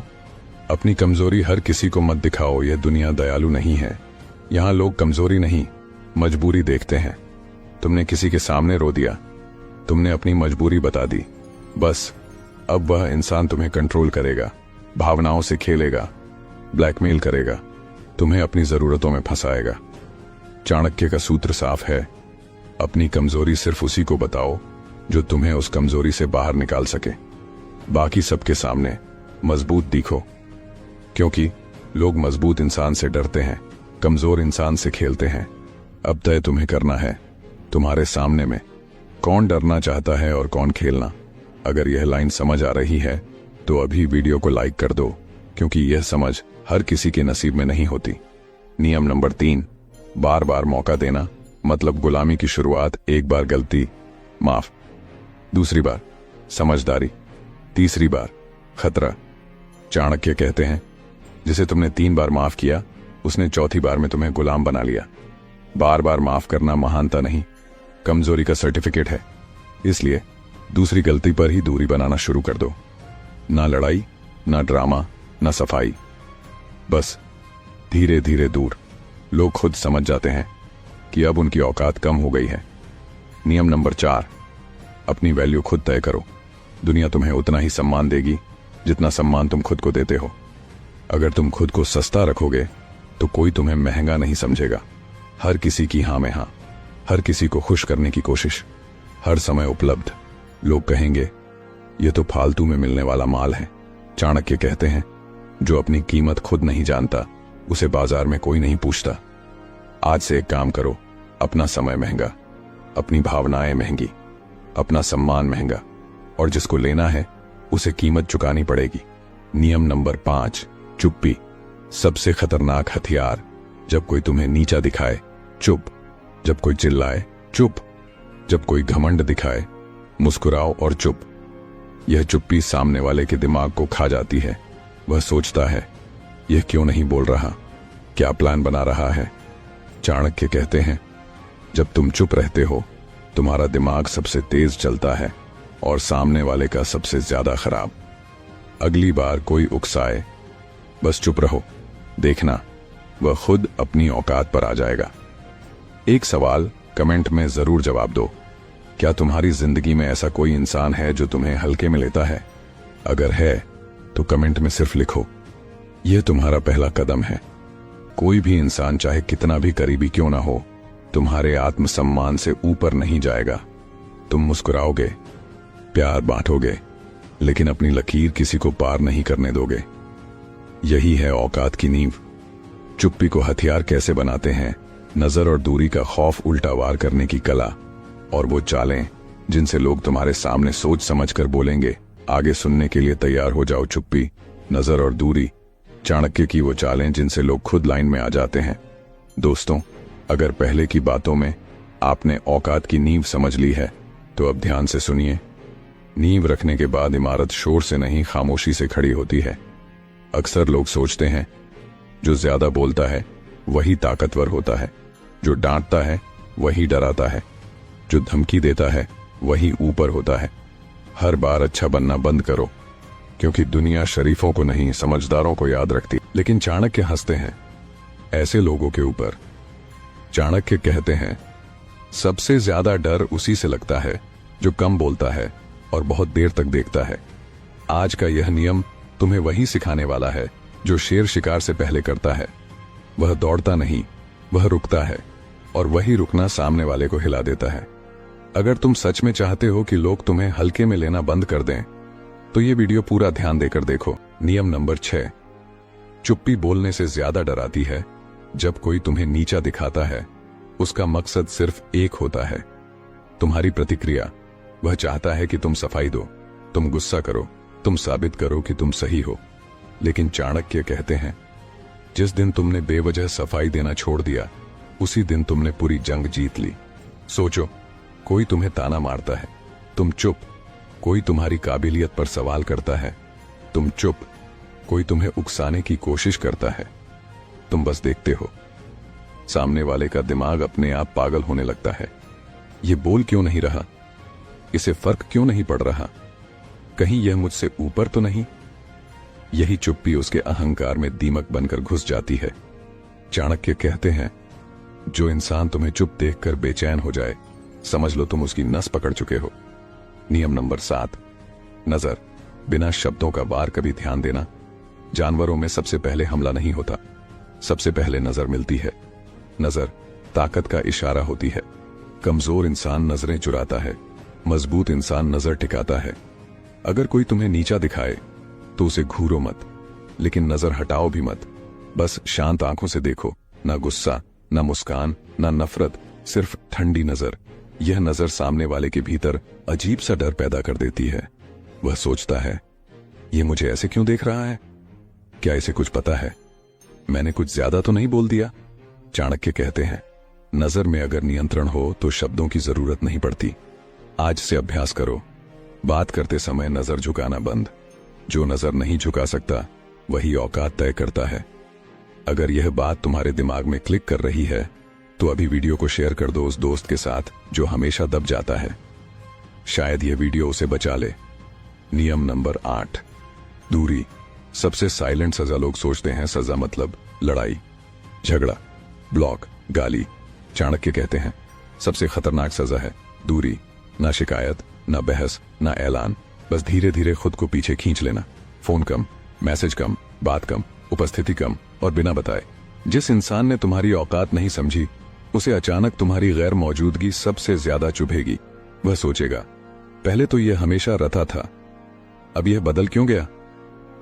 अपनी कमजोरी हर किसी को मत दिखाओ। यह दुनिया दयालु नहीं है। यहां लोग कमजोरी नहीं, मजबूरी देखते हैं। तुमने किसी के सामने रो दिया, तुमने अपनी मजबूरी बता दी, बस अब वह इंसान तुम्हें कंट्रोल करेगा, भावनाओं से खेलेगा, ब्लैकमेल करेगा, तुम्हें अपनी जरूरतों में फंसाएगा। चाणक्य का सूत्र साफ है, अपनी कमजोरी सिर्फ उसी को बताओ जो तुम्हें उस कमजोरी से बाहर निकाल सके। बाकी सबके सामने मजबूत दिखो, क्योंकि लोग मजबूत इंसान से डरते हैं, कमजोर इंसान से खेलते हैं। अब तय तुम्हें करना है, तुम्हारे सामने में कौन डरना चाहता है और कौन खेलना। अगर यह लाइन समझ आ रही है तो अभी वीडियो को लाइक कर दो, क्योंकि यह समझ हर किसी के नसीब में नहीं होती। नियम नंबर 3, बार बार मौका देना मतलब गुलामी की शुरुआत। एक बार गलती, माफ। दूसरी बार समझदारी, तीसरी बार खतरा। चाणक्य कहते हैं, जिसे तुमने 3 बार माफ किया, उसने चौथी बार में तुम्हें गुलाम बना लिया। बार बार माफ करना महानता नहीं, कमजोरी का सर्टिफिकेट है। इसलिए दूसरी गलती पर ही दूरी बनाना शुरू कर दो। ना लड़ाई, ना ड्रामा, ना सफाई, बस धीरे धीरे दूर। लोग खुद समझ जाते हैं कि अब उनकी औकात कम हो गई है। नियम नंबर 4, अपनी वैल्यू खुद तय करो। दुनिया तुम्हें उतना ही सम्मान देगी जितना सम्मान तुम खुद को देते हो। अगर तुम खुद को सस्ता रखोगे तो कोई तुम्हें महंगा नहीं समझेगा। हर किसी की हाँ में हाँ, हर किसी को खुश करने की कोशिश, हर समय उपलब्ध। लोग कहेंगे, यह तो फालतू में मिलने वाला माल है। चाणक्य कहते हैं, जो अपनी कीमत खुद नहीं जानता, उसे बाजार में कोई नहीं पूछता। आज से एक काम करो, अपना समय महंगा, अपनी भावनाएं महंगी, अपना सम्मान महंगा, और जिसको लेना है उसे कीमत चुकानी पड़ेगी। नियम नंबर 5, चुप्पी सबसे खतरनाक हथियार। जब कोई तुम्हें नीचा दिखाए, चुप। जब कोई चिल्लाए, चुप। जब कोई घमंड दिखाए, मुस्कुराओ और चुप। यह चुप्पी सामने वाले के दिमाग को खा जाती है। वह सोचता है, यह क्यों नहीं बोल रहा, क्या प्लान बना रहा है। चाणक्य कहते हैं, जब तुम चुप रहते हो, तुम्हारा दिमाग सबसे तेज चलता है और सामने वाले का सबसे ज्यादा खराब। अगली बार कोई उकसाए, बस चुप रहो, देखना वह खुद अपनी औकात पर आ जाएगा। एक सवाल कमेंट में जरूर जवाब दो, क्या तुम्हारी जिंदगी में ऐसा कोई इंसान है जो तुम्हें हल्के में लेता है? अगर है तो कमेंट में सिर्फ लिखो, यह तुम्हारा पहला कदम है। कोई भी इंसान चाहे कितना भी करीबी क्यों ना हो, तुम्हारे आत्मसम्मान से ऊपर नहीं जाएगा। तुम मुस्कुराओगे, प्यार बांटोगे, लेकिन अपनी लकीर किसी को पार नहीं करने दोगे। यही है औकात की नींव। चुप्पी को हथियार कैसे बनाते हैं? नजर और दूरी का खौफ उल्टा वार करने की कला, और वो चालें जिनसे लोग तुम्हारे सामने सोच समझकर बोलेंगे। आगे सुनने के लिए तैयार हो जाओ। चुप्पी, नजर और दूरी, चाणक्य की वो चालें जिनसे लोग खुद लाइन में आ जाते हैं। दोस्तों, अगर पहले की बातों में आपने औकात की नींव समझ ली है तो अब ध्यान से सुनिए। नींव रखने के बाद इमारत शोर से नहीं, खामोशी से खड़ी होती है। अक्सर लोग सोचते हैं जो ज्यादा बोलता है वही ताकतवर होता है, जो डांटता है वही डराता है, जो धमकी देता है वही ऊपर होता है। हर बार अच्छा बनना बंद करो, क्योंकि दुनिया शरीफों को नहीं समझदारों को याद रखती। लेकिन चाणक्य हंसते हैं, ऐसे लोगों के ऊपर। चाणक्य कहते हैं, सबसे ज्यादा डर उसी से लगता है जो कम बोलता है और बहुत देर तक देखता है। आज का यह नियम तुम्हें वही सिखाने वाला है जो शेर शिकार से पहले करता है। वह दौड़ता नहीं, वह रुकता है, और वही रुकना सामने वाले को हिला देता है। अगर तुम सच में चाहते हो कि लोग तुम्हें हल्के में लेना बंद कर दें, तो ये वीडियो पूरा ध्यान देकर देखो। नियम नंबर 6, चुप्पी बोलने से ज्यादा डराती है। जब कोई तुम्हें नीचा दिखाता है, उसका मकसद सिर्फ एक होता है, तुम्हारी प्रतिक्रिया। वह चाहता है कि तुम सफाई दो, तुम गुस्सा करो, तुम साबित करो कि तुम सही हो। लेकिन चाणक्य कहते हैं, जिस दिन तुमने बेवजह सफाई देना छोड़ दिया, उसी दिन तुमने पूरी जंग जीत ली। सोचो, कोई तुम्हें ताना मारता है, तुम चुप। कोई तुम्हारी काबिलियत पर सवाल करता है, तुम चुप। कोई तुम्हें उकसाने की कोशिश करता है, तुम बस देखते हो। सामने वाले का दिमाग अपने आप पागल होने लगता है। ये बोल क्यों नहीं रहा? इसे फर्क क्यों नहीं पड़ रहा? कहीं यह मुझसे ऊपर तो नहीं? यही चुप्पी उसके अहंकार में दीमक बनकर घुस जाती है। चाणक्य कहते हैं, जो इंसान तुम्हें चुप देखकर बेचैन हो जाए, समझ लो तुम उसकी नस पकड़ चुके हो। नियम नंबर 7, नजर। बिना शब्दों का वार कभी ध्यान देना। जानवरों में सबसे पहले हमला नहीं होता, सबसे पहले नजर मिलती है। नजर ताकत का इशारा होती है। कमजोर इंसान नजरें चुराता है, मजबूत इंसान नजर टिकाता है। अगर कोई तुम्हें नीचा दिखाए तो उसे घूरो मत, लेकिन नजर हटाओ भी मत। बस शांत आंखों से देखो, ना गुस्सा, ना मुस्कान, ना नफरत, सिर्फ ठंडी नजर। यह नजर सामने वाले के भीतर अजीब सा डर पैदा कर देती है। वह सोचता है, ये मुझे ऐसे क्यों देख रहा है? क्या इसे कुछ पता है? मैंने कुछ ज्यादा तो नहीं बोल दिया? चाणक्य कहते हैं, नजर में अगर नियंत्रण हो तो शब्दों की जरूरत नहीं पड़ती। आज से अभ्यास करो, बात करते समय नजर झुकाना बंद। जो नजर नहीं झुका सकता, वही औकात तय करता है। अगर यह बात तुम्हारे दिमाग में क्लिक कर रही है, तो अभी वीडियो को शेयर कर दो उस दोस्त के साथ जो हमेशा दब जाता है। शायद यह वीडियो उसे बचा ले। नियम नंबर 8, दूरी। सबसे साइलेंट सजा लोग सोचते हैं सजा मतलब लड़ाई, झगड़ा, ब्लॉक, गाली। चाणक्य कहते हैं, सबसे खतरनाक सजा है दूरी। ना शिकायत, ना बहस, ना ऐलान, बस धीरे धीरे खुद को पीछे खींच लेना। फोन कम, मैसेज कम, बात कम, उपस्थिति कम, और बिना बताए। जिस इंसान ने तुम्हारी औकात नहीं समझी, उसे अचानक तुम्हारी गैर मौजूदगी सबसे ज्यादा चुभेगी। वह सोचेगा, पहले तो यह हमेशा रता था, अब यह बदल क्यों गया?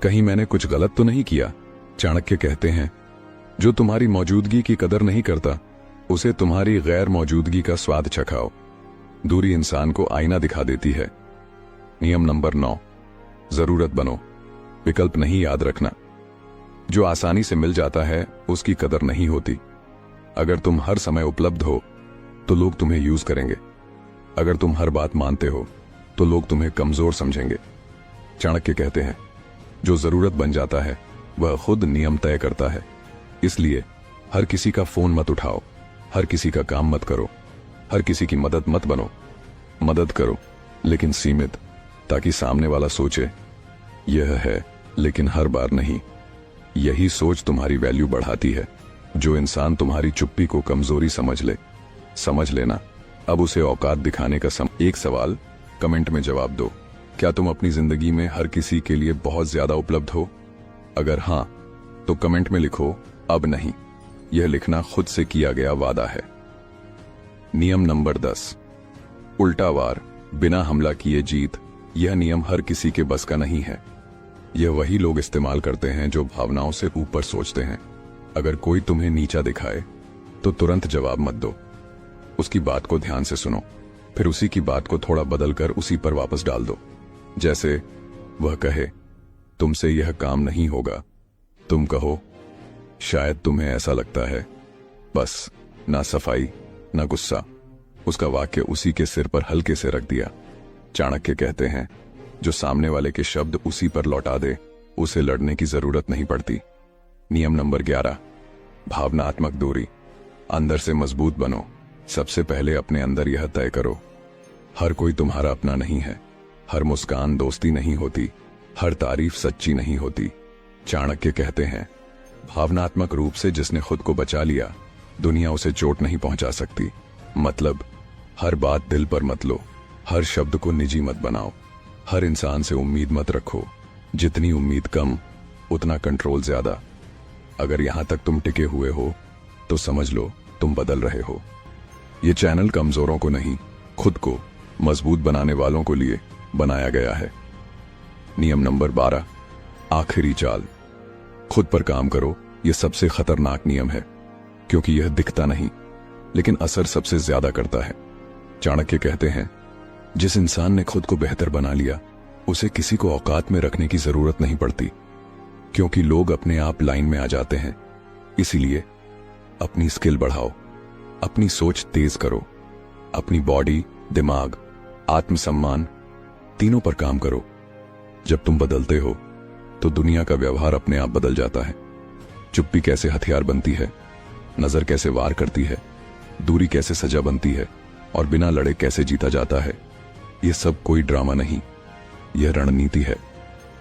कहीं मैंने कुछ गलत तो नहीं किया? चाणक्य कहते हैं, जो तुम्हारी मौजूदगी की कदर नहीं करता, उसे तुम्हारी गैर मौजूदगी का स्वाद चखाओ। दूरी इंसान को आईना दिखा देती है। नियम नंबर 9, जरूरत बनो, विकल्प नहीं। याद रखना, जो आसानी से मिल जाता है उसकी कदर नहीं होती। अगर तुम हर समय उपलब्ध हो तो लोग तुम्हें यूज करेंगे। अगर तुम हर बात मानते हो तो लोग तुम्हें कमजोर समझेंगे। चाणक्य कहते हैं, जो जरूरत बन जाता है वह खुद नियम तय करता है। इसलिए हर किसी का फोन मत उठाओ, हर किसी का काम मत करो, हर किसी की मदद मत बनो। मदद करो लेकिन सीमित, ताकि सामने वाला सोचे यह है, लेकिन हर बार नहीं। यही सोच तुम्हारी वैल्यू बढ़ाती है। जो इंसान तुम्हारी चुप्पी को कमजोरी समझ लेना, अब उसे औकात दिखाने का एक सवाल कमेंट में जवाब दो। क्या तुम अपनी जिंदगी में हर किसी के लिए बहुत ज्यादा उपलब्ध हो? अगर हां, तो कमेंट में लिखो अब नहीं। यह लिखना खुद से किया गया वादा है। नियम नंबर 10, उल्टा वार, बिना हमला किए जीत। यह नियम हर किसी के बस का नहीं है। यह वही लोग इस्तेमाल करते हैं जो भावनाओं से ऊपर सोचते हैं। अगर कोई तुम्हें नीचा दिखाए तो तुरंत जवाब मत दो। उसकी बात को ध्यान से सुनो, फिर उसी की बात को थोड़ा बदलकर उसी पर वापस डाल दो। जैसे वह कहे, तुमसे यह काम नहीं होगा, तुम कहो, शायद तुम्हें ऐसा लगता है। बस ना सफाई ना गुस्सा, उसका वाक्य उसी के सिर पर हल्के से रख दिया। चाणक्य कहते हैं, जो सामने वाले के शब्द उसी पर लौटा दे, उसे लड़ने की जरूरत नहीं पड़ती। नियम नंबर 11, भावनात्मक दूरी। अंदर से मजबूत बनो। सबसे पहले अपने अंदर यह तय करो, हर कोई तुम्हारा अपना नहीं है। हर मुस्कान दोस्ती नहीं होती, हर तारीफ सच्ची नहीं होती। चाणक्य कहते हैं, भावनात्मक रूप से जिसने खुद को बचा लिया, दुनिया उसे चोट नहीं पहुंचा सकती। मतलब, हर बात दिल पर मत लो, हर शब्द को निजी मत बनाओ, हर इंसान से उम्मीद मत रखो। जितनी उम्मीद कम, उतना कंट्रोल ज्यादा। अगर यहां तक तुम टिके हुए हो तो समझ लो तुम बदल रहे हो। ये चैनल कमजोरों को नहीं, खुद को मजबूत बनाने वालों को लिए बनाया गया है। नियम नंबर 12, आखिरी चाल। खुद पर काम करो। यह सबसे खतरनाक नियम है, क्योंकि यह दिखता नहीं लेकिन असर सबसे ज्यादा करता है। चाणक्य कहते हैं, जिस इंसान ने खुद को बेहतर बना लिया, उसे किसी को औकात में रखने की जरूरत नहीं पड़ती, क्योंकि लोग अपने आप लाइन में आ जाते हैं। इसीलिए अपनी स्किल बढ़ाओ, अपनी सोच तेज करो, अपनी बॉडी, दिमाग, आत्मसम्मान तीनों पर काम करो। जब तुम बदलते हो तो दुनिया का व्यवहार अपने आप बदल जाता है। चुप्पी कैसे हथियार बनती है, नजर कैसे वार करती है, दूरी कैसे सजा बनती है और बिना लड़े कैसे जीता जाता है, यह सब कोई ड्रामा नहीं, यह रणनीति है,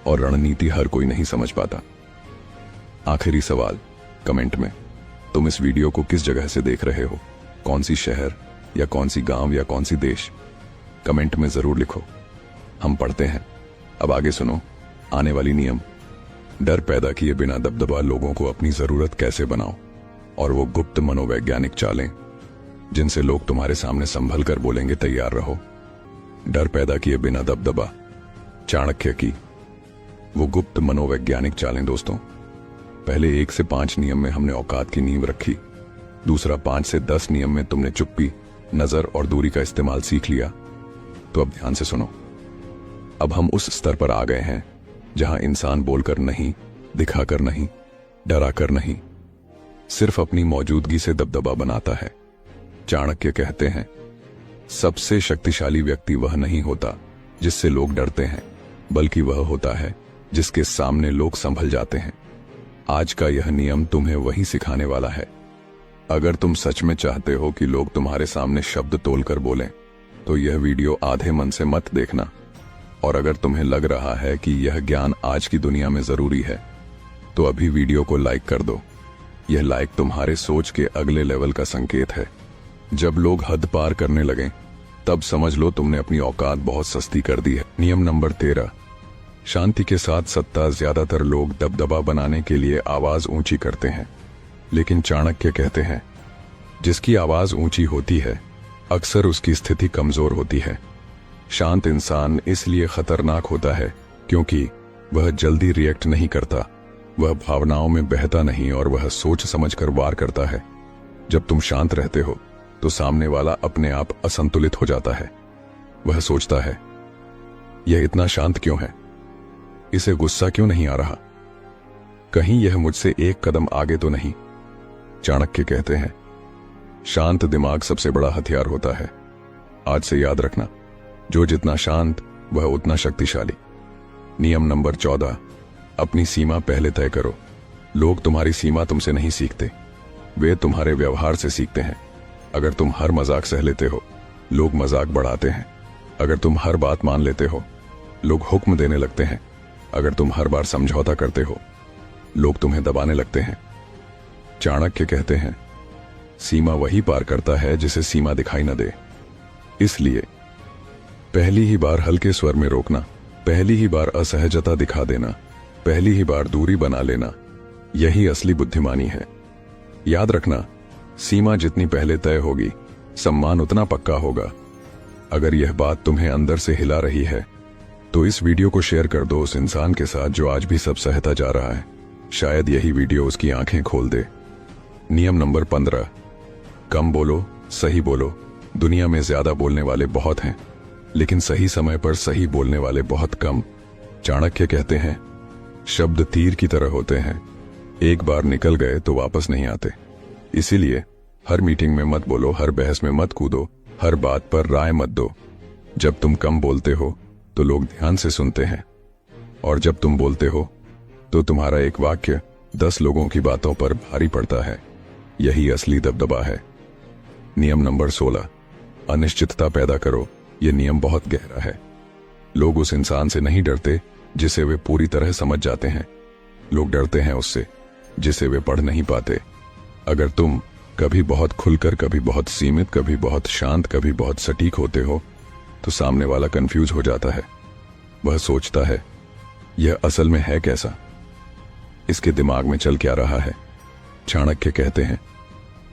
और रणनीति हर कोई नहीं समझ पाता। आखिरी सवाल कमेंट में, तुम इस वीडियो को किस जगह से देख रहे हो? कौन सी शहर या कौन सी गांव या कौन सी देश? कमेंट में जरूर लिखो, हम पढ़ते हैं। अब आगे सुनो आने वाली नियम। डर पैदा किए बिना दबदबा लोगों को अपनी जरूरत कैसे बनाओ, और वो गुप्त मनोवैज्ञानिक चालें जिनसे लोग तुम्हारे सामने संभल कर बोलेंगे तैयार रहो। डर पैदा किए बिना दबदबा, चाणक्य की वो गुप्त मनोवैज्ञानिक चालें। दोस्तों, पहले 1 से 5 नियम में हमने औकात की नींव रखी। दूसरा 5 से 10 नियम में तुमने चुप्पी, नजर और दूरी का इस्तेमाल सीख लिया। तो अब ध्यान से सुनो। अब हम उस स्तर पर आ गए हैं जहां इंसान बोलकर नहीं, दिखाकर नहीं, डराकर नहीं, सिर्फ अपनी मौजूदगी से दबदबा बनाता है। चाणक्य कहते हैं, सबसे शक्तिशाली व्यक्ति वह नहीं होता जिससे लोग डरते हैं, बल्कि वह होता है जिसके सामने लोग संभल जाते हैं। आज का यह नियम तुम्हें वही सिखाने वाला है। अगर तुम सच में चाहते हो कि लोग तुम्हारे सामने शब्द तोलकर बोलें, तो यह वीडियो आधे मन से मत देखना। और अगर तुम्हें लग रहा है कि यह ज्ञान आज की दुनिया में जरूरी है, तो अभी वीडियो को लाइक कर दो। यह लाइक तुम्हारे सोच के अगले लेवल का संकेत है। जब लोग हद पार करने लगें, तब समझ लो तुमने अपनी औकात बहुत सस्ती कर दी है। नियम नंबर 13, शांति के साथ सत्ता। ज्यादातर लोग दबदबा बनाने के लिए आवाज ऊंची करते हैं, लेकिन चाणक्य कहते हैं, जिसकी आवाज ऊंची होती है, अक्सर उसकी स्थिति कमजोर होती है। शांत इंसान इसलिए खतरनाक होता है क्योंकि वह जल्दी रिएक्ट नहीं करता, वह भावनाओं में बहता नहीं, और वह सोच समझकर वार करता है। जब तुम शांत रहते हो तो सामने वाला अपने आप असंतुलित हो जाता है। वह सोचता है, यह इतना शांत क्यों है, इसे गुस्सा क्यों नहीं आ रहा, कहीं यह मुझसे एक कदम आगे तो नहीं। चाणक्य कहते हैं, शांत दिमाग सबसे बड़ा हथियार होता है। आज से याद रखना, जो जितना शांत वह उतना शक्तिशाली। नियम नंबर 14, अपनी सीमा पहले तय करो। लोग तुम्हारी सीमा तुमसे नहीं सीखते, वे तुम्हारे व्यवहार से सीखते हैं। अगर तुम हर मजाक सह लेते हो, लोग मजाक बढ़ाते हैं। अगर तुम हर बात मान लेते हो, लोग हुक्म देने लगते हैं। अगर तुम हर बार समझौता करते हो, लोग तुम्हें दबाने लगते हैं। चाणक्य कहते हैं, सीमा वही पार करता है जिसे सीमा दिखाई न दे। इसलिए पहली ही बार हल्के स्वर में रोकना, पहली ही बार असहजता दिखा देना, पहली ही बार दूरी बना लेना, यही असली बुद्धिमानी है। याद रखना, सीमा जितनी पहले तय होगी, सम्मान उतना पक्का होगा। अगर यह बात तुम्हें अंदर से हिला रही है, तो इस वीडियो को शेयर कर दो उस इंसान के साथ जो आज भी सब सहता जा रहा है। शायद यही वीडियो उसकी आंखें खोल दे। नियम नंबर 15, कम बोलो, सही बोलो। दुनिया में ज्यादा बोलने वाले बहुत हैं, लेकिन सही समय पर सही बोलने वाले बहुत कम। चाणक्य कहते हैं, शब्द तीर की तरह होते हैं, एक बार निकल गए तो वापस नहीं आते। इसीलिए हर मीटिंग में मत बोलो, हर बहस में मत कूदो, हर बात पर राय मत दो। जब तुम कम बोलते हो तो लोग ध्यान से सुनते हैं, और जब तुम बोलते हो तो तुम्हारा एक वाक्य 10 लोगों की बातों पर भारी पड़ता है। यही असली दबदबा है। नियम नंबर 16, अनिश्चितता पैदा करो। यह नियम बहुत गहरा है। लोग उस इंसान से नहीं डरते जिसे वे पूरी तरह समझ जाते हैं, लोग डरते हैं उससे जिसे वे पढ़ नहीं पाते। अगर तुम कभी बहुत खुलकर, कभी बहुत सीमित, कभी बहुत शांत, कभी बहुत सटीक होते हो, तो सामने वाला कंफ्यूज हो जाता है। वह सोचता है यह असल में है कैसा, इसके दिमाग में चल क्या रहा है। चाणक्य कहते हैं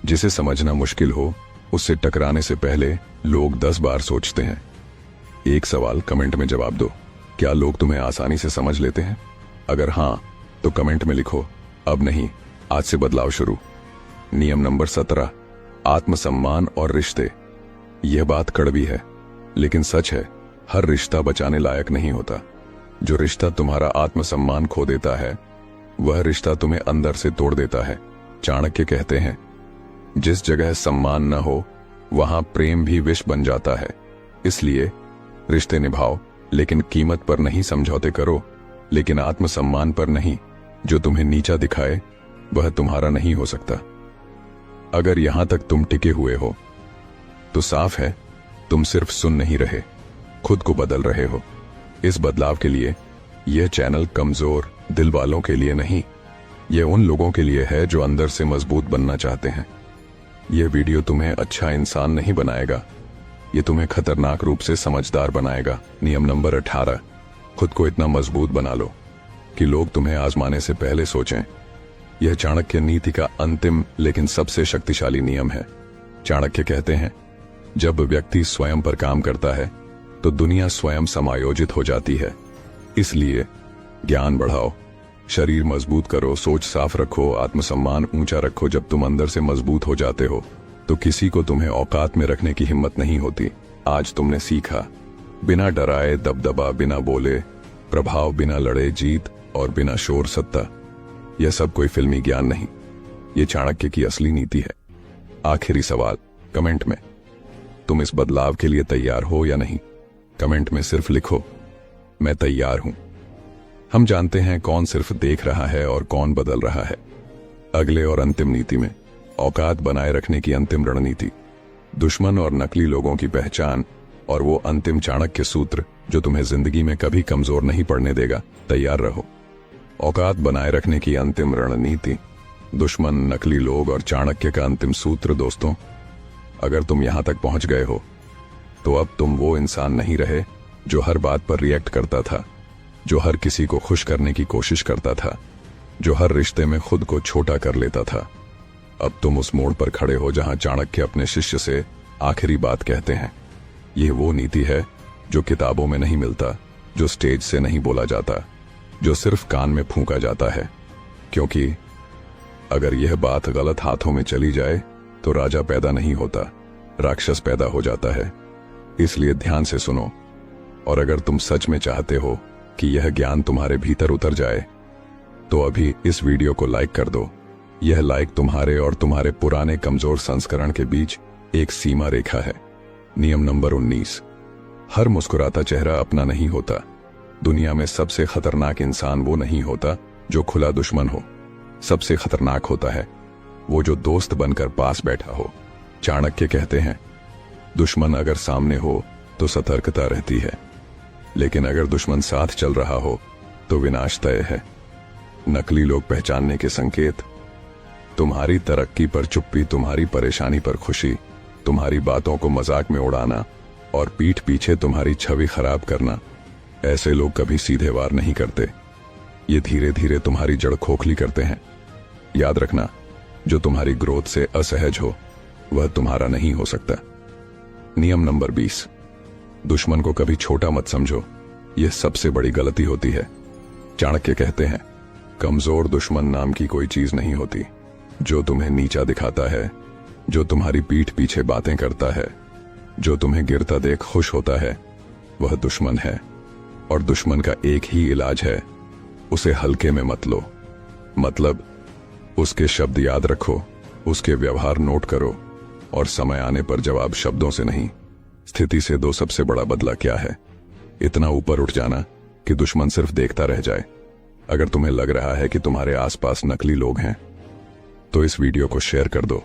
जिसे समझना मुश्किल हो उससे टकराने से पहले लोग 10 बार सोचते हैं। एक सवाल कमेंट में जवाब दो, क्या लोग तुम्हें आसानी से समझ लेते हैं? अगर हां तो कमेंट में लिखो अब नहीं, आज से बदलाव शुरू। नियम नंबर 17, आत्मसम्मान और रिश्ते। यह बात कड़वी है लेकिन सच है, हर रिश्ता बचाने लायक नहीं होता। जो रिश्ता तुम्हारा आत्मसम्मान खो देता है वह रिश्ता तुम्हें अंदर से तोड़ देता है। चाणक्य कहते हैं जिस जगह सम्मान न हो वहां प्रेम भी विष बन जाता है। इसलिए रिश्ते निभाओ लेकिन कीमत पर नहीं, समझौते करो लेकिन आत्मसम्मान पर नहीं। जो तुम्हें नीचा दिखाए वह तुम्हारा नहीं हो सकता। अगर यहां तक तुम टिके हुए हो तो साफ है तुम सिर्फ सुन नहीं रहे, खुद को बदल रहे हो। इस बदलाव के लिए यह चैनल कमजोर दिल वालों के लिए नहीं, यह उन लोगों के लिए है जो अंदर से मजबूत बनना चाहते हैं। यह वीडियो तुम्हें अच्छा इंसान नहीं बनाएगा, यह तुम्हें खतरनाक रूप से समझदार बनाएगा। नियम नंबर 18, खुद को इतना मजबूत बना लो कि लोग तुम्हें आजमाने से पहले सोचें। यह चाणक्य नीति का अंतिम लेकिन सबसे शक्तिशाली नियम है। चाणक्य कहते हैं जब व्यक्ति स्वयं पर काम करता है तो दुनिया स्वयं समायोजित हो जाती है। इसलिए ज्ञान बढ़ाओ, शरीर मजबूत करो, सोच साफ रखो, आत्मसम्मान ऊंचा रखो। जब तुम अंदर से मजबूत हो जाते हो तो किसी को तुम्हें औकात में रखने की हिम्मत नहीं होती। आज तुमने सीखा, बिना डराए दबदबा, बिना बोले प्रभाव, बिना लड़े जीत और बिना शोर सत्ता। यह सब कोई फिल्मी ज्ञान नहीं, यह चाणक्य की असली नीति है। आखिरी सवाल कमेंट में, तुम इस बदलाव के लिए तैयार हो या नहीं? कमेंट में सिर्फ लिखो मैं तैयार हूं। हम जानते हैं कौन सिर्फ देख रहा है और कौन बदल रहा है। अगले और अंतिम नीति में औकात बनाए रखने की अंतिम रणनीति, दुश्मन और नकली लोगों की पहचान और वो अंतिम चाणक्य सूत्र जो तुम्हें जिंदगी में कभी कमजोर नहीं पड़ने देगा। तैयार रहो। औकात बनाए रखने की अंतिम रणनीति, दुश्मन, नकली लोग और चाणक्य का अंतिम सूत्र। दोस्तों, अगर तुम यहां तक पहुंच गए हो तो अब तुम वो इंसान नहीं रहे जो हर बात पर रिएक्ट करता था, जो हर किसी को खुश करने की कोशिश करता था, जो हर रिश्ते में खुद को छोटा कर लेता था। अब तुम उस मोड़ पर खड़े हो जहां चाणक्य अपने शिष्य से आखिरी बात कहते हैं। यह वो नीति है जो किताबों में नहीं मिलता, जो स्टेज से नहीं बोला जाता, जो सिर्फ कान में फूंका जाता है। क्योंकि अगर यह बात गलत हाथों में चली जाए तो राजा पैदा नहीं होता, राक्षस पैदा हो जाता है। इसलिए ध्यान से सुनो, और अगर तुम सच में चाहते हो कि यह ज्ञान तुम्हारे भीतर उतर जाए तो अभी इस वीडियो को लाइक कर दो। यह लाइक तुम्हारे और तुम्हारे पुराने कमजोर संस्करण के बीच एक सीमा रेखा है। नियम नंबर 19, हर मुस्कुराता चेहरा अपना नहीं होता। दुनिया में सबसे खतरनाक इंसान वो नहीं होता जो खुला दुश्मन हो, सबसे खतरनाक होता है वो जो दोस्त बनकर पास बैठा हो। चाणक्य कहते हैं दुश्मन अगर सामने हो तो सतर्कता रहती है, लेकिन अगर दुश्मन साथ चल रहा हो तो विनाश तय है। नकली लोग पहचानने के संकेत, तुम्हारी तरक्की पर चुप्पी, तुम्हारी परेशानी पर खुशी, तुम्हारी बातों को मजाक में उड़ाना और पीठ पीछे तुम्हारी छवि खराब करना। ऐसे लोग कभी सीधे वार नहीं करते, ये धीरे धीरे तुम्हारी जड़ खोखली करते हैं। याद रखना, जो तुम्हारी ग्रोथ से असहज हो वह तुम्हारा नहीं हो सकता। नियम नंबर 20, दुश्मन को कभी छोटा मत समझो, यह सबसे बड़ी गलती होती है। चाणक्य कहते हैं कमजोर दुश्मन नाम की कोई चीज नहीं होती। जो तुम्हें नीचा दिखाता है, जो तुम्हारी पीठ पीछे बातें करता है, जो तुम्हें गिरता देख खुश होता है, वह दुश्मन है। और दुश्मन का एक ही इलाज है, उसे हल्के में मत लो। मतलब उसके शब्द याद रखो, उसके व्यवहार नोट करो और समय आने पर जवाब शब्दों से नहीं, स्थिति से दो। सबसे बड़ा बदला क्या है? इतना ऊपर उठ जाना कि दुश्मन सिर्फ देखता रह जाए। अगर तुम्हें लग रहा है कि तुम्हारे आसपास नकली लोग हैं तो इस वीडियो को शेयर कर दो,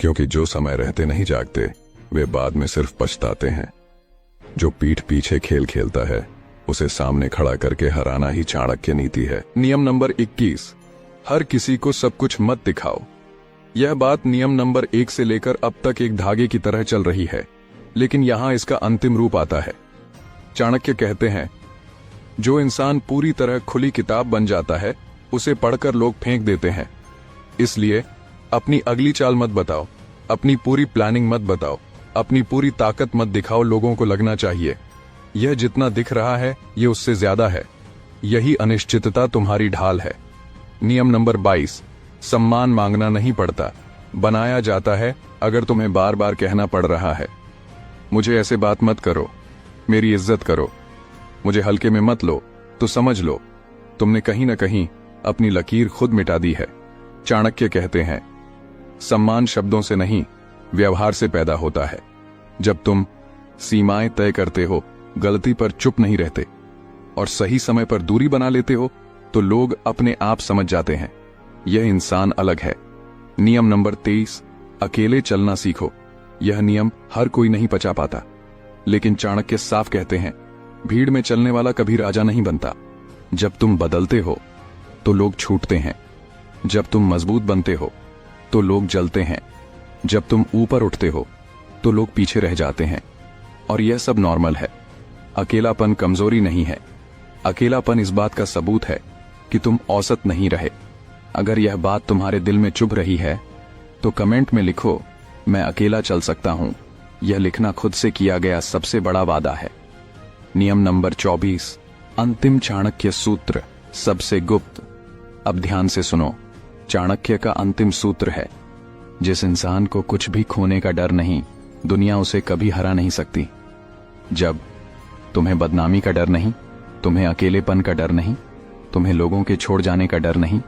क्योंकि जो समय रहते नहीं जागते वे बाद में सिर्फ पछताते हैं। जो पीठ पीछे खेल खेलता है उसे सामने खड़ा करके हराना ही चाणक्य नीति है। नियम नंबर 21, हर किसी को सब कुछ मत दिखाओ। यह बात नियम नंबर 1 से लेकर अब तक एक धागे की तरह चल रही है, लेकिन यहां इसका अंतिम रूप आता है। चाणक्य कहते हैं, जो इंसान पूरी तरह खुली किताब बन जाता है उसे पढ़कर लोग फेंक देते हैं। इसलिए अपनी अगली चाल मत बताओ, अपनी पूरी प्लानिंग मत बताओ, अपनी पूरी ताकत मत दिखाओ। लोगों को लगना चाहिए यह जितना दिख रहा है ये उससे ज्यादा है। यही अनिश्चितता तुम्हारी ढाल है। नियम नंबर 22, सम्मान मांगना नहीं पड़ता, बनाया जाता है। अगर तुम्हें बार बार कहना पड़ रहा है, मुझे ऐसे बात मत करो, मेरी इज्जत करो, मुझे हल्के में मत लो, तो समझ लो तुमने कहीं ना कहीं अपनी लकीर खुद मिटा दी है। चाणक्य कहते हैं, सम्मान शब्दों से नहीं, व्यवहार से पैदा होता है। जब तुम सीमाएं तय करते हो, गलती पर चुप नहीं रहते और सही समय पर दूरी बना लेते हो, तो लोग अपने आप समझ जाते हैं यह इंसान अलग है। नियम नंबर 23, अकेले चलना सीखो। यह नियम हर कोई नहीं पचा पाता, लेकिन चाणक्य साफ कहते हैं, भीड़ में चलने वाला कभी राजा नहीं बनता। जब तुम बदलते हो तो लोग छूटते हैं, जब तुम मजबूत बनते हो तो लोग जलते हैं, जब तुम ऊपर उठते हो तो लोग पीछे रह जाते हैं। और यह सब नॉर्मल है। अकेलापन कमजोरी नहीं है, अकेलापन इस बात का सबूत है कि तुम औसत नहीं रहे। अगर यह बात तुम्हारे दिल में चुभ रही है तो कमेंट में लिखो, मैं अकेला चल सकता हूं। यह लिखना खुद से किया गया सबसे बड़ा वादा है। नियम नंबर 24, अंतिम चाणक्य सूत्र, सबसे गुप्त। अब ध्यान से सुनो, चाणक्य का अंतिम सूत्र है, जिस इंसान को कुछ भी खोने का डर नहीं, दुनिया उसे कभी हरा नहीं सकती। जब तुम्हें बदनामी का डर नहीं, तुम्हें अकेलेपन का डर नहीं, तुम्हें लोगों के छोड़ जाने का डर नहीं,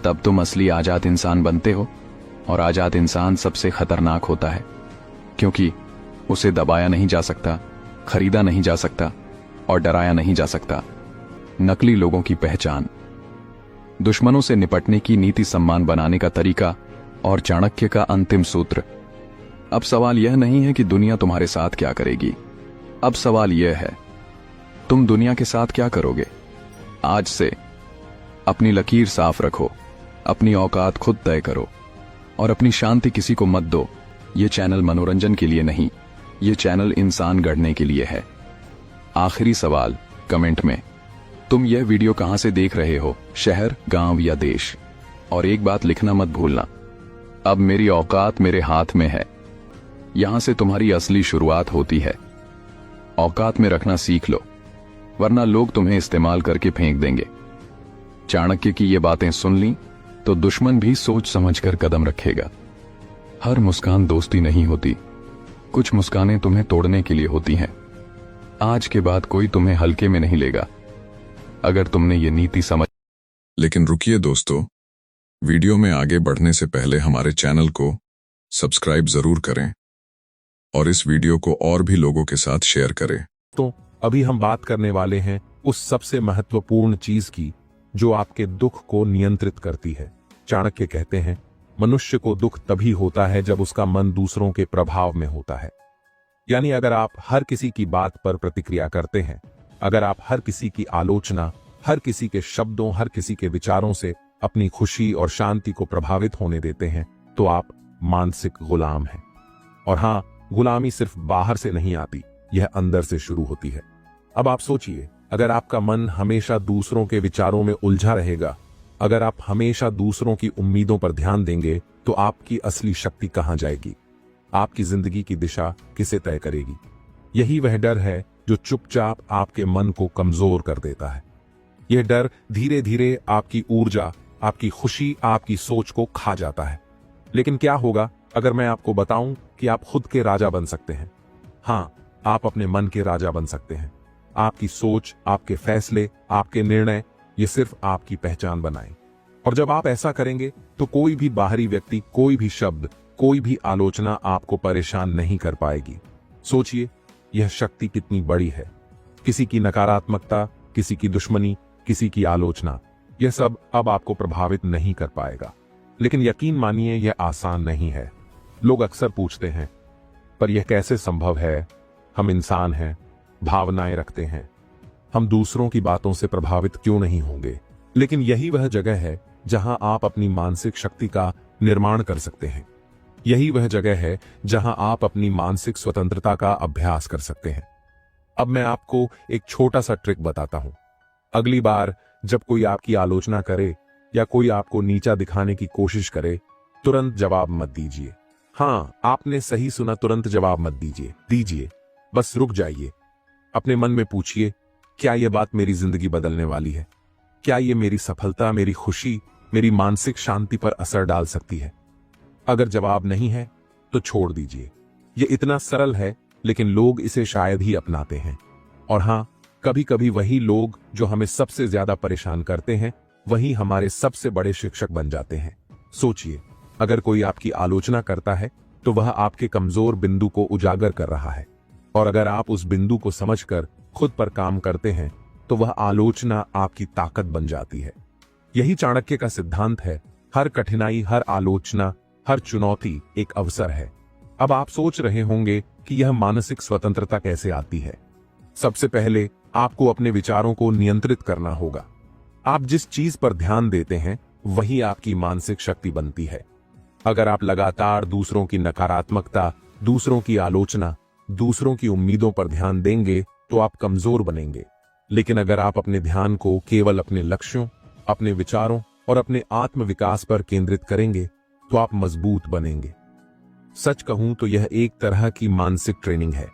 तब तुम असली आजाद इंसान बनते हो। और आजाद इंसान सबसे खतरनाक होता है, क्योंकि उसे दबाया नहीं जा सकता, खरीदा नहीं जा सकता और डराया नहीं जा सकता। नकली लोगों की पहचान, दुश्मनों से निपटने की नीति, सम्मान बनाने का तरीका और चाणक्य का अंतिम सूत्र। अब सवाल यह नहीं है कि दुनिया तुम्हारे साथ क्या करेगी, अब सवाल यह है, तुम दुनिया के साथ क्या करोगे। आज से अपनी लकीर साफ रखो, अपनी औकात खुद तय करो और अपनी शांति किसी को मत दो। ये चैनल मनोरंजन के लिए नहीं, ये चैनल इंसान गढ़ने के लिए है। आखिरी सवाल कमेंट में, तुम यह वीडियो कहां से देख रहे हो, शहर, गांव या देश। और एक बात लिखना मत भूलना, अब मेरी औकात मेरे हाथ में है। यहां से तुम्हारी असली शुरुआत होती है। औकात में रखना सीख लो, वरना लोग तुम्हें इस्तेमाल करके फेंक देंगे। चाणक्य की ये बातें सुन ली तो दुश्मन भी सोच समझकर कदम रखेगा। हर मुस्कान दोस्ती नहीं होती, कुछ मुस्कानें तुम्हें तोड़ने के लिए होती हैं। आज के बाद कोई तुम्हें हल्के में नहीं लेगा, अगर तुमने ये नीति समझ। लेकिन रुकिए दोस्तों, वीडियो में आगे बढ़ने से पहले हमारे चैनल को सब्सक्राइब जरूर करें और इस वीडियो को और भी लोगों के साथ शेयर करें। तो अभी हम बात करने वाले हैं उस सबसे महत्वपूर्ण चीज की जो आपके दुख को नियंत्रित करती है। चाणक्य कहते हैं, मनुष्य को दुख तभी होता है जब उसका मन दूसरों के प्रभाव में होता है। यानी अगर आप हर किसी की बात पर प्रतिक्रिया करते हैं, अगर आप हर किसी की आलोचना, हर किसी के शब्दों, हर किसी के विचारों से अपनी खुशी और शांति को प्रभावित होने देते हैं, तो आप मानसिक गुलाम हैं। और हां, गुलामी सिर्फ बाहर से नहीं आती, यह अंदर से शुरू होती है। अब आप सोचिए, अगर आपका मन हमेशा दूसरों के विचारों में उलझा रहेगा, अगर आप हमेशा दूसरों की उम्मीदों पर ध्यान देंगे, तो आपकी असली शक्ति कहां जाएगी, आपकी जिंदगी की दिशा किसे तय करेगी। यही वह डर है जो चुपचाप आपके मन को कमजोर कर देता है। यह डर धीरे धीरे आपकी ऊर्जा, आपकी खुशी, आपकी सोच को खा जाता है। लेकिन क्या होगा अगर मैं आपको बताऊं कि आप खुद के राजा बन सकते हैं। हां, आप अपने मन के राजा बन सकते हैं। आपकी सोच, आपके फैसले, आपके निर्णय, ये सिर्फ आपकी पहचान बनाएं। और जब आप ऐसा करेंगे तो कोई भी बाहरी व्यक्ति, कोई भी शब्द, कोई भी आलोचना आपको परेशान नहीं कर पाएगी। सोचिए, यह शक्ति कितनी बड़ी है। किसी की नकारात्मकता, किसी की दुश्मनी, किसी की आलोचना, यह सब अब आपको प्रभावित नहीं कर पाएगा। लेकिन यकीन मानिए, यह आसान नहीं है। लोग अक्सर पूछते हैं, पर यह कैसे संभव है? हम इंसान हैं, भावनाएं रखते हैं, हम दूसरों की बातों से प्रभावित क्यों नहीं होंगे? लेकिन यही वह जगह है जहां आप अपनी मानसिक शक्ति का निर्माण कर सकते हैं। यही वह जगह है जहां आप अपनी मानसिक स्वतंत्रता का अभ्यास कर सकते हैं। अब मैं आपको एक छोटा सा ट्रिक बताता हूं। अगली बार जब कोई आपकी आलोचना करे या कोई आपको नीचा दिखाने की कोशिश करे, तुरंत जवाब मत दीजिए। हाँ, आपने सही सुना, तुरंत जवाब मत दीजिए। बस रुक जाइए। अपने मन में पूछिए, क्या यह बात मेरी जिंदगी बदलने वाली है? क्या यह मेरी सफलता, मेरी खुशी, मेरी मानसिक शांति पर असर डाल सकती है? अगर जवाब नहीं है तो छोड़ दीजिए। यह इतना सरल है, लेकिन लोग इसे शायद ही अपनाते हैं। और हाँ, कभी कभी वही लोग जो हमें सबसे ज्यादा परेशान करते हैं, वही हमारे सबसे बड़े शिक्षक बन जाते हैं। सोचिए, अगर कोई आपकी आलोचना करता है तो वह आपके कमजोर बिंदु को उजागर कर रहा है, और अगर आप उस बिंदु को समझकर खुद पर काम करते हैं तो वह आलोचना आपकी ताकत बन जाती है। यही चाणक्य का सिद्धांत है, हर कठिनाई, हर आलोचना, हर चुनौती एक अवसर है। अब आप सोच रहे होंगे कि यह मानसिक स्वतंत्रता कैसे आती है। सबसे पहले आपको अपने विचारों को नियंत्रित करना होगा। आप जिस चीज पर ध्यान देते हैं वही आपकी मानसिक शक्ति बनती है। अगर आप लगातार दूसरों की नकारात्मकता, दूसरों की आलोचना, दूसरों की उम्मीदों पर ध्यान देंगे तो आप कमजोर बनेंगे। लेकिन अगर आप अपने ध्यान को केवल अपने लक्ष्यों, अपने विचारों और अपने आत्मविकास पर केंद्रित करेंगे तो आप मजबूत बनेंगे। सच कहूं तो यह एक तरह की मानसिक ट्रेनिंग है।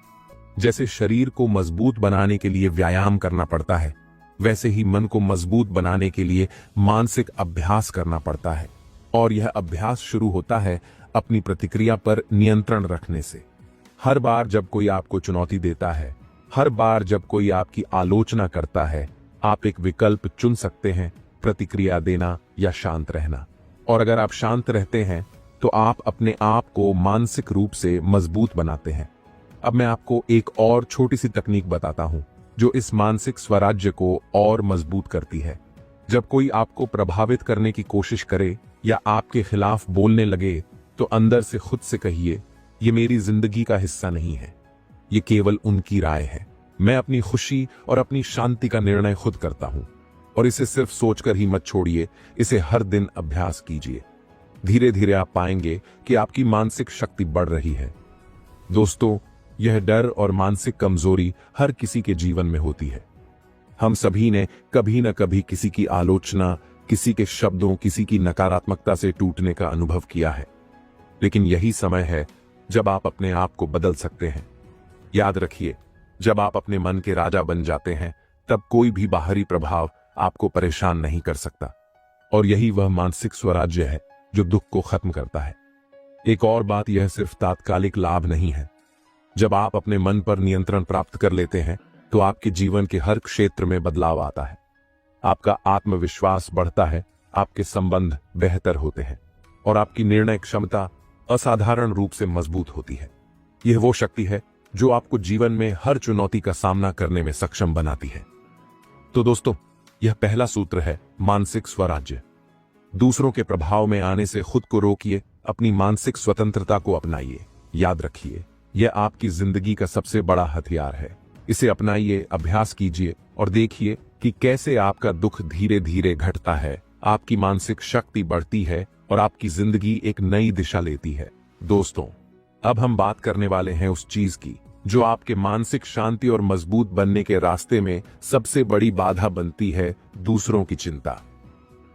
जैसे शरीर को मजबूत बनाने के लिए व्यायाम करना पड़ता है, वैसे ही मन को मजबूत बनाने के लिए मानसिक अभ्यास करना पड़ता है। और यह अभ्यास शुरू होता है अपनी प्रतिक्रिया पर नियंत्रण रखने से। हर बार जब कोई आपको चुनौती देता है, हर बार जब कोई आपकी आलोचना करता है, आप एक विकल्प चुन सकते हैं, प्रतिक्रिया देना या शांत रहना। और अगर आप शांत रहते हैं तो आप अपने आप को मानसिक रूप से मजबूत बनाते हैं। अब मैं आपको एक और छोटी सी तकनीक बताता हूं जो इस मानसिक स्वराज्य को और मजबूत करती है। जब कोई आपको प्रभावित करने की कोशिश करे या आपके खिलाफ बोलने लगे तो अंदर से खुद से कहिए, ये मेरी जिंदगी का हिस्सा नहीं है, ये केवल उनकी राय है। मैं अपनी खुशी और अपनी शांति का निर्णय खुद करता हूं। और इसे सिर्फ सोचकर ही मत छोड़िए, इसे हर दिन अभ्यास कीजिए। धीरे धीरे आप पाएंगे कि आपकी मानसिक शक्ति बढ़ रही है। दोस्तों, यह डर और मानसिक कमजोरी हर किसी के जीवन में होती है। हम सभी ने कभी न कभी किसी की आलोचना, किसी के शब्दों, किसी की नकारात्मकता से टूटने का अनुभव किया है। लेकिन यही समय है जब आप अपने आप को बदल सकते हैं। याद रखिए, जब आप अपने मन के राजा बन जाते हैं तब कोई भी बाहरी प्रभाव आपको परेशान नहीं कर सकता। और यही वह मानसिक स्वराज्य है जो दुख को खत्म करता है। एक और बात, यह सिर्फ तात्कालिक लाभ नहीं है। जब आप अपने मन पर नियंत्रण प्राप्त कर लेते हैं तो आपके जीवन के हर क्षेत्र में बदलाव आता है। आपका आत्मविश्वास बढ़ता है, आपके संबंध बेहतर होते हैं और आपकी निर्णय क्षमता असाधारण रूप से मजबूत होती है। यह वो शक्ति है जो आपको जीवन में हर चुनौती का सामना करने में सक्षम बनाती है। तो दोस्तों, यह पहला सूत्र है, मानसिक स्वराज्य। दूसरों के प्रभाव में आने से खुद को रोकिए, अपनी मानसिक स्वतंत्रता को अपनाइए। याद रखिए, यह आपकी जिंदगी का सबसे बड़ा हथियार है। इसे अपनाइए, अभ्यास कीजिए और देखिए कि कैसे आपका दुख धीरे धीरे घटता है, आपकी मानसिक शक्ति बढ़ती है और आपकी जिंदगी एक नई दिशा लेती है। दोस्तों, अब हम बात करने वाले हैं उस चीज की जो आपके मानसिक शांति और मजबूत बनने के रास्ते में सबसे बड़ी बाधा बनती है, दूसरों की चिंता।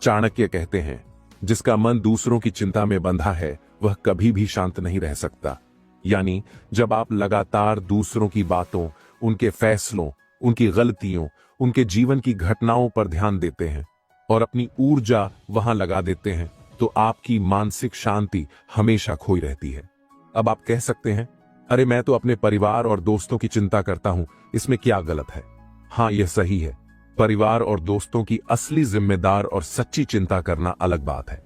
चाणक्य कहते हैं, जिसका मन दूसरों की चिंता में बंधा है वह कभी भी शांत नहीं रह सकता। यानी जब आप लगातार दूसरों की बातों, उनके फैसलों, उनकी गलतियों, उनके जीवन की घटनाओं पर ध्यान देते हैं और अपनी ऊर्जा वहां लगा देते हैं तो आपकी मानसिक शांति हमेशा खोई रहती है। अब आप कह सकते हैं, अरे मैं तो अपने परिवार और दोस्तों की चिंता करता हूं, इसमें क्या गलत है? हाँ, यह सही है। परिवार और दोस्तों की असली जिम्मेदार और सच्ची चिंता करना अलग बात है।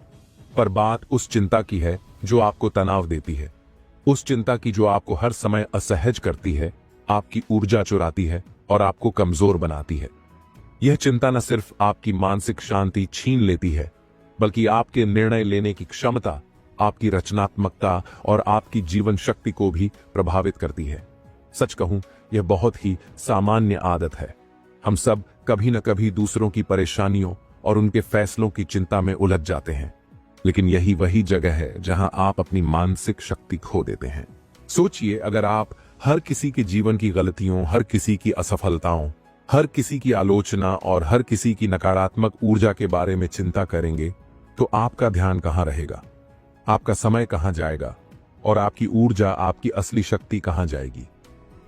पर बात उस चिंता की है जो आपको तनाव देती है, उस चिंता की जो आपको हर समय असहज करती है, आपकी ऊर्जा चुराती है और आपको कमजोर बनाती है। यह चिंता न सिर्फ आपकी मानसिक शांति छीन लेती है, बल्कि आपके निर्णय लेने की क्षमता, आपकी रचनात्मकता और आपकी जीवन शक्ति को भी प्रभावित करती है। सच कहूं, यह बहुत ही सामान्य आदत है। हम सब कभी न कभी दूसरों की परेशानियों, और उनके फैसलों की चिंता में उलझ जाते हैं। लेकिन यही वही जगह है जहां आप अपनी मानसिक शक्ति खो देते हैं। सोचिए, अगर आप हर किसी के जीवन की गलतियों, हर किसी की असफलताओं, हर किसी की आलोचना और हर किसी की नकारात्मक ऊर्जा के बारे में चिंता करेंगे, तो आपका ध्यान कहां रहेगा, आपका समय कहां जाएगा और आपकी ऊर्जा, आपकी असली शक्ति कहां जाएगी?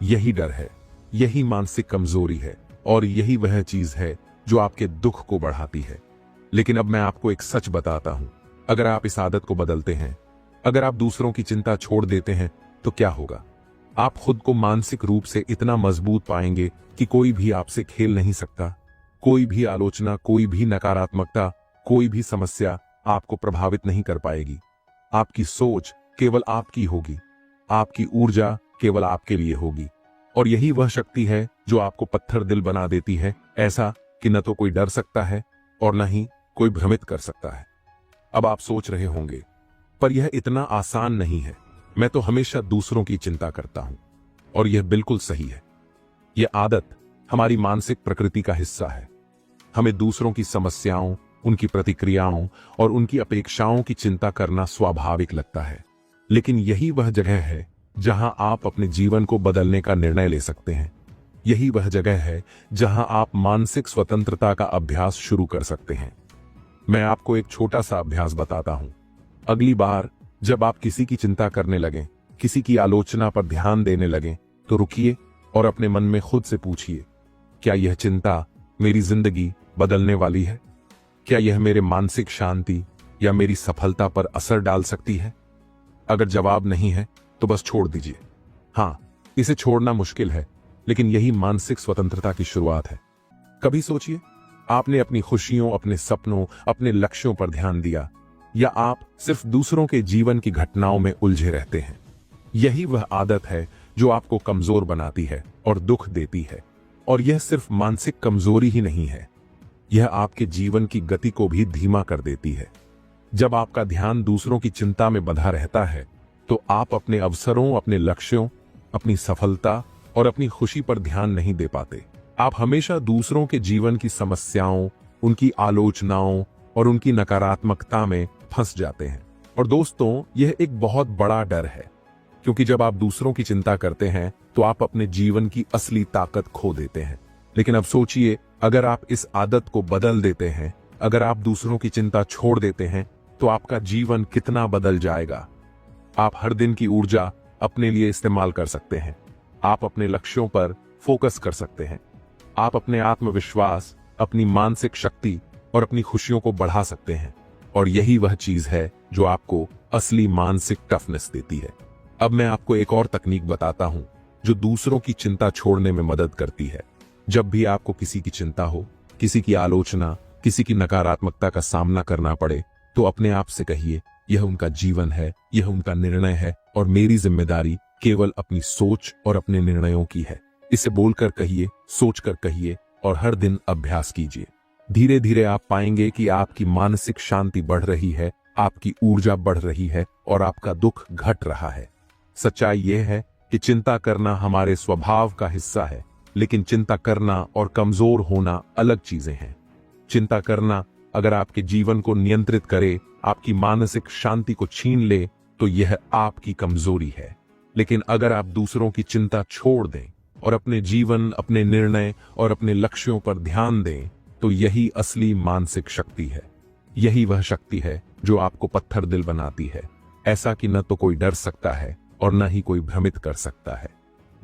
यही डर है, यही मानसिक कमजोरी है और यही वह चीज है जो आपके दुख को बढ़ाती है। लेकिन अब मैं आपको एक सच बताता हूं, अगर आप इस आदत को बदलते हैं, अगर आप दूसरों की चिंता छोड़ देते हैं, तो क्या होगा? आप खुद को मानसिक रूप से इतना मजबूत पाएंगे कि कोई भी आपसे खेल नहीं सकता। कोई भी आलोचना, कोई भी नकारात्मकता, कोई भी समस्या आपको प्रभावित नहीं कर पाएगी। आपकी सोच केवल आपकी होगी, आपकी ऊर्जा केवल आपके लिए होगी। और यही वह शक्ति है जो आपको पत्थर दिल बना देती है, ऐसा कि न तो कोई डर सकता है और न ही कोई भ्रमित कर सकता है। अब आप सोच रहे होंगे, पर यह इतना आसान नहीं है। मैं तो हमेशा दूसरों की चिंता करता हूं। और यह बिल्कुल सही है। यह आदत हमारी मानसिक प्रकृति का हिस्सा है। हमें दूसरों की समस्याओं, उनकी प्रतिक्रियाओं और उनकी अपेक्षाओं की चिंता करना स्वाभाविक लगता है। लेकिन यही वह जगह है जहां आप अपने जीवन को बदलने का निर्णय ले सकते हैं। यही वह जगह है जहां आप मानसिक स्वतंत्रता का अभ्यास शुरू कर सकते हैं। मैं आपको एक छोटा सा अभ्यास बताता हूं। अगली बार जब आप किसी की चिंता करने लगें, किसी की आलोचना पर ध्यान देने लगें, तो रुकिए और अपने मन में खुद से पूछिए, क्या यह चिंता मेरी जिंदगी बदलने वाली है? क्या यह मेरे मानसिक शांति या मेरी सफलता पर असर डाल सकती है? अगर जवाब नहीं है तो बस छोड़ दीजिए। हां, इसे छोड़ना मुश्किल है, लेकिन यही मानसिक स्वतंत्रता की शुरुआत है। कभी सोचिए, आपने अपनी खुशियों, अपने सपनों, अपने लक्ष्यों पर ध्यान दिया, या आप सिर्फ दूसरों के जीवन की घटनाओं में उलझे रहते हैं। यही वह आदत है जो आपको कमजोर बनाती है और दुख देती है। और यह सिर्फ मानसिक कमजोरी ही नहीं है, यह आपके जीवन की गति को भी धीमा कर देती है। जब आपका ध्यान दूसरों की चिंता में बंधा रहता है, तो आप अपने अवसरों, अपने लक्ष्यों, अपनी सफलता और अपनी खुशी पर ध्यान नहीं दे पाते। आप हमेशा दूसरों के जीवन की समस्याओं, उनकी आलोचनाओं और उनकी नकारात्मकता में फंस जाते हैं। और दोस्तों, यह एक बहुत बड़ा डर है, क्योंकि जब आप दूसरों की चिंता करते हैं तो आप अपने जीवन की असली ताकत खो देते हैं। लेकिन अब सोचिए, अगर आप इस आदत को बदल देते हैं, अगर आप दूसरों की चिंता छोड़ देते हैं, तो आपका जीवन कितना बदल जाएगा। आप हर दिन की ऊर्जा अपने लिए इस्तेमाल कर सकते हैं। आप अपने लक्ष्यों पर फोकस कर सकते हैं। आप अपने आत्मविश्वास, अपनी मानसिक शक्ति और अपनी खुशियों को बढ़ा सकते हैं। और यही वह चीज है जो आपको असली मानसिक टफनेस देती है। अब मैं आपको एक और तकनीक बताता हूं जो दूसरों की चिंता छोड़ने में मदद करती है। जब भी आपको किसी की चिंता हो, किसी की आलोचना, किसी की नकारात्मकता का सामना करना पड़े, तो अपने आप से कहिए, यह उनका जीवन है, यह उनका निर्णय है और मेरी जिम्मेदारी केवल अपनी सोच और अपने निर्णयों की है। इसे बोलकर कहिए, सोचकर कहिए और हर दिन अभ्यास कीजिए। धीरे धीरे आप पाएंगे कि आपकी मानसिक शांति बढ़ रही है, आपकी ऊर्जा बढ़ रही है और आपका दुख घट रहा है। सच्चाई यह है कि चिंता करना हमारे स्वभाव का हिस्सा है, लेकिन चिंता करना और कमजोर होना अलग चीजें हैं। चिंता करना अगर आपके जीवन को नियंत्रित करे, आपकी मानसिक शांति को छीन ले, तो यह आपकी कमजोरी है। लेकिन अगर आप दूसरों की चिंता छोड़ दें और अपने जीवन, अपने निर्णय और अपने लक्ष्यों पर ध्यान दें, तो यही असली मानसिक शक्ति है। यही वह शक्ति है जो आपको पत्थर दिल बनाती है, ऐसा कि न तो कोई डर सकता है और न ही कोई भ्रमित कर सकता है।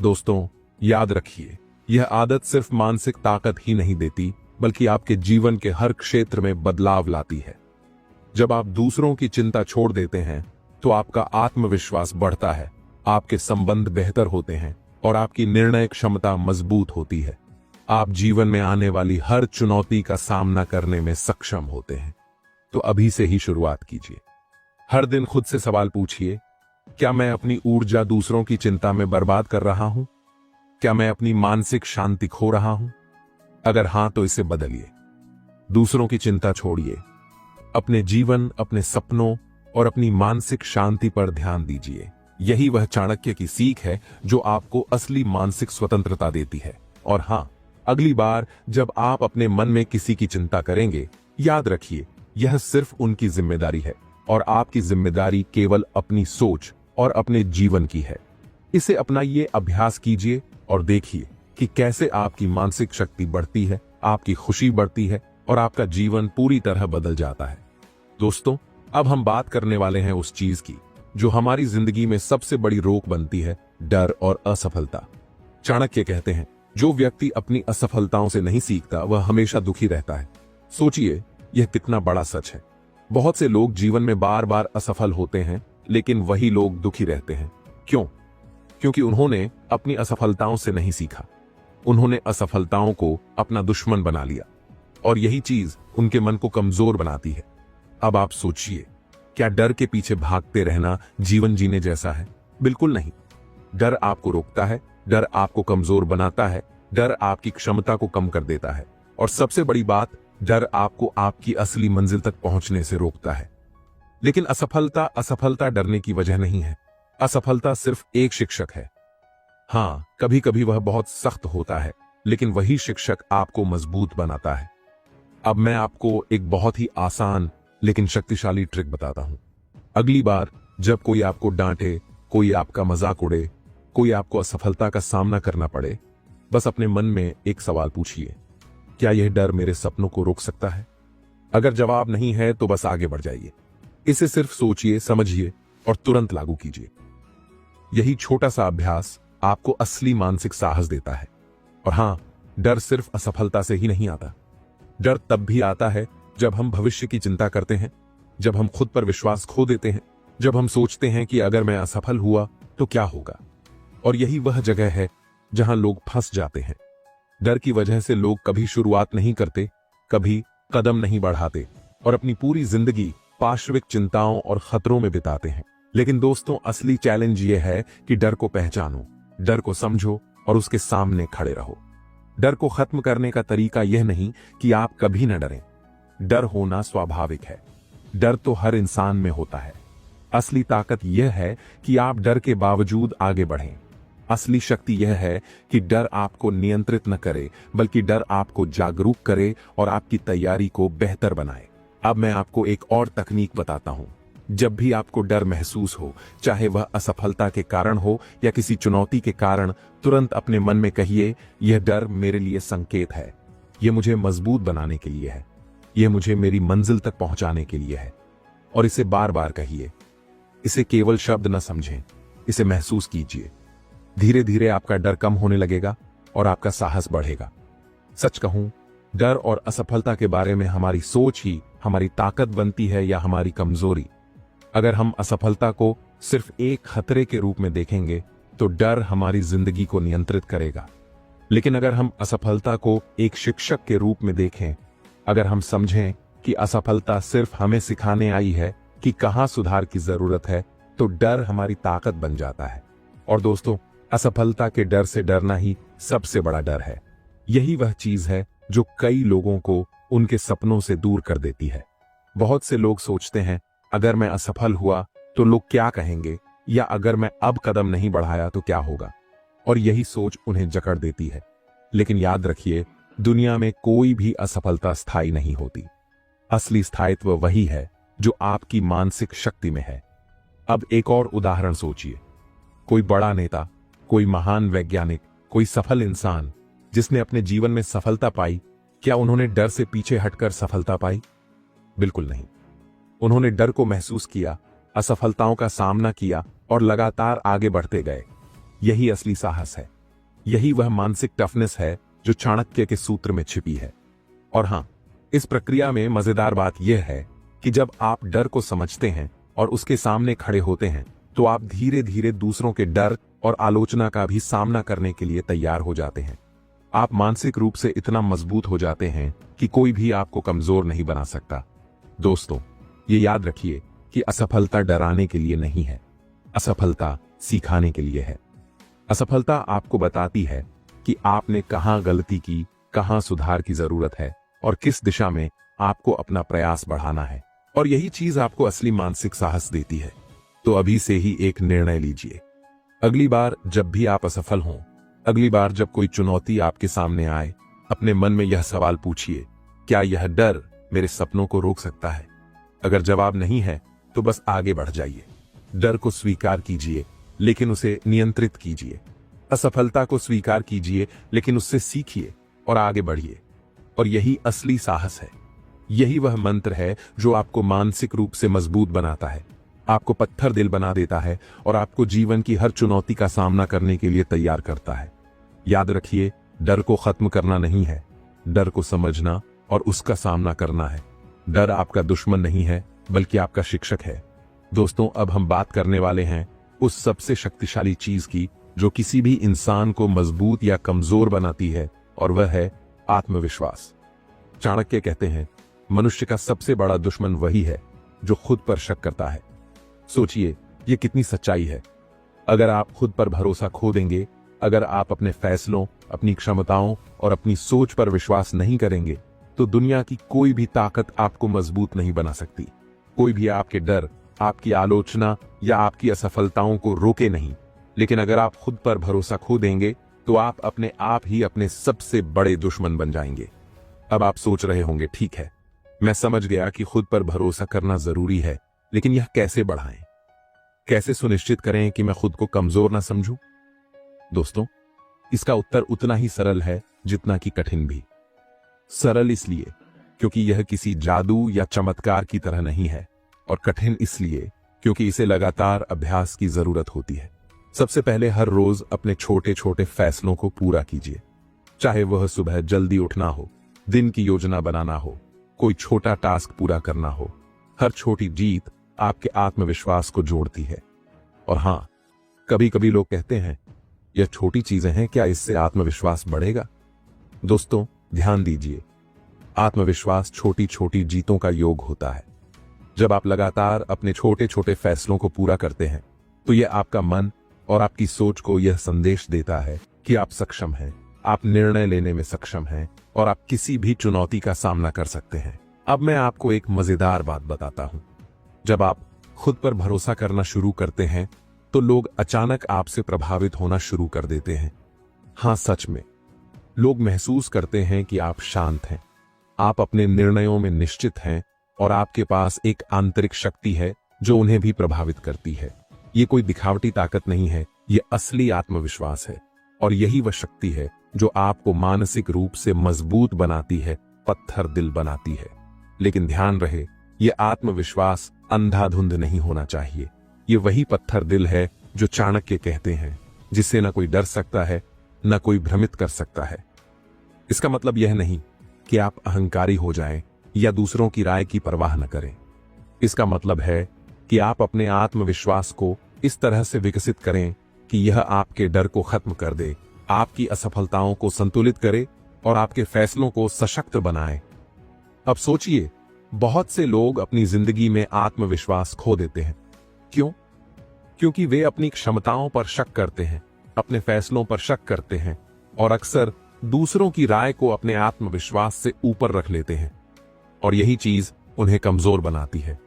दोस्तों, याद रखिए, यह आदत सिर्फ मानसिक ताकत ही नहीं देती, बल्कि आपके जीवन के हर क्षेत्र में बदलाव लाती है। जब आप दूसरों की चिंता छोड़ देते हैं, तो आपका आत्मविश्वास बढ़ता है, आपके संबंध बेहतर होते हैं और आपकी निर्णय क्षमता मजबूत होती है। आप जीवन में आने वाली हर चुनौती का सामना करने में सक्षम होते हैं। तो अभी से ही शुरुआत कीजिए। हर दिन खुद से सवाल पूछिए, क्या मैं अपनी ऊर्जा दूसरों की चिंता में बर्बाद कर रहा हूं? क्या मैं अपनी मानसिक शांति खो रहा हूं? अगर हां, तो इसे बदलिए। दूसरों की चिंता छोड़िए, अपने जीवन, अपने सपनों और अपनी मानसिक शांति पर ध्यान दीजिए। यही वह चाणक्य की सीख है जो आपको असली मानसिक स्वतंत्रता देती है। और हां, अगली बार जब आप अपने मन में किसी की चिंता करेंगे याद रखिए, यह सिर्फ उनकी जिम्मेदारी है और आपकी जिम्मेदारी केवल अपनी सोच और अपने जीवन की है। इसे अपनाइए, अभ्यास कीजिए और देखिए कि कैसे आपकी मानसिक शक्ति बढ़ती है, आपकी खुशी बढ़ती है और आपका जीवन पूरी तरह बदल जाता है। दोस्तों, अब हम बात करने वाले हैं उस चीज की जो हमारी जिंदगी में सबसे बड़ी रोक बनती है, डर और असफलता। चाणक्य कहते हैं, जो व्यक्ति अपनी असफलताओं से नहीं सीखता वह हमेशा दुखी रहता है। सोचिए, यह कितना बड़ा सच है। बहुत से लोग जीवन में बार बार असफल होते हैं, लेकिन वही लोग दुखी रहते हैं। क्यों? क्योंकि उन्होंने अपनी असफलताओं से नहीं सीखा। उन्होंने असफलताओं को अपना दुश्मन बना लिया और यही चीज उनके मन को कमजोर बनाती है। अब आप सोचिए, क्या डर के पीछे भागते रहना जीवन जीने जैसा है? बिल्कुल नहीं। डर आपको रोकता है, डर आपको कमजोर बनाता है, डर आपकी क्षमता को कम कर देता है और सबसे बड़ी बात, डर आपको आपकी असली मंजिल तक पहुंचने से रोकता है। लेकिन असफलता डरने की वजह नहीं है। असफलता सिर्फ एक शिक्षक है। हां, कभी कभी वह बहुत सख्त होता है, लेकिन वही शिक्षक आपको मजबूत बनाता है। अब मैं आपको एक बहुत ही आसान लेकिन शक्तिशाली ट्रिक बताता हूं। अगली बार जब कोई आपको डांटे, कोई आपका मजाक उड़े, कोई आपको असफलता का सामना करना पड़े, बस अपने मन में एक सवाल पूछिए, क्या यह डर मेरे सपनों को रोक सकता है? अगर जवाब नहीं है तो बस आगे बढ़ जाइए। इसे सिर्फ सोचिए, समझिए और तुरंत लागू कीजिए। यही छोटा सा अभ्यास आपको असली मानसिक साहस देता है। और हां, डर सिर्फ असफलता से ही नहीं आता। डर तब भी आता है जब हम भविष्य की चिंता करते हैं, जब हम खुद पर विश्वास खो देते हैं, जब हम सोचते हैं कि अगर मैं असफल हुआ तो क्या होगा। और यही वह जगह है जहां लोग फंस जाते हैं। डर की वजह से लोग कभी शुरुआत नहीं करते, कभी कदम नहीं बढ़ाते और अपनी पूरी जिंदगी पार्श्विक चिंताओं और खतरों में बिताते हैं। लेकिन दोस्तों, असली चैलेंज यह है कि डर को पहचानो, डर को समझो और उसके सामने खड़े रहो। डर को खत्म करने का तरीका यह नहीं कि आप कभी न डरें। डर होना स्वाभाविक है। डर तो हर इंसान में होता है। असली ताकत यह है कि आप डर के बावजूद आगे बढ़ें। असली शक्ति यह है कि डर आपको नियंत्रित न करे, बल्कि डर आपको जागरूक करे और आपकी तैयारी को बेहतर बनाए। अब मैं आपको एक और तकनीक बताता हूं। जब भी आपको डर महसूस हो, चाहे वह असफलता के कारण हो या किसी चुनौती के कारण, तुरंत अपने मन में कहिए, यह डर मेरे लिए संकेत है। यह मुझे मजबूत बनाने के लिए है। यह मुझे मेरी मंजिल तक पहुंचाने के लिए है। और इसे बार बार कहिए। इसे केवल शब्द न समझें, इसे महसूस कीजिए। धीरे धीरे आपका डर कम होने लगेगा और आपका साहस बढ़ेगा। सच कहूं, डर और असफलता के बारे में हमारी सोच ही हमारी ताकत बनती है या हमारी कमजोरी। अगर हम असफलता को सिर्फ एक खतरे के रूप में देखेंगे तो डर हमारी जिंदगी को नियंत्रित करेगा। लेकिन अगर हम असफलता को एक शिक्षक के रूप में देखें, अगर हम समझें कि असफलता सिर्फ हमें सिखाने आई है कि कहां सुधार की जरूरत है, तो डर हमारी ताकत बन जाता है। और दोस्तों, असफलता के डर से डरना ही सबसे बड़ा डर है। यही वह चीज है जो कई लोगों को उनके सपनों से दूर कर देती है। बहुत से लोग सोचते हैं, अगर मैं असफल हुआ तो लोग क्या कहेंगे, या अगर मैं अब कदम नहीं बढ़ाया तो क्या होगा। और यही सोच उन्हें जकड़ देती है। लेकिन याद रखिए, दुनिया में कोई भी असफलता स्थायी नहीं होती। असली स्थायित्व वही है जो आपकी मानसिक शक्ति में है। अब एक और उदाहरण सोचिए। कोई बड़ा नेता, कोई महान वैज्ञानिक, कोई सफल इंसान जिसने अपने जीवन में सफलता पाई, क्या उन्होंने डर से पीछे हटकर सफलता पाई? बिल्कुल नहीं। उन्होंने डर को महसूस किया, असफलताओं का सामना किया और लगातार आगे बढ़ते गए। यही असली साहस है। यही वह मानसिक टफनेस है जो चाणक्य के सूत्र में छिपी है। और हां, इस प्रक्रिया में मजेदार बात यह है कि जब आप डर को समझते हैं और उसके सामने खड़े होते हैं, तो आप धीरे धीरे दूसरों के डर और आलोचना का भी सामना करने के लिए तैयार हो जाते हैं। आप मानसिक रूप से इतना मजबूत हो जाते हैं कि कोई भी आपको कमजोर नहीं बना सकता। दोस्तों, ये याद रखिए कि असफलता डराने के लिए नहीं है, असफलता सिखाने के लिए है। असफलता आपको बताती है कि आपने कहां गलती की, कहां सुधार की जरूरत है और किस दिशा में आपको अपना प्रयास बढ़ाना है। और यही चीज आपको असली मानसिक साहस देती है। तो अभी से ही एक निर्णय लीजिए। अगली बार जब भी आप असफल हों, अगली बार जब कोई चुनौती आपके सामने आए, अपने मन में यह सवाल पूछिए, क्या यह डर मेरे सपनों को रोक सकता है? अगर जवाब नहीं है तो बस आगे बढ़ जाइए। डर को स्वीकार कीजिए, लेकिन उसे नियंत्रित कीजिए। असफलता को स्वीकार कीजिए, लेकिन उससे सीखिए और आगे बढ़िए। और यही असली साहस है। यही वह मंत्र है जो आपको मानसिक रूप से मजबूत बनाता है, आपको पत्थर दिल बना देता है और आपको जीवन की हर चुनौती का सामना करने के लिए तैयार करता है। याद रखिए, डर को खत्म करना नहीं है, डर को समझना और उसका सामना करना है। डर आपका दुश्मन नहीं है, बल्कि आपका शिक्षक है। दोस्तों, अब हम बात करने वाले हैं उस सबसे शक्तिशाली चीज की जो किसी भी इंसान को मजबूत या कमजोर बनाती है, और वह है आत्मविश्वास। चाणक्य कहते हैं, मनुष्य का सबसे बड़ा दुश्मन वही है जो खुद पर शक करता है। सोचिए, ये कितनी सच्चाई है। अगर आप खुद पर भरोसा खो देंगे, अगर आप अपने फैसलों, अपनी क्षमताओं और अपनी सोच पर विश्वास नहीं करेंगे, तो दुनिया की कोई भी ताकत आपको मजबूत नहीं बना सकती। कोई भी आपके डर, आपकी आलोचना या आपकी असफलताओं को रोके नहीं। लेकिन अगर आप खुद पर भरोसा खो देंगे, तो आप अपने आप ही अपने सबसे बड़े दुश्मन बन जाएंगे। अब आप सोच रहे होंगे, ठीक है, मैं समझ गया कि खुद पर भरोसा करना जरूरी है, लेकिन यह कैसे बढ़ाएं? कैसे सुनिश्चित करें कि मैं खुद को कमजोर ना समझूं? दोस्तों, इसका उत्तर उतना ही सरल है जितना कि कठिन भी। सरल इसलिए क्योंकि यह किसी जादू या चमत्कार की तरह नहीं है, और कठिन इसलिए क्योंकि इसे लगातार अभ्यास की जरूरत होती है। सबसे पहले हर रोज अपने छोटे छोटे फैसलों को पूरा कीजिए। चाहे वह सुबह जल्दी उठना हो, दिन की योजना बनाना हो, कोई छोटा टास्क पूरा करना हो। हर छोटी जीत आपके आत्मविश्वास को जोड़ती है। और हां, कभी कभी लोग कहते हैं, यह छोटी चीजें हैं, क्या इससे आत्मविश्वास बढ़ेगा? दोस्तों, ध्यान दीजिए, आत्मविश्वास छोटी छोटी जीतों का योग होता है। जब आप लगातार अपने छोटे छोटे फैसलों को पूरा करते हैं, तो यह आपका मन और आपकी सोच को यह संदेश देता है कि आप सक्षम हैं, आप निर्णय लेने में सक्षम हैं और आप किसी भी चुनौती का सामना कर सकते हैं। अब मैं आपको एक मजेदार बात बताता हूं। जब आप खुद पर भरोसा करना शुरू करते हैं, तो लोग अचानक आपसे प्रभावित होना शुरू कर देते हैं। हां, सच में, लोग महसूस करते हैं कि आप शांत हैं, आप अपने निर्णयों में निश्चित हैं और आपके पास एक आंतरिक शक्ति है जो उन्हें भी प्रभावित करती है। ये कोई दिखावटी ताकत नहीं है, ये असली आत्मविश्वास है। और यही वह शक्ति है जो आपको मानसिक रूप से मजबूत बनाती है, पत्थर दिल बनाती है। लेकिन ध्यान रहे, यह आत्मविश्वास अंधाधुंध नहीं होना चाहिए। ये वही पत्थर दिल है जो चाणक्य कहते हैं, जिससे न कोई डर सकता है, न कोई भ्रमित कर सकता है। इसका मतलब यह नहीं कि आप अहंकारी हो जाएं या दूसरों की राय की परवाह न करें। इसका मतलब है कि आप अपने आत्मविश्वास को इस तरह से विकसित करें कि यह आपके डर को खत्म कर दे, आपकी असफलताओं को संतुलित करे और आपके फैसलों को सशक्त बनाए। अब सोचिए, बहुत से लोग अपनी जिंदगी में आत्मविश्वास खो देते हैं। क्यों? क्योंकि वे अपनी क्षमताओं पर शक करते हैं, अपने फैसलों पर शक करते हैं और अक्सर दूसरों की राय को अपने आत्मविश्वास से ऊपर रख लेते हैं। और यही चीज उन्हें कमजोर बनाती है।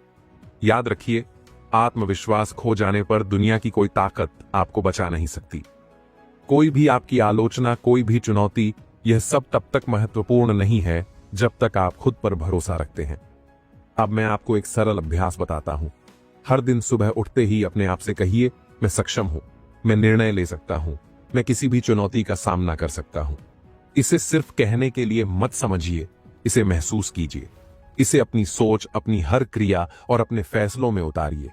याद रखिए, आत्मविश्वास खो जाने पर दुनिया की कोई ताकत आपको बचा नहीं सकती। कोई भी आपकी आलोचना, कोई भी चुनौती, यह सब तब तक महत्वपूर्ण नहीं है जब तक आप खुद पर भरोसा रखते हैं। अब मैं आपको एक सरल अभ्यास बताता हूं। हर दिन सुबह उठते ही अपने आप से कहिए, मैं सक्षम हूं, मैं निर्णय ले सकता हूं, मैं किसी भी चुनौती का सामना कर सकता हूं। इसे सिर्फ कहने के लिए मत समझिए, इसे महसूस कीजिए। इसे अपनी सोच, अपनी हर क्रिया और अपने फैसलों में उतारिए।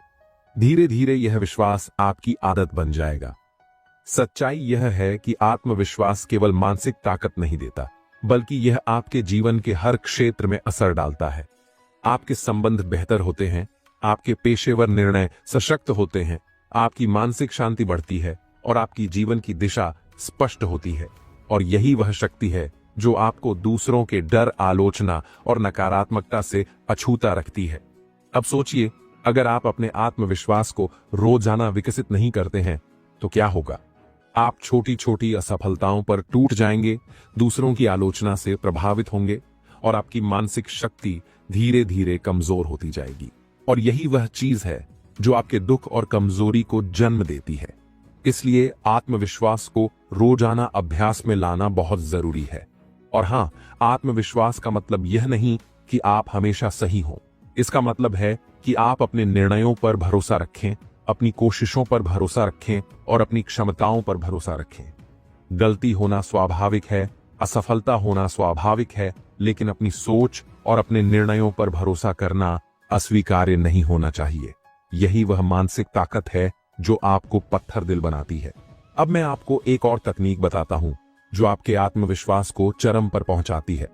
धीरे धीरे यह विश्वास आपकी आदत बन जाएगा। सच्चाई यह है कि आत्मविश्वास केवल मानसिक ताकत नहीं देता, बल्कि यह आपके जीवन के हर क्षेत्र में असर डालता है। आपके संबंध बेहतर होते हैं, आपके पेशेवर निर्णय सशक्त होते हैं, आपकी मानसिक शांति बढ़ती है और आपकी जीवन की दिशा स्पष्ट होती है। और यही वह शक्ति है जो आपको दूसरों के डर, आलोचना और नकारात्मकता से अछूता रखती है। अब सोचिए, अगर आप अपने आत्मविश्वास को रोजाना विकसित नहीं करते हैं तो क्या होगा? आप छोटी छोटी असफलताओं पर टूट जाएंगे, दूसरों की आलोचना से प्रभावित होंगे और आपकी मानसिक शक्ति धीरे धीरे कमजोर होती जाएगी। और यही वह चीज है जो आपके दुख और कमजोरी को जन्म देती है। इसलिए आत्मविश्वास को रोजाना अभ्यास में लाना बहुत जरूरी है। और हां, आत्मविश्वास का मतलब यह नहीं कि आप हमेशा सही हों। इसका मतलब है कि आप अपने निर्णयों पर भरोसा रखें, अपनी कोशिशों पर भरोसा रखें और अपनी क्षमताओं पर भरोसा रखें। गलती होना स्वाभाविक है, असफलता होना स्वाभाविक है, लेकिन अपनी सोच और अपने निर्णयों पर भरोसा करना अस्वीकार्य नहीं होना चाहिए। यही वह मानसिक ताकत है जो आपको पत्थर दिल बनाती है। अब मैं आपको एक और तकनीक बताता हूं जो आपके आत्मविश्वास को चरम पर पहुंचाती है।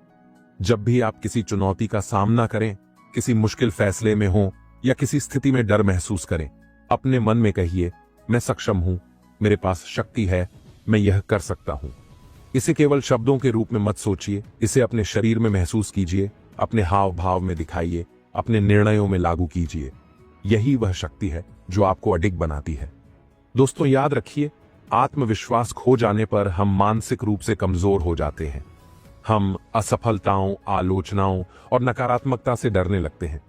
जब भी आप किसी चुनौती का सामना करें, किसी मुश्किल फैसले में हो या किसी स्थिति में डर महसूस करें, अपने मन में कहिए, मैं सक्षम हूं, मेरे पास शक्ति है, मैं यह कर सकता हूं। इसे केवल शब्दों के रूप में मत सोचिए, इसे अपने शरीर में महसूस कीजिए, अपने हाव भाव में दिखाइए, अपने निर्णयों में लागू कीजिए। यही वह शक्ति है जो आपको अडिग बनाती है। दोस्तों, याद रखिए, आत्मविश्वास खो जाने पर हम मानसिक रूप से कमजोर हो जाते हैं। हम असफलताओं, आलोचनाओं और नकारात्मकता से डरने लगते हैं।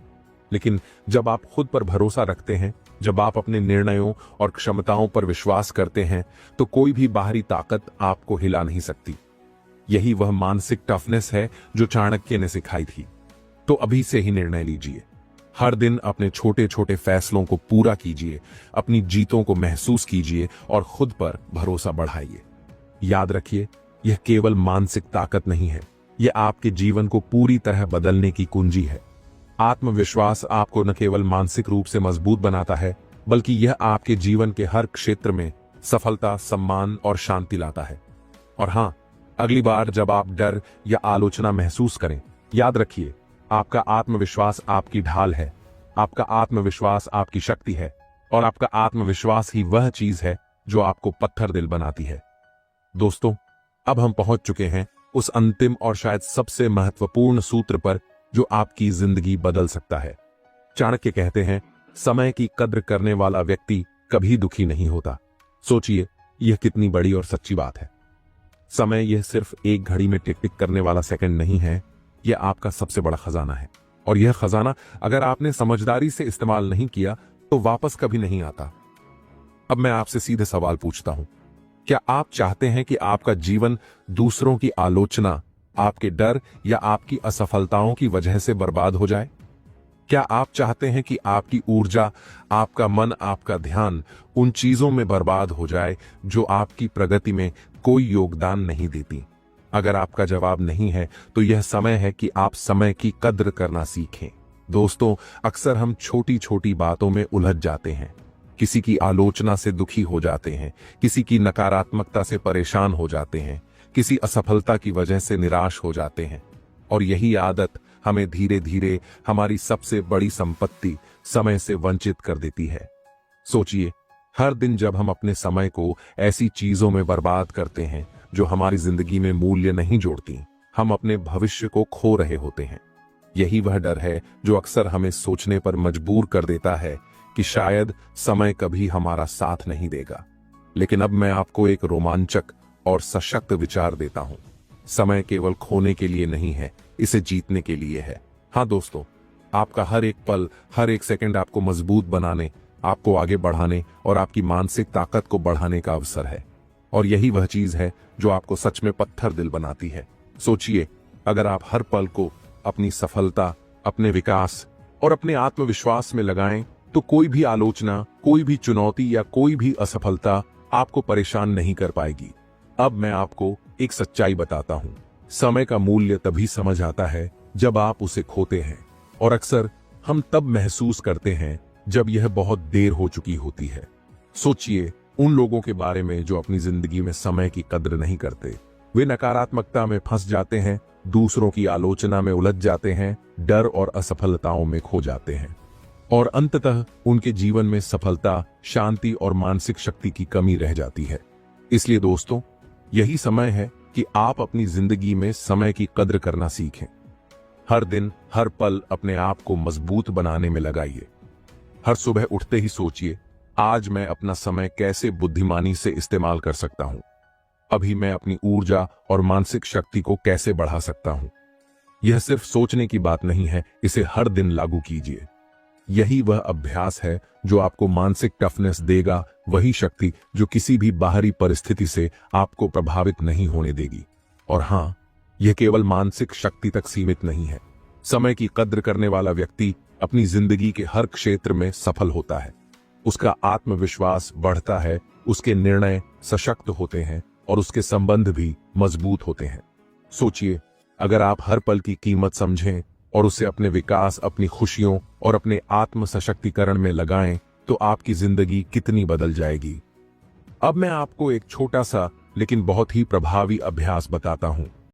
लेकिन जब आप खुद पर भरोसा रखते हैं, जब आप अपने निर्णयों और क्षमताओं पर विश्वास करते हैं, तो कोई भी बाहरी ताकत आपको हिला नहीं सकती। यही वह मानसिक टफनेस है जो चाणक्य ने सिखाई थी। तो अभी से ही निर्णय लीजिए। हर दिन अपने छोटे छोटे फैसलों को पूरा कीजिए, अपनी जीतों को महसूस कीजिए और खुद पर भरोसा बढ़ाइए। याद रखिए, यह केवल मानसिक ताकत नहीं है, यह आपके जीवन को पूरी तरह बदलने की कुंजी है। आत्मविश्वास आपको न केवल मानसिक रूप से मजबूत बनाता है, बल्कि यह आपके जीवन के हर क्षेत्र में सफलता, सम्मान और शांति लाता है। और हां, अगली बार जब आप डर या आलोचना महसूस करें, याद रखिए, आपका आत्मविश्वास आपकी ढाल है, आपका आत्मविश्वास आपकी शक्ति है और आपका आत्मविश्वास ही वह चीज है जो आपको पत्थर दिल बनाती है। दोस्तों, अब हम पहुंच चुके हैं उस अंतिम और शायद सबसे महत्वपूर्ण सूत्र पर जो आपकी जिंदगी बदल सकता है। चाणक्य कहते हैं, समय की कद्र करने वाला व्यक्ति कभी दुखी नहीं होता। सोचिए, यह कितनी बड़ी और सच्ची बात है। समय यह सिर्फ एक घड़ी में टिक टिक करने वाला सेकंड नहीं है, यह आपका सबसे बड़ा खजाना है। और यह खजाना अगर आपने समझदारी से इस्तेमाल नहीं किया तो वापस कभी नहीं आता। अब मैं आपसे सीधे सवाल पूछता हूं, क्या आप चाहते हैं कि आपका जीवन दूसरों की आलोचना, आपके डर या आपकी असफलताओं की वजह से बर्बाद हो जाए? क्या आप चाहते हैं कि आपकी ऊर्जा, आपका मन, आपका ध्यान उन चीजों में बर्बाद हो जाए जो आपकी प्रगति में कोई योगदान नहीं देती? अगर आपका जवाब नहीं है, तो यह समय है कि आप समय की कद्र करना सीखें। दोस्तों, अक्सर हम छोटी छोटी बातों में उलझ जाते हैं। किसी की आलोचना से दुखी हो जाते हैं, किसी की नकारात्मकता से परेशान हो जाते हैं, किसी असफलता की वजह से निराश हो जाते हैं। और यही आदत हमें धीरे धीरे हमारी सबसे बड़ी संपत्ति समय से वंचित कर देती है। सोचिए, हर दिन जब हम अपने समय को ऐसी चीजों में बर्बाद करते हैं जो हमारी जिंदगी में मूल्य नहीं जोड़ती, हम अपने भविष्य को खो रहे होते हैं। यही वह डर है जो अक्सर हमें सोचने पर मजबूर कर देता है कि शायद समय कभी हमारा साथ नहीं देगा। लेकिन अब मैं आपको एक रोमांचक और सशक्त विचार देता हूं। समय केवल खोने के लिए नहीं है, इसे जीतने के लिए है। हां दोस्तों, आपका हर एक पल, हर एक सेकंड आपको मजबूत बनाने, आपको आगे बढ़ाने और आपकी मानसिक ताकत को बढ़ाने का अवसर है। और यही वह चीज है जो आपको सच में पत्थर दिल बनाती है। सोचिए, अगर आप हर पल को अपनी सफलता, अपने विकास और अपने आत्मविश्वास में लगाएं, तो कोई भी आलोचना, कोई भी चुनौती या कोई भी असफलता आपको परेशान नहीं कर पाएगी। अब मैं आपको एक सच्चाई बताता हूं। समय का मूल्य तभी समझ आता है जब आप उसे खोते हैं, और अक्सर हम तब महसूस करते हैं जब यह बहुत देर हो चुकी होती है। सोचिए उन लोगों के बारे में जो अपनी जिंदगी में समय की कद्र नहीं करते। वे नकारात्मकता में फंस जाते हैं, दूसरों की आलोचना में उलझ जाते हैं, डर और असफलताओं में खो जाते हैं, और अंततः उनके जीवन में सफलता, शांति और मानसिक शक्ति की कमी रह जाती है। इसलिए दोस्तों, यही समय है कि आप अपनी जिंदगी में समय की कद्र करना सीखें। हर दिन, हर पल अपने आप को मजबूत बनाने में लगाइए। हर सुबह उठते ही सोचिए, आज मैं अपना समय कैसे बुद्धिमानी से इस्तेमाल कर सकता हूं। अभी मैं अपनी ऊर्जा और मानसिक शक्ति को कैसे बढ़ा सकता हूं। यह सिर्फ सोचने की बात नहीं है, इसे हर दिन लागू कीजिए। यही वह अभ्यास है जो आपको मानसिक टफनेस देगा, वही शक्ति जो किसी भी बाहरी परिस्थिति से आपको प्रभावित नहीं होने देगी। और हां, यह केवल मानसिक शक्ति तक सीमित नहीं है। समय की कद्र करने वाला व्यक्ति अपनी जिंदगी के हर क्षेत्र में सफल होता है। उसका आत्मविश्वास बढ़ता है, उसके निर्णय सशक्त होते हैं और उसके संबंध भी मजबूत होते हैं। सोचिए, अगर आप हर पल की कीमत समझें और उसे अपने विकास, अपनी खुशियों और अपने आत्म सशक्तिकरण में लगाएं, तो आपकी जिंदगी कितनी बदल जाएगी। अब मैं आपको एक छोटा सा लेकिन बहुत ही प्रभावी अभ्यास बताता हूं।